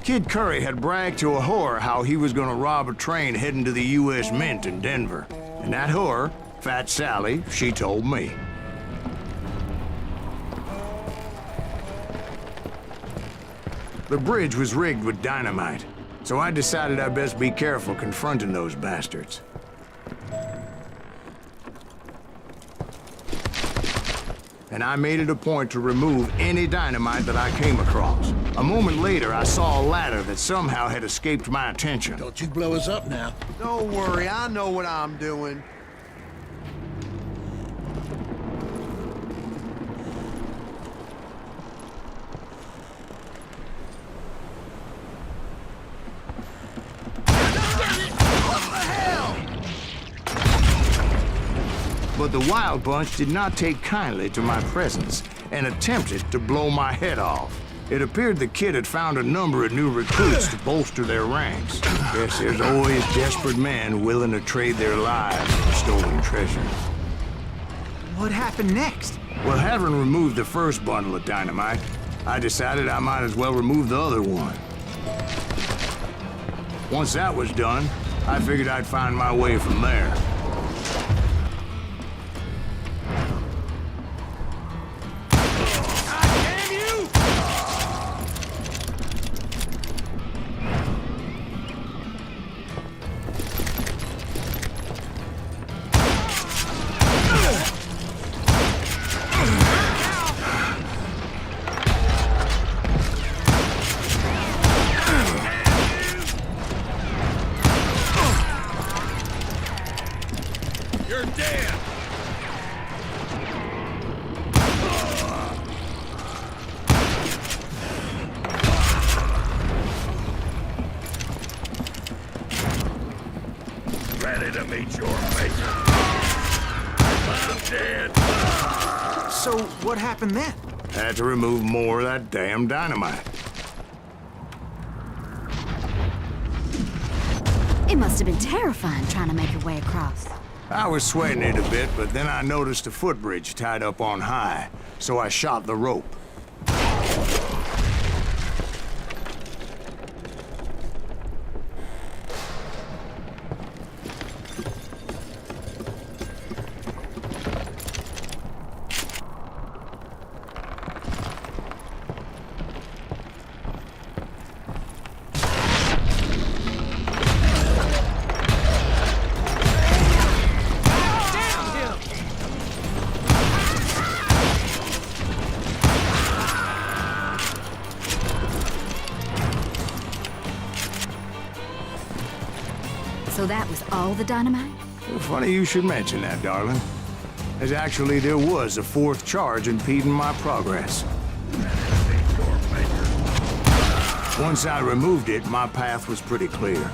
Kid Curry had bragged to a whore how he was gonna rob a train heading to the U.S. Mint in Denver. And that whore, Fat Sally, she told me. The bridge was rigged with dynamite, so I decided I'd best be careful confronting those bastards. And I made it a point to remove any dynamite that I came across. A moment later, I saw a ladder that somehow had escaped my attention. Don't you blow us up now. Don't worry, I know what I'm doing. But the Wild Bunch did not take kindly to my presence and attempted to blow my head off. It appeared the kid had found a number of new recruits to bolster their ranks. Guess there's always desperate men willing to trade their lives for stolen treasure. What happened next? Well, having removed the first bundle of dynamite, I decided I might as well remove the other one. Once that was done, I figured I'd find my way from there. You're dead! Ready to meet your maker. I'm dead. So, what happened then? Had to remove more of that damn dynamite. It must have been terrifying trying to make your way across. I was sweating it a bit, but then I noticed a footbridge tied up on high, so I shot the rope. So that was all the dynamite? Funny you should mention that, darling. As actually there was a fourth charge impeding my progress. Once I removed it, my path was pretty clear.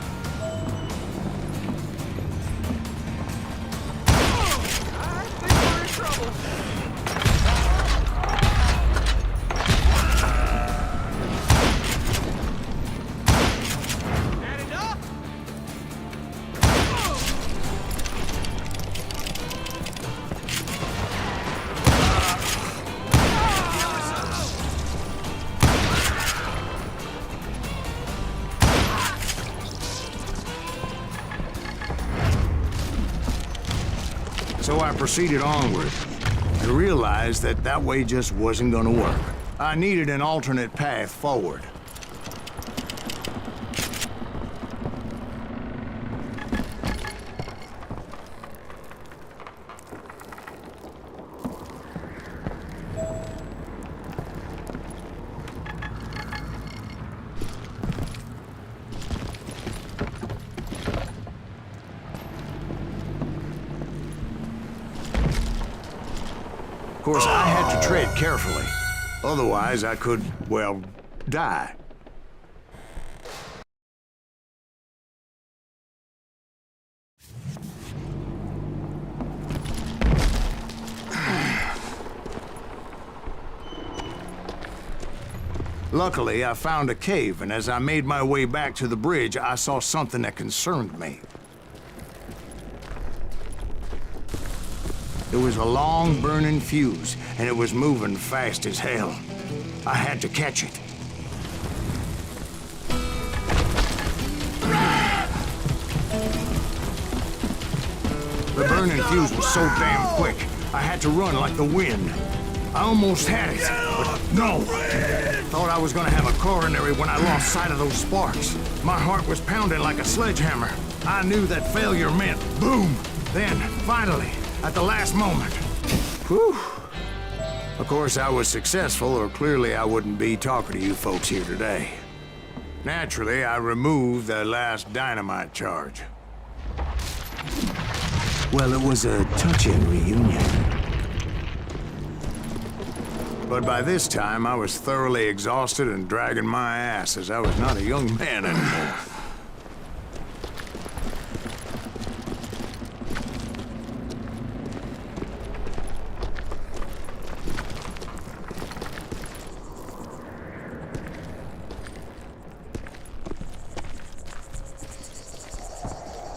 So I proceeded onward and realized that that way just wasn't gonna work. I needed an alternate path forward. Of course, I had to tread carefully. Otherwise, I could, well, die. Luckily, I found a cave, and as I made my way back to the bridge, I saw something that concerned me. It was a long burning fuse, and it was moving fast as hell. I had to catch it. The burning fuse was so damn quick, I had to run like the wind. I almost had it, but no. Thought I was gonna have a coronary when I lost sight of those sparks. My heart was pounding like a sledgehammer. I knew that failure meant boom. Then, finally, at the last moment. Whew. Of course, I was successful, or clearly I wouldn't be talking to you folks here today. Naturally, I removed the last dynamite charge. Well, it was a touching reunion. But by this time, I was thoroughly exhausted and dragging my ass, as I was not a young man anymore.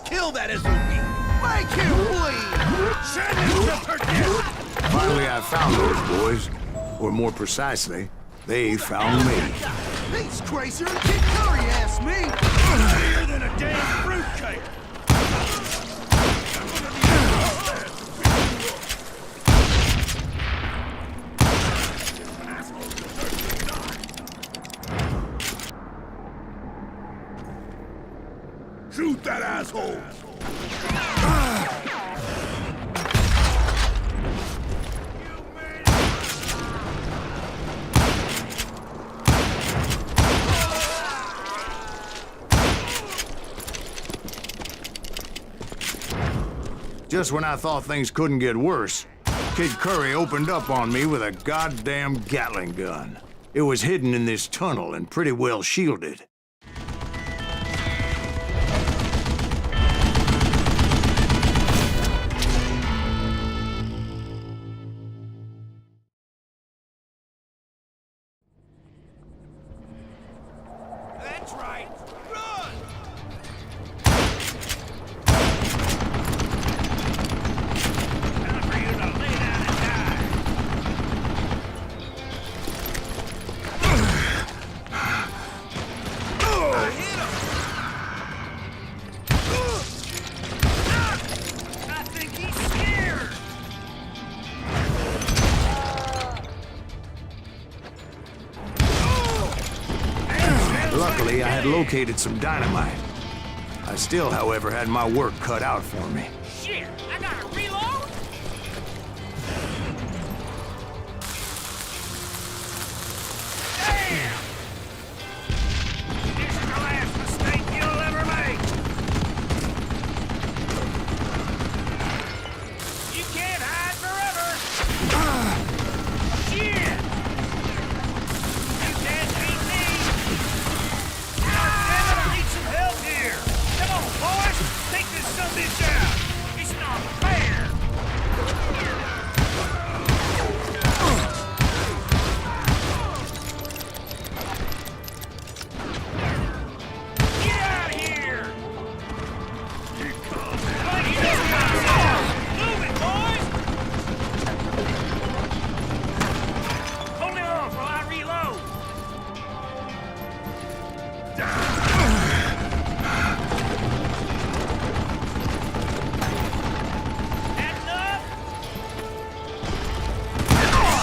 Kill that SOB! Make him bleed! Send him to perdition! Finally, I found those boys. Or more precisely, they found me. He's crazier than Kid Curry me? Bigger than a damn fruitcake! Shoot that asshole! Just when I thought things couldn't get worse, Kid Curry opened up on me with a goddamn Gatling gun. It was hidden in this tunnel and pretty well shielded. That's right! Run! Time for you to lay down and die! I hit him! I think he's scared! Luckily, I had located some dynamite. I still, however, had my work cut out for me. Shit! I gotta reload? Damn! This is the last mistake you'll ever make! You can't hide forever! Shit! You can't beat me! God damn it, I need some help here! Come on, boys! Take this sumbitch out! It's not fair! Get out of here! Here comes Move it, boys! Hold him on while I reload! Enough?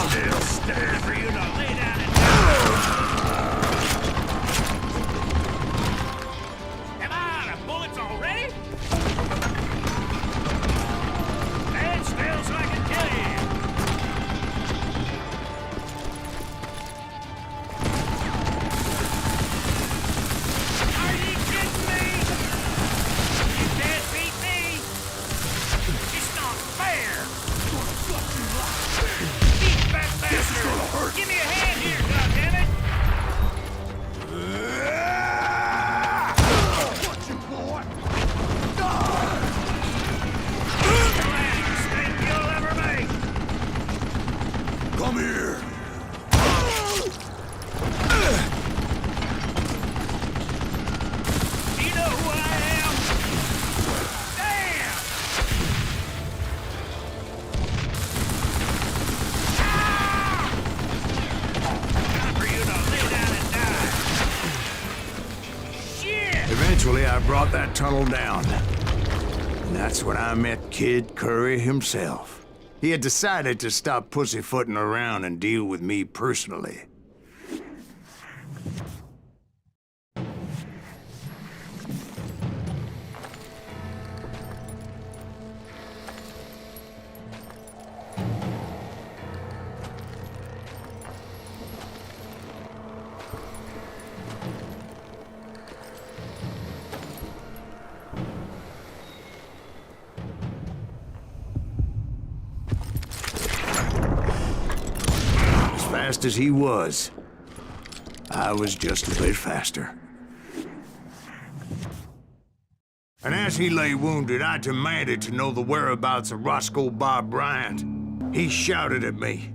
Still stand for you to lay down and die. Am I out of bullets already? Stand still so I can kill you. Are you kidding me? You can't beat me. It's not fair. Eat that bastard. Give me a hand here, goddammit. What you boy? The last mistake you'll ever make. Come here. Do you know who I am? Damn! Time for you to lay down and die. Shit! Eventually, I brought that tunnel down. And that's when I met Kid Curry himself. He had decided to stop pussyfooting around and deal with me personally. Fast as he was, I was just a bit faster. And as he lay wounded, I demanded to know the whereabouts of Roscoe Bob Bryant. He shouted at me,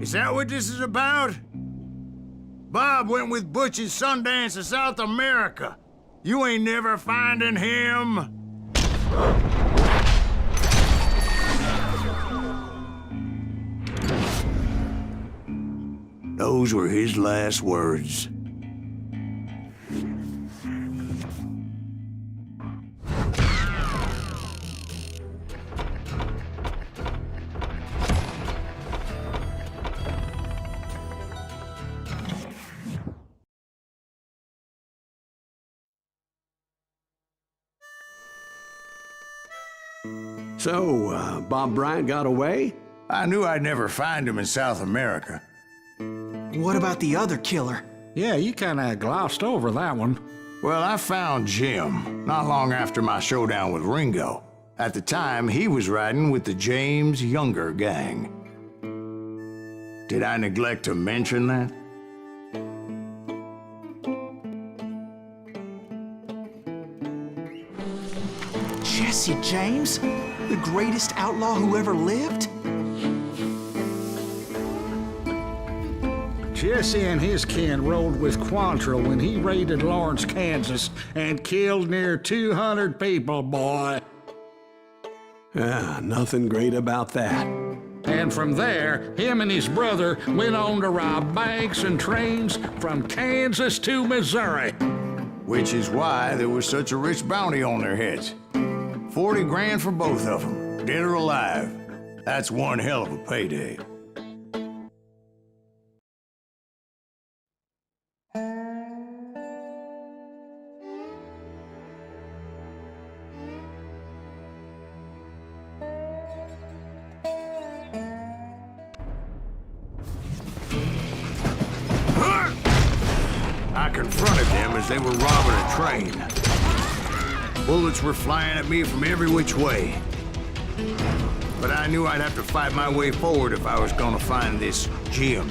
"Is that what this is about? Bob went with Butch and Sundance to South America. You ain't never finding him." Those were his last words. So, Bob Bryant got away? I knew I'd never find him in South America. What about the other killer? Yeah, you kinda glossed over that one. Well, I found Jim not long after my showdown with Ringo. At the time, he was riding with the James Younger gang. Did I neglect to mention that? Jesse James? The greatest outlaw who ever lived? Jesse and his kin rode with Quantrill when he raided Lawrence, Kansas, and killed near 200 people, boy. Nothing great about that. And from there, him and his brother went on to rob banks and trains from Kansas to Missouri. Which is why there was such a rich bounty on their heads. 40 grand for both of them, dead or alive. That's one hell of a payday. I confronted them as they were robbing a train. Bullets were flying at me from every which way. But I knew I'd have to fight my way forward if I was gonna find this Jim.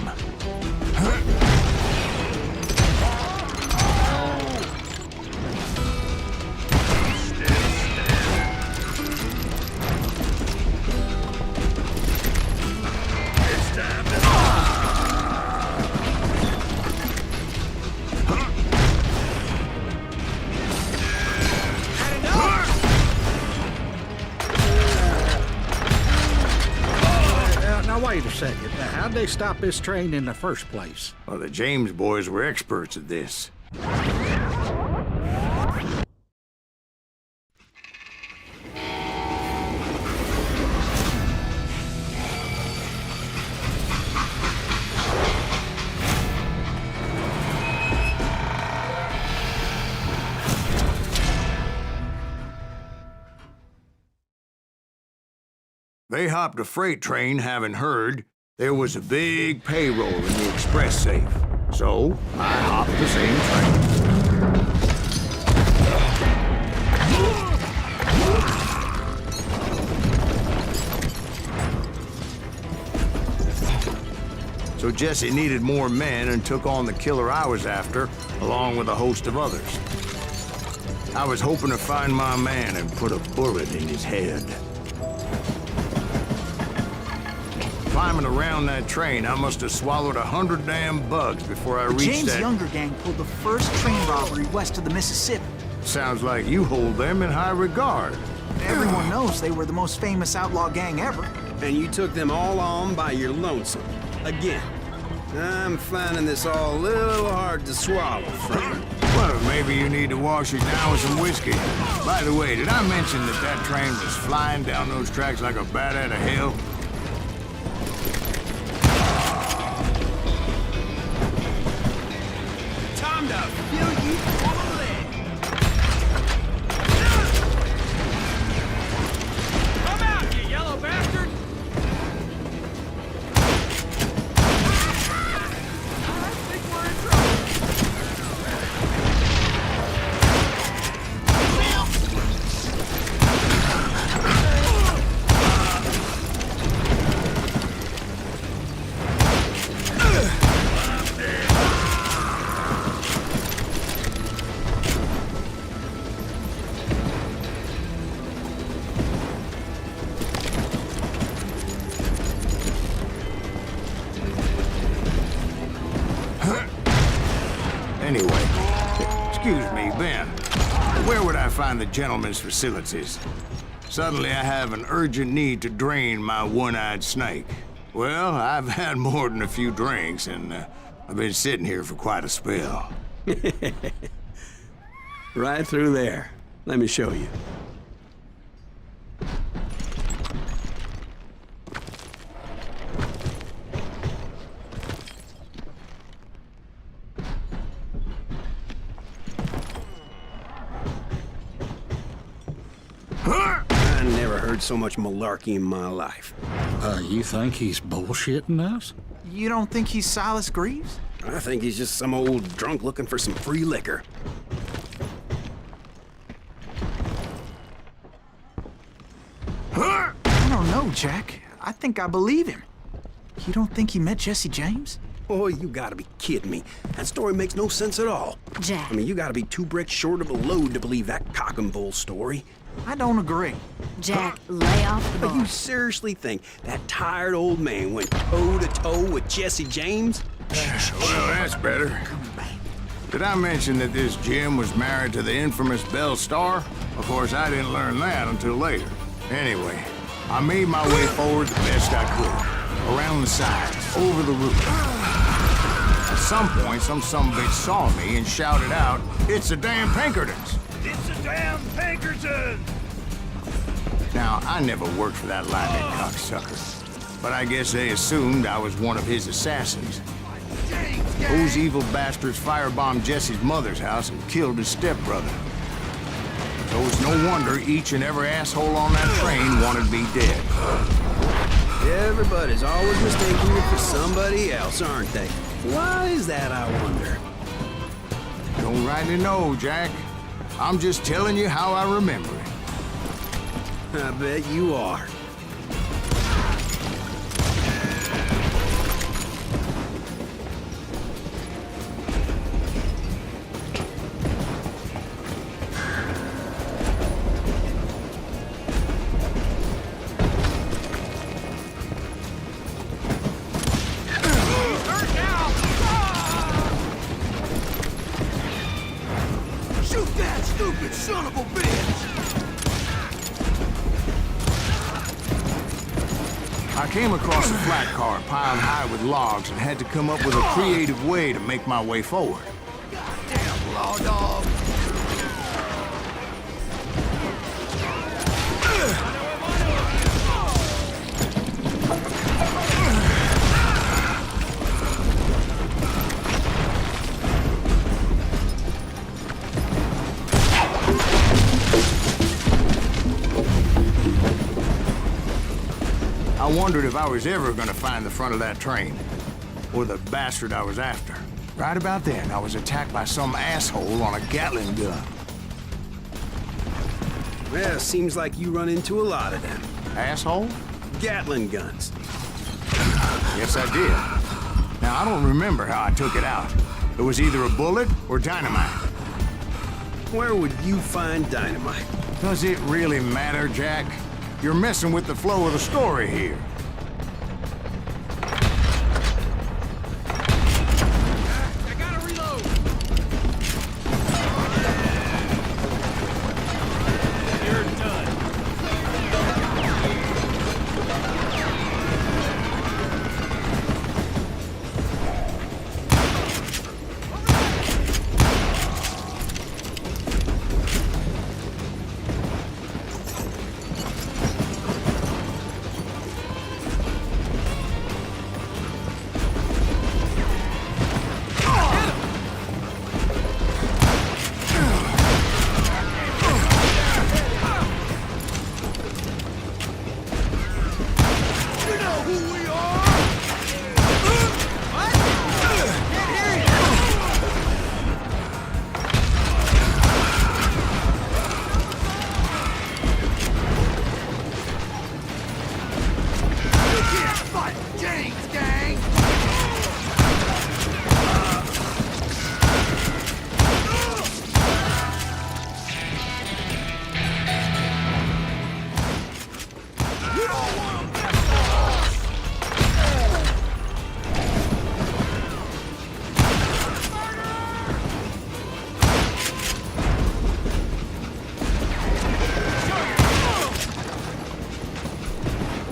Now, wait a second. How'd they stop this train in the first place? Well, the James boys were experts at this. They hopped a freight train having heard there was a big payroll in the express safe. So, I hopped the same train. So Jesse needed more men and took on the killer I was after, along with a host of others. I was hoping to find my man and put a bullet in his head. Climbing around that train, I must have swallowed 100 damn bugs before I reached James that... Younger gang pulled the first train robbery west of the Mississippi. Sounds like you hold them in high regard. Everyone knows they were the most famous outlaw gang ever. And you took them all on by your lonesome. Again. I'm finding this all a little hard to swallow, friend. Well, maybe you need to wash it down with some whiskey. By the way, did I mention that that train was flying down those tracks like a bat out of hell? Time to feel you on the leg. Come out, you yellow bastard! I think we're in trouble. Anyway, excuse me, Ben. Where would I find the gentleman's facilities? Suddenly I have an urgent need to drain my one-eyed snake. Well, I've had more than a few drinks, and I've been sitting here for quite a spell. Right through there. Let me show you. I never never heard so much malarkey in my life. You think he's bullshitting us? You don't think he's Silas Greaves? I think he's just some old drunk looking for some free liquor. I don't know, Jack. I think I believe him. You don't think he met Jesse James? Oh, you gotta be kidding me. That story makes no sense at all. Jack. I mean, you gotta be 2 bricks short of a load to believe that cock and bull story. I don't agree. Jack, lay off the But bar. you seriously think that tired old man went toe-to-toe with Jesse James? Well, that's better. Did I mention that this Jim was married to the infamous Belle Starr? Of course, I didn't learn that until later. Anyway, I made my way forward the best I could. Around the sides, over the roof. At some point, some sumbitch saw me and shouted out, "It's the damn Pinkertons!" It's the damn Pinkertons! Now, I never worked for that lightning cocksucker, but I guess they assumed I was one of his assassins. Those evil bastards firebombed Jesse's mother's house and killed his stepbrother. So it's no wonder each and every asshole on that train wanted me dead. Everybody's always mistaking you for somebody else, aren't they? Why is that, I wonder? Don't rightly know, Jack. I'm just telling you how I remember it. I bet you are. Shoot that stupid son of a bitch! I came across a flat car piled high with logs and had to come up with a creative way to make my way forward. Goddamn law dog! I wondered if I was ever gonna find the front of that train, or the bastard I was after. Right about then, I was attacked by some asshole on a Gatling gun. Well, seems like you run into a lot of them. Asshole? Gatling guns. Yes, I did. Now, I don't remember how I took it out. It was either a bullet or dynamite. Where would you find dynamite? Does it really matter, Jack? You're messing with the flow of the story here. I gotta reload! You're done.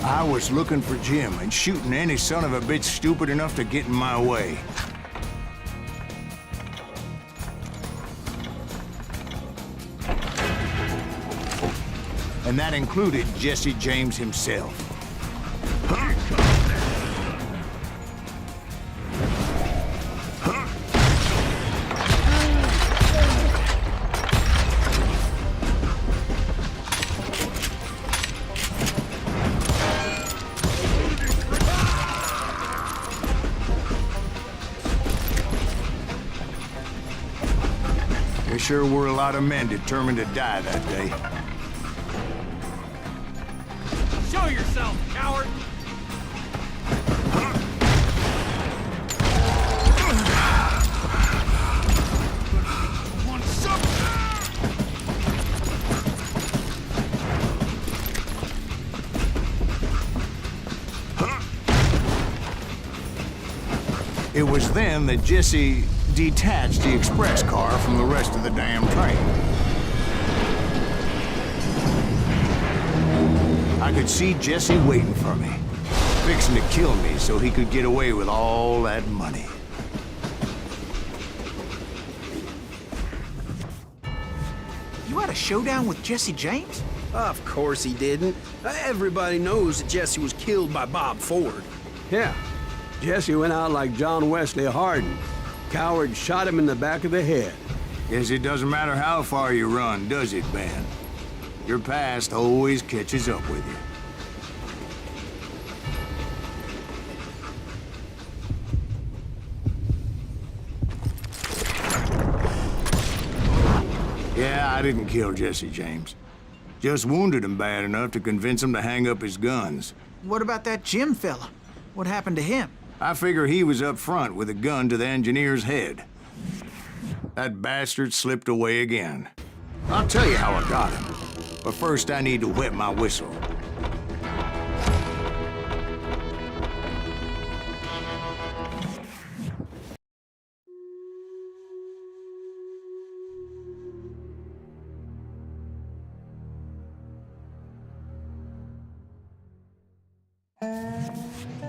I was looking for Jim and shooting any son of a bitch stupid enough to get in my way. And that included Jesse James himself. sure were a lot of men determined to die that day. Show yourself, coward! It was then that Jesse detached the express car from the rest of the damn train. I could see Jesse waiting for me, fixing to kill me so he could get away with all that money. You had a showdown with Jesse James? Of course he didn't. Everybody knows that Jesse was killed by Bob Ford. Yeah. Jesse went out like John Wesley Hardin. Coward shot him in the back of the head. Guess it doesn't matter how far you run, does it, Ben? Your past always catches up with you. Yeah, I didn't kill Jesse James. Just wounded him bad enough to convince him to hang up his guns. What about that Jim fella? What happened to him? I figure he was up front with a gun to the engineer's head. That bastard slipped away again. I'll tell you how I got him. But first I need to wet my whistle.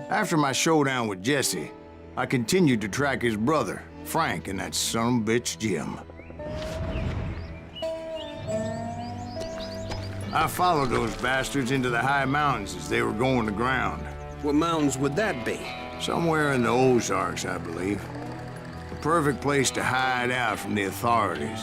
After my showdown with Jesse, I continued to track his brother, Frank, and that sumbitch Jim. I followed those bastards into the high mountains as they were going to ground. What mountains would that be? Somewhere in the Ozarks, I believe. The perfect place to hide out from the authorities.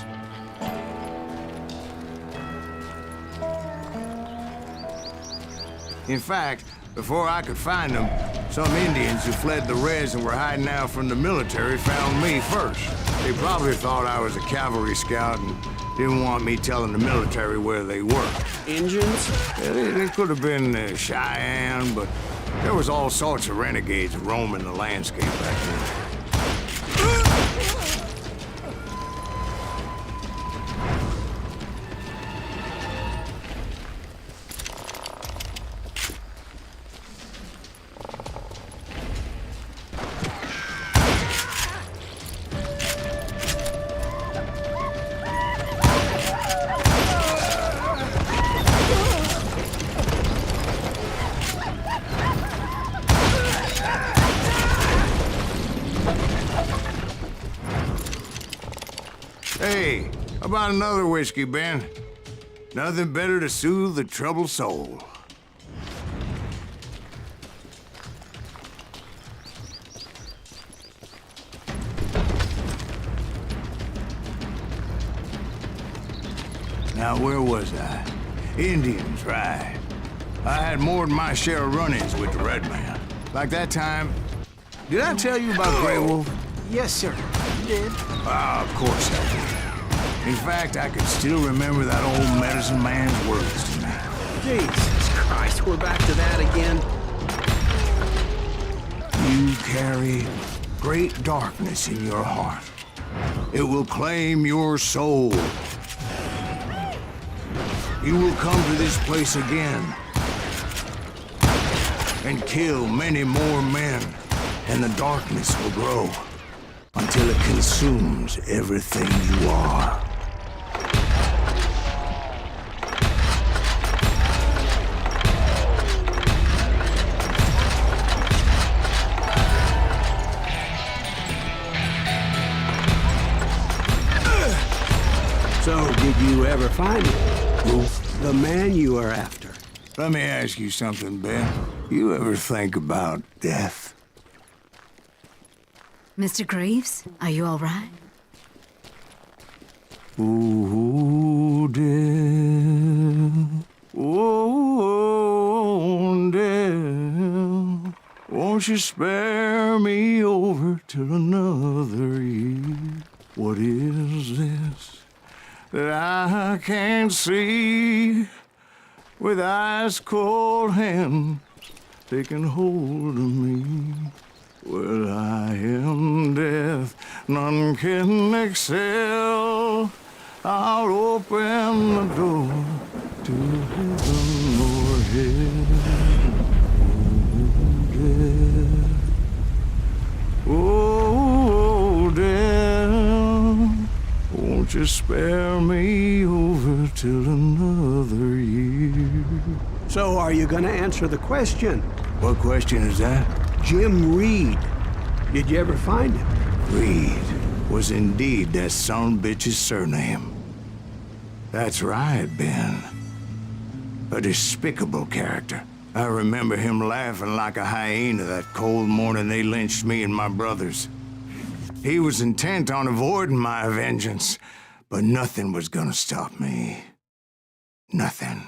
In fact, before I could find them, some Indians who fled the Reds and were hiding out from the military found me first. They probably thought I was a cavalry scout and didn't want me telling the military where they were. Indians? It could have been Cheyenne, but there was all sorts of renegades roaming the landscape back then. Hey, how about another whiskey, Ben? Nothing better to soothe the troubled soul. Now, where was I? Indians, right. I had more than my share of run-ins with the Red Man. Like that time... Did I tell you about Grey Wolf? Yes, sir. You did. Ah, of course I did. In fact, I could still remember that old medicine man's words to me. Jesus Christ, we're back to that again. You carry great darkness in your heart. It will claim your soul. You will come to this place again and kill many more men, and the darkness will grow until it consumes everything you are. So, did you ever find him? Who? The man you are after. Let me ask you something, Ben. You ever think about death? Mr. Greaves, are you all right? Ooh, death. Oh, death. Won't you spare me over till another year? What is this? that I can't see, with ice cold hand taking hold of me. Well, I am death, none can excel. I'll open the door to heaven or hell. Oh, death, won't you spare me over till another year? So are you gonna answer the question? What question is that? Jim Reed. Did you ever find him? Reed was indeed that son-of-a-bitch's surname. That's right, Ben. A despicable character. I remember him laughing like a hyena that cold morning they lynched me and my brothers. He was intent on avoiding my vengeance, but nothing was gonna stop me. Nothing.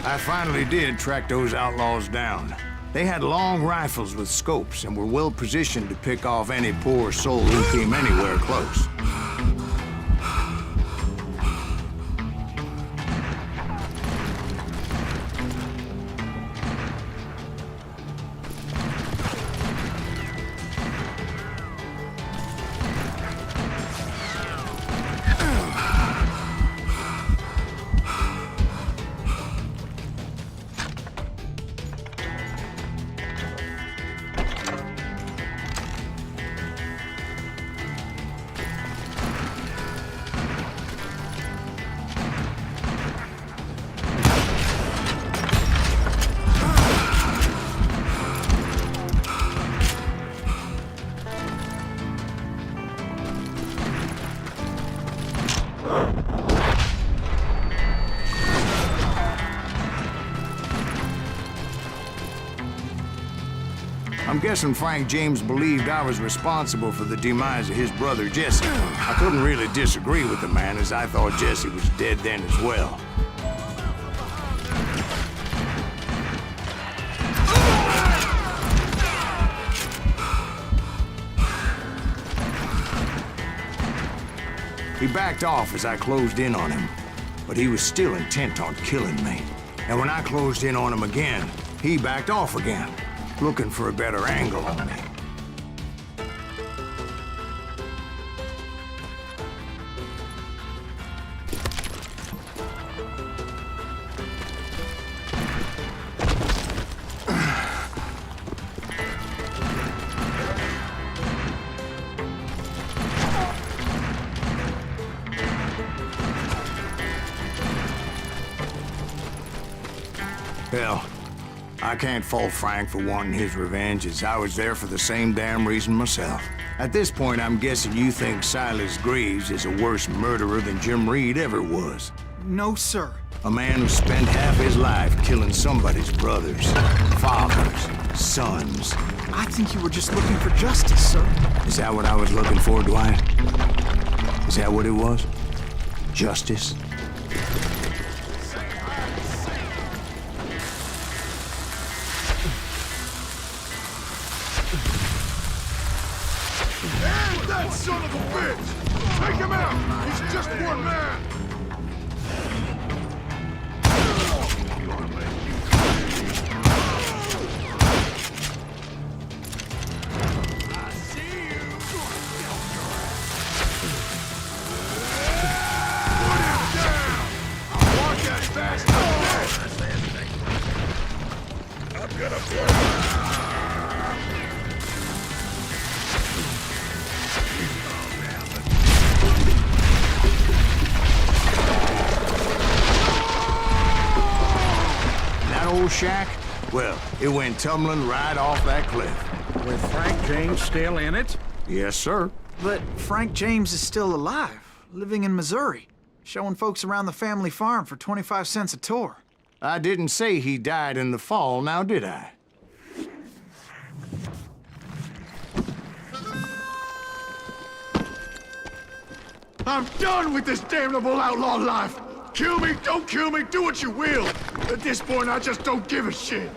I finally did track those outlaws down. They had long rifles with scopes and were well positioned to pick off any poor soul who came anywhere close. I'm guessing Frank James believed I was responsible for the demise of his brother, Jesse. I couldn't really disagree with the man, as I thought Jesse was dead then as well. He backed off as I closed in on him, but he was still intent on killing me. And when I closed in on him again, he backed off again, looking for a better angle on me. Hell, I can't fault Frank for wanting his revenge, as I was there for the same damn reason myself. At this point, I'm guessing you think Silas Greaves is a worse murderer than Jim Reed ever was. No, sir. A man who spent half his life killing somebody's brothers, fathers, sons. I think you were just looking for justice, sir. Is that what I was looking for, Dwight? Is that what it was? Justice? And that son of a bitch! Take him out! He's just one man! Shack? Well, it went tumbling right off that cliff. With Frank James still in it? Yes, sir. But Frank James is still alive, living in Missouri, showing folks around the family farm for 25 cents a tour. I didn't say he died in the fall, now did I? I'm done with this damnable outlaw life! Kill me, don't kill me, do what you will! At this point, I just don't give a shit!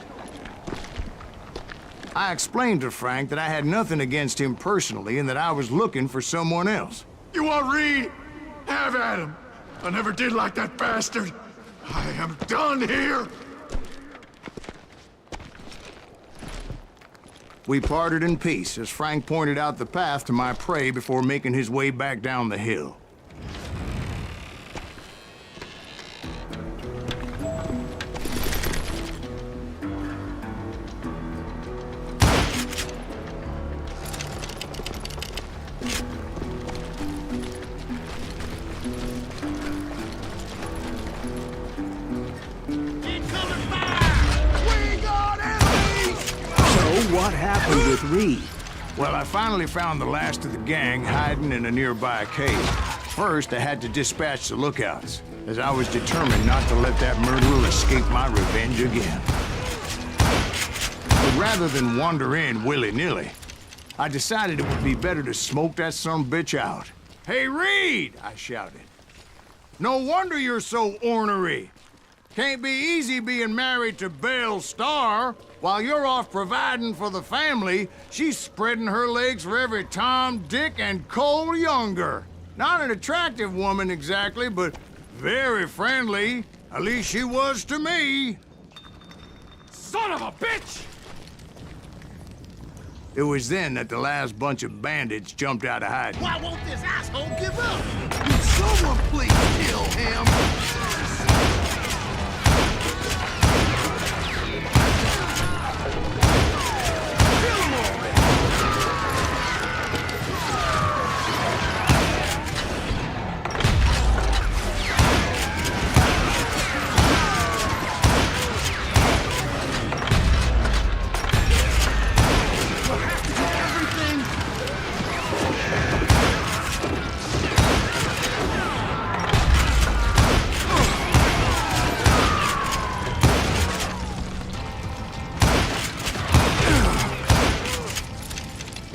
I explained to Frank that I had nothing against him personally and that I was looking for someone else. You want Reed? Have at him! I never did like that bastard! I am done here! We parted in peace as Frank pointed out the path to my prey before making his way back down the hill. What happened with Reed? Well, I finally found the last of the gang hiding in a nearby cave. First, I had to dispatch the lookouts, as I was determined not to let that murderer escape my revenge again. But rather than wander in willy-nilly, I decided it would be better to smoke that sumbitch out. Hey, Reed! I shouted. No wonder you're so ornery. Can't be easy being married to Belle Starr. While you're off providing for the family, she's spreading her legs for every Tom, Dick, and Cole Younger. Not an attractive woman exactly, but very friendly. At least she was to me. Son of a bitch! It was then that the last bunch of bandits jumped out of hiding. Why won't this asshole give up? Will someone please kill him?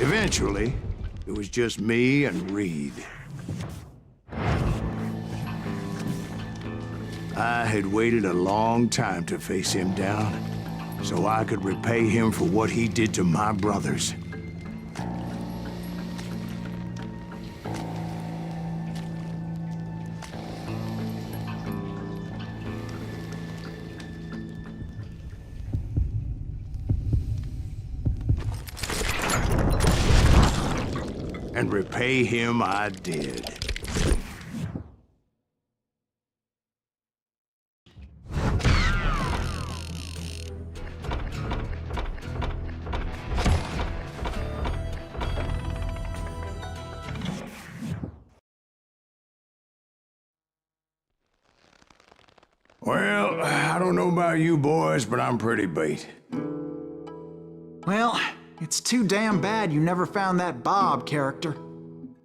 Eventually, it was just me and Reed. I had waited a long time to face him down, so I could repay him for what he did to my brothers. And repay him I did. Well, I don't know about you boys, but I'm pretty beat. Well, it's too damn bad you never found that Bob character.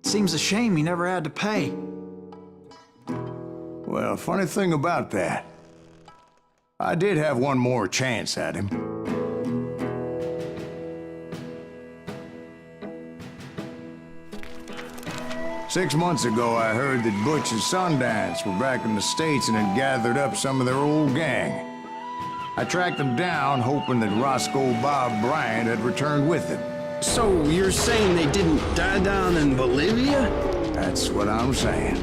Seems a shame he never had to pay. Well, funny thing about that, I did have one more chance at him. Six months ago, I heard that Butch and Sundance were back in the States and had gathered up some of their old gang. I tracked them down, hoping that Roscoe Bob Bryant had returned with them. So you're saying they didn't die down in Bolivia? That's what I'm saying.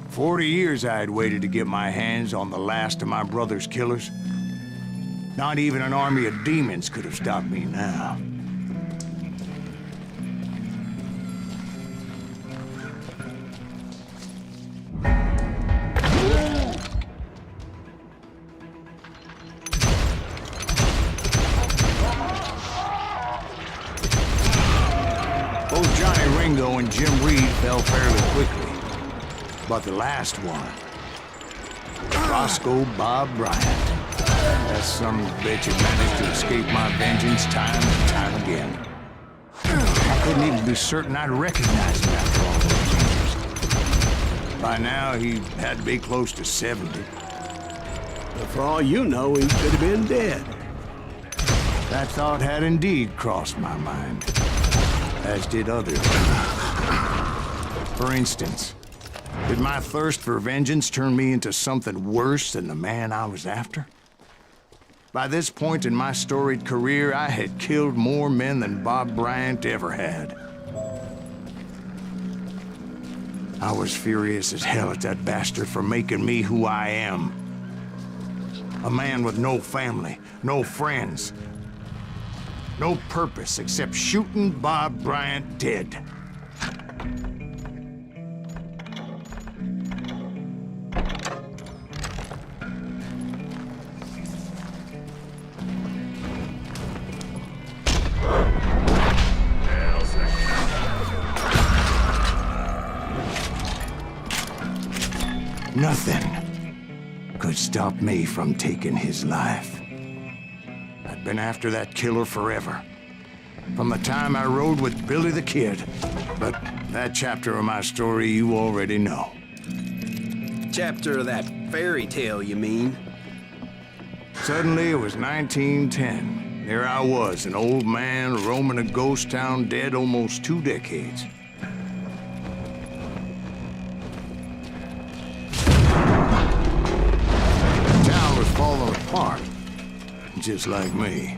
"40 years I had waited to get my hands on the last of my brother's killers. Not even an army of demons could have stopped me now. Both Johnny Ringo and Jim Reed fell fairly quickly. But the last one, Roscoe Bob Bryant. That son of a bitch had managed to escape my vengeance time and time again. couldn't even be certain I'd recognize him after all those years. By now, he had to be close to 70. But for all you know, he could have been dead. That thought had indeed crossed my mind, as did others. For instance, did my thirst for vengeance turn me into something worse than the man I was after? By this point in my storied career, I had killed more men than Bob Bryant ever had. I was furious as hell at that bastard for making me who I am. A man with no family, no friends, no purpose except shooting Bob Bryant dead. Nothing could stop me from taking his life. I'd been after that killer forever, from the time I rode with Billy the Kid. But that chapter of my story you already know. Chapter of that fairy tale, you mean? Suddenly it was 1910. There I was, an old man roaming a ghost town dead almost 2 decades. Falling apart, just like me.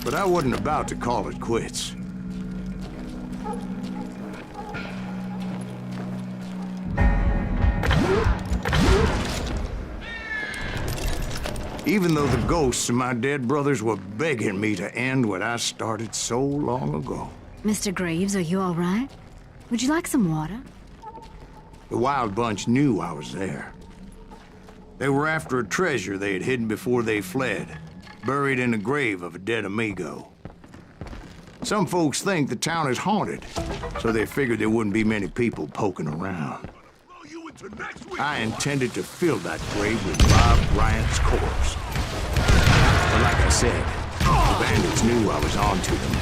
But I wasn't about to call it quits. Even though the ghosts of my dead brothers were begging me to end what I started so long ago. Mr. Graves, are you all right? Would you like some water? The Wild Bunch knew I was there. They were after a treasure they had hidden before they fled, buried in the grave of a dead amigo. Some folks think the town is haunted, so they figured there wouldn't be many people poking around. I intended to fill that grave with Bob Bryant's corpse. But like I said, the bandits knew I was on to them.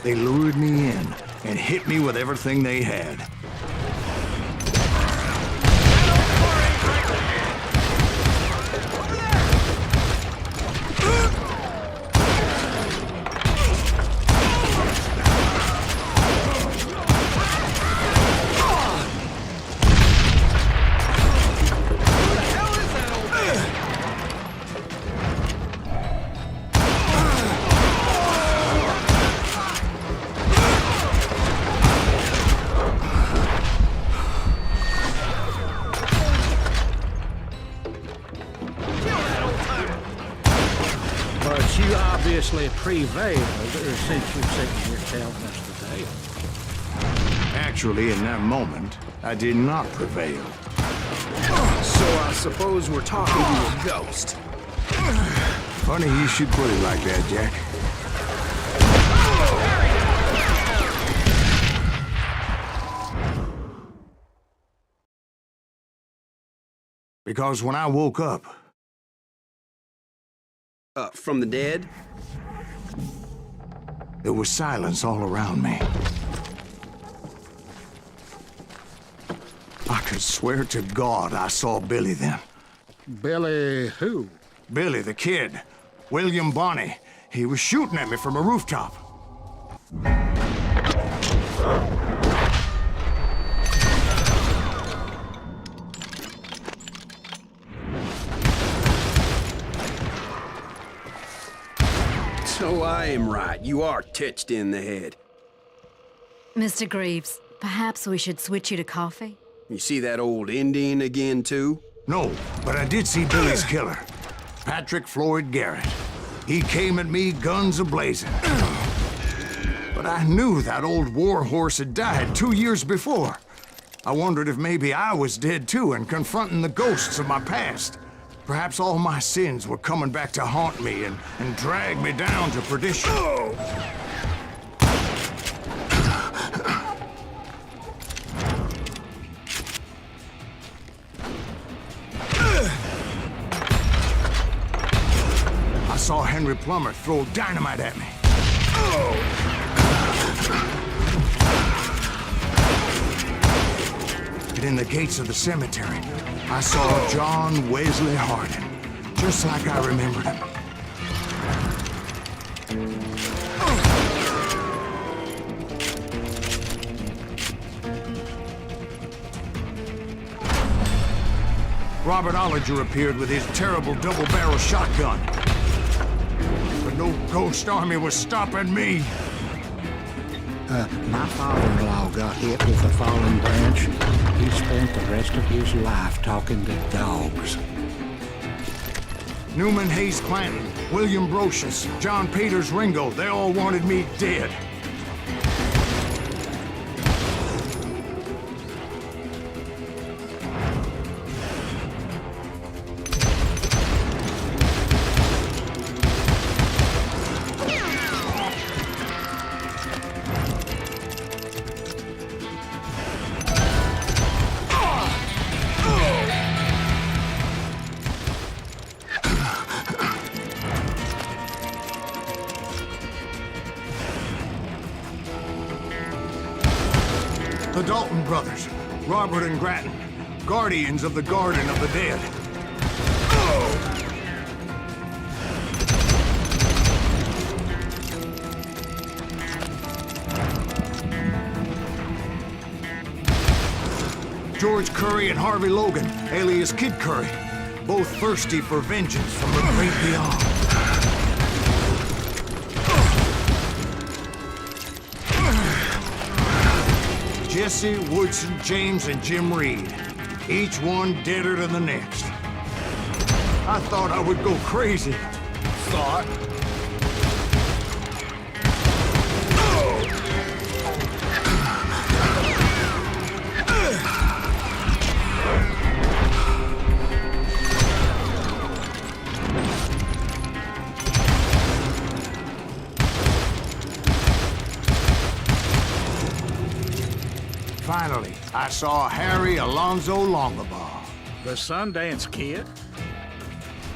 They lured me in and hit me with everything they had. You obviously prevailed since you're sitting here telling us the tale. Actually, in that moment, I did not prevail. So I suppose we're talking to a ghost. Funny you should put it like that, Jack. Because when I woke up... From the dead? There was silence all around me. I could swear to God I saw Billy then. Billy who? Billy the Kid. William Bonney. He was shooting at me from a rooftop. So I am right. You are touched in the head. Mr. Graves, perhaps we should switch you to coffee? You see that old Indian again, too? No, but I did see Billy's killer, Patrick Floyd Garrett. He came at me guns a-blazing. But I knew that old war horse had died 2 years before. I wondered if maybe I was dead too and confronting the ghosts of my past. Perhaps all my sins were coming back to haunt me and drag me down to perdition. Henry Plummer throw dynamite at me. And in the gates of the cemetery, I saw John Wesley Hardin, just like I remembered him. Robert Ollinger appeared with his terrible double-barrel shotgun. But no ghost army was stopping me. My father-in-law got hit with a fallen branch. He spent the rest of his life talking to dogs. Newman Hayes Clanton, William Brocious, John Peters Ringo, they all wanted me dead. The Dalton brothers, Robert and Grattan, guardians of the Garden of the Dead. George Curry and Harvey Logan, alias Kid Curry, both thirsty for vengeance from the great beyond. Jesse, Woodson, James, and Jim Reed. Each one deader than the next. I thought I would go crazy. Thought? Finally, I saw Harry Alonzo Longabaugh. The Sundance Kid?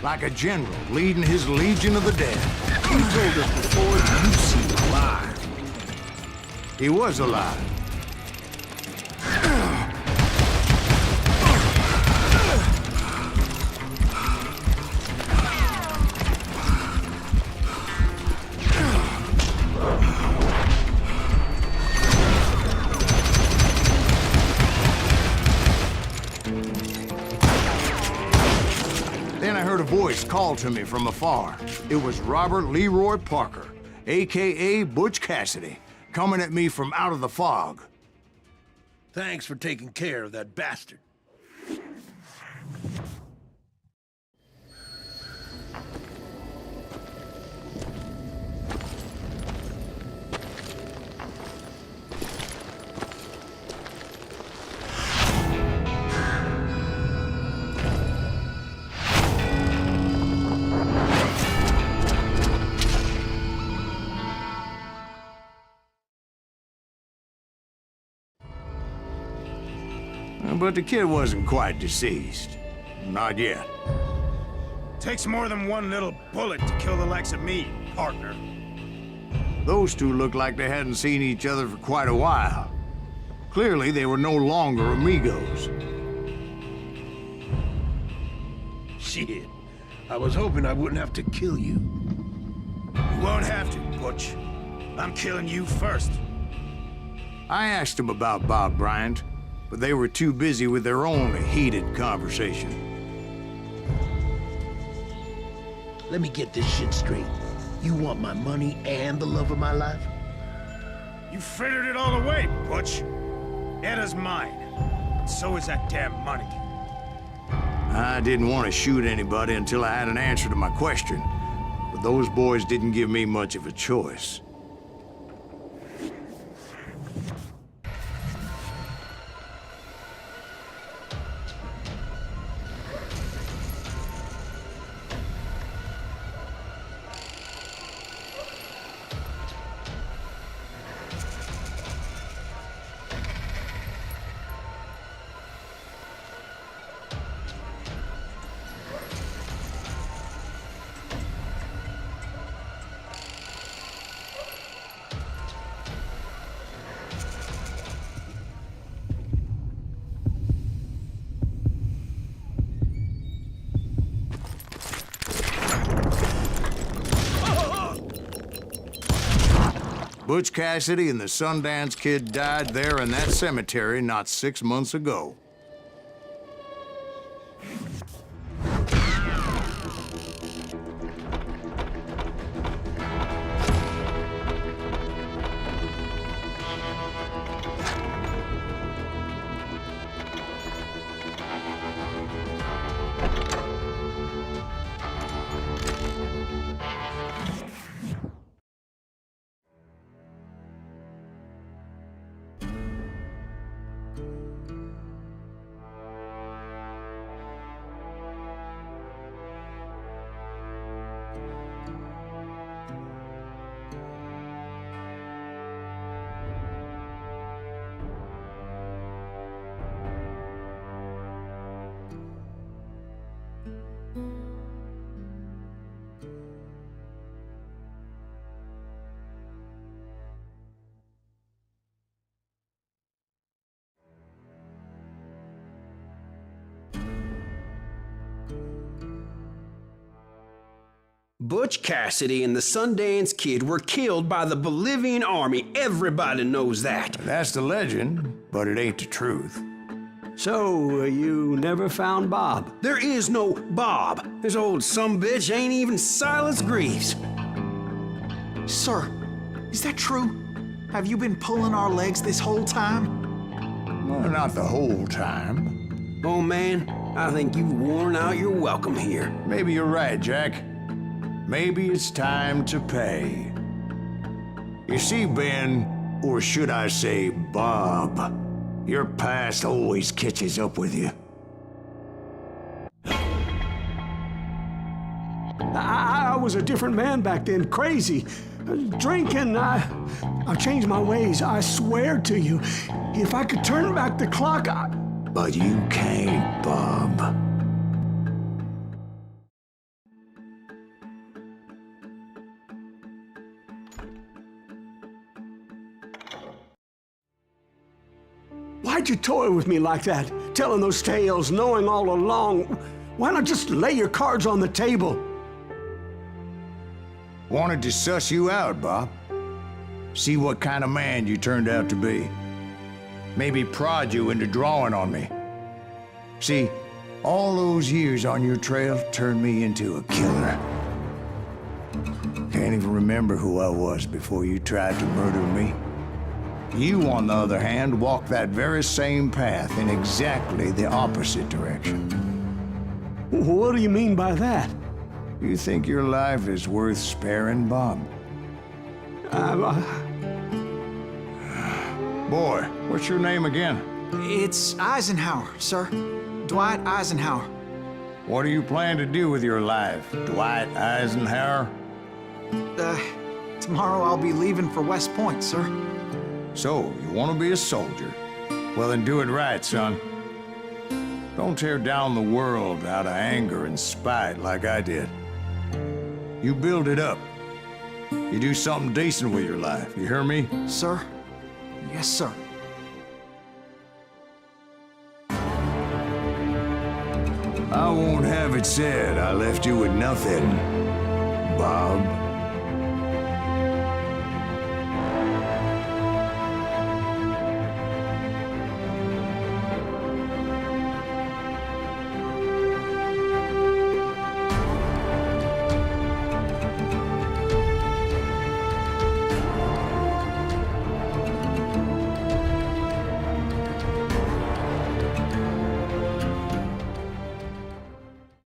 Like a general leading his Legion of the Dead. You told us before you seemed alive. He was alive. Then I heard a voice call to me from afar. It was Robert Leroy Parker, a.k.a. Butch Cassidy, coming at me from out of the fog. Thanks for taking care of that bastard. But the kid wasn't quite deceased. Not yet. Takes more than one little bullet to kill the likes of me, partner. Those two looked like they hadn't seen each other for quite a while. Clearly, they were no longer amigos. Shit. I was hoping I wouldn't have to kill you. You won't have to, Butch. I'm killing you first. I asked them about Bob Bryant, but they were too busy with their own heated conversation. Let me get this shit straight. You want my money and the love of my life? You frittered it all away, Butch. Eda's mine. And so is that damn money. I didn't want to shoot anybody until I had an answer to my question, but those boys didn't give me much of a choice. Butch Cassidy and the Sundance Kid died there in that cemetery not 6 months ago. Butch Cassidy and the Sundance Kid were killed by the Bolivian army. Everybody knows that. That's the legend, but it ain't the truth. So, you never found Bob? There is no Bob. This old sumbitch ain't even Silas Greaves. Sir, is that true? Have you been pulling our legs this whole time? Well, not the whole time. Oh, man, I think you've worn out your welcome here. Maybe you're right, Jack. Maybe it's time to pay. You see, Ben, or should I say Bob, your past always catches up with you. I was a different man back then, crazy. Drinking, I changed my ways, I swear to you. If I could turn back the clock, But you can't, Bob. Why'd you toy with me like that? Telling those tales, knowing all along. Why not just lay your cards on the table? Wanted to suss you out, Bob. See what kind of man you turned out to be. Maybe prod you into drawing on me. See, all those years on your trail turned me into a killer. Can't even remember who I was before you tried to murder me. You, on the other hand, walked that very same path in exactly the opposite direction. What do you mean by that? You think your life is worth sparing, Bob? Boy, what's your name again? It's Eisenhower, sir. Dwight Eisenhower. What do you plan to do with your life, Dwight Eisenhower? Tomorrow I'll be leaving for West Point, sir. So, you want to be a soldier? Well, then do it right, son. Don't tear down the world out of anger and spite like I did. You build it up. You do something decent with your life, you hear me? Sir? Yes, sir. I won't have it said I left you with nothing, Bob.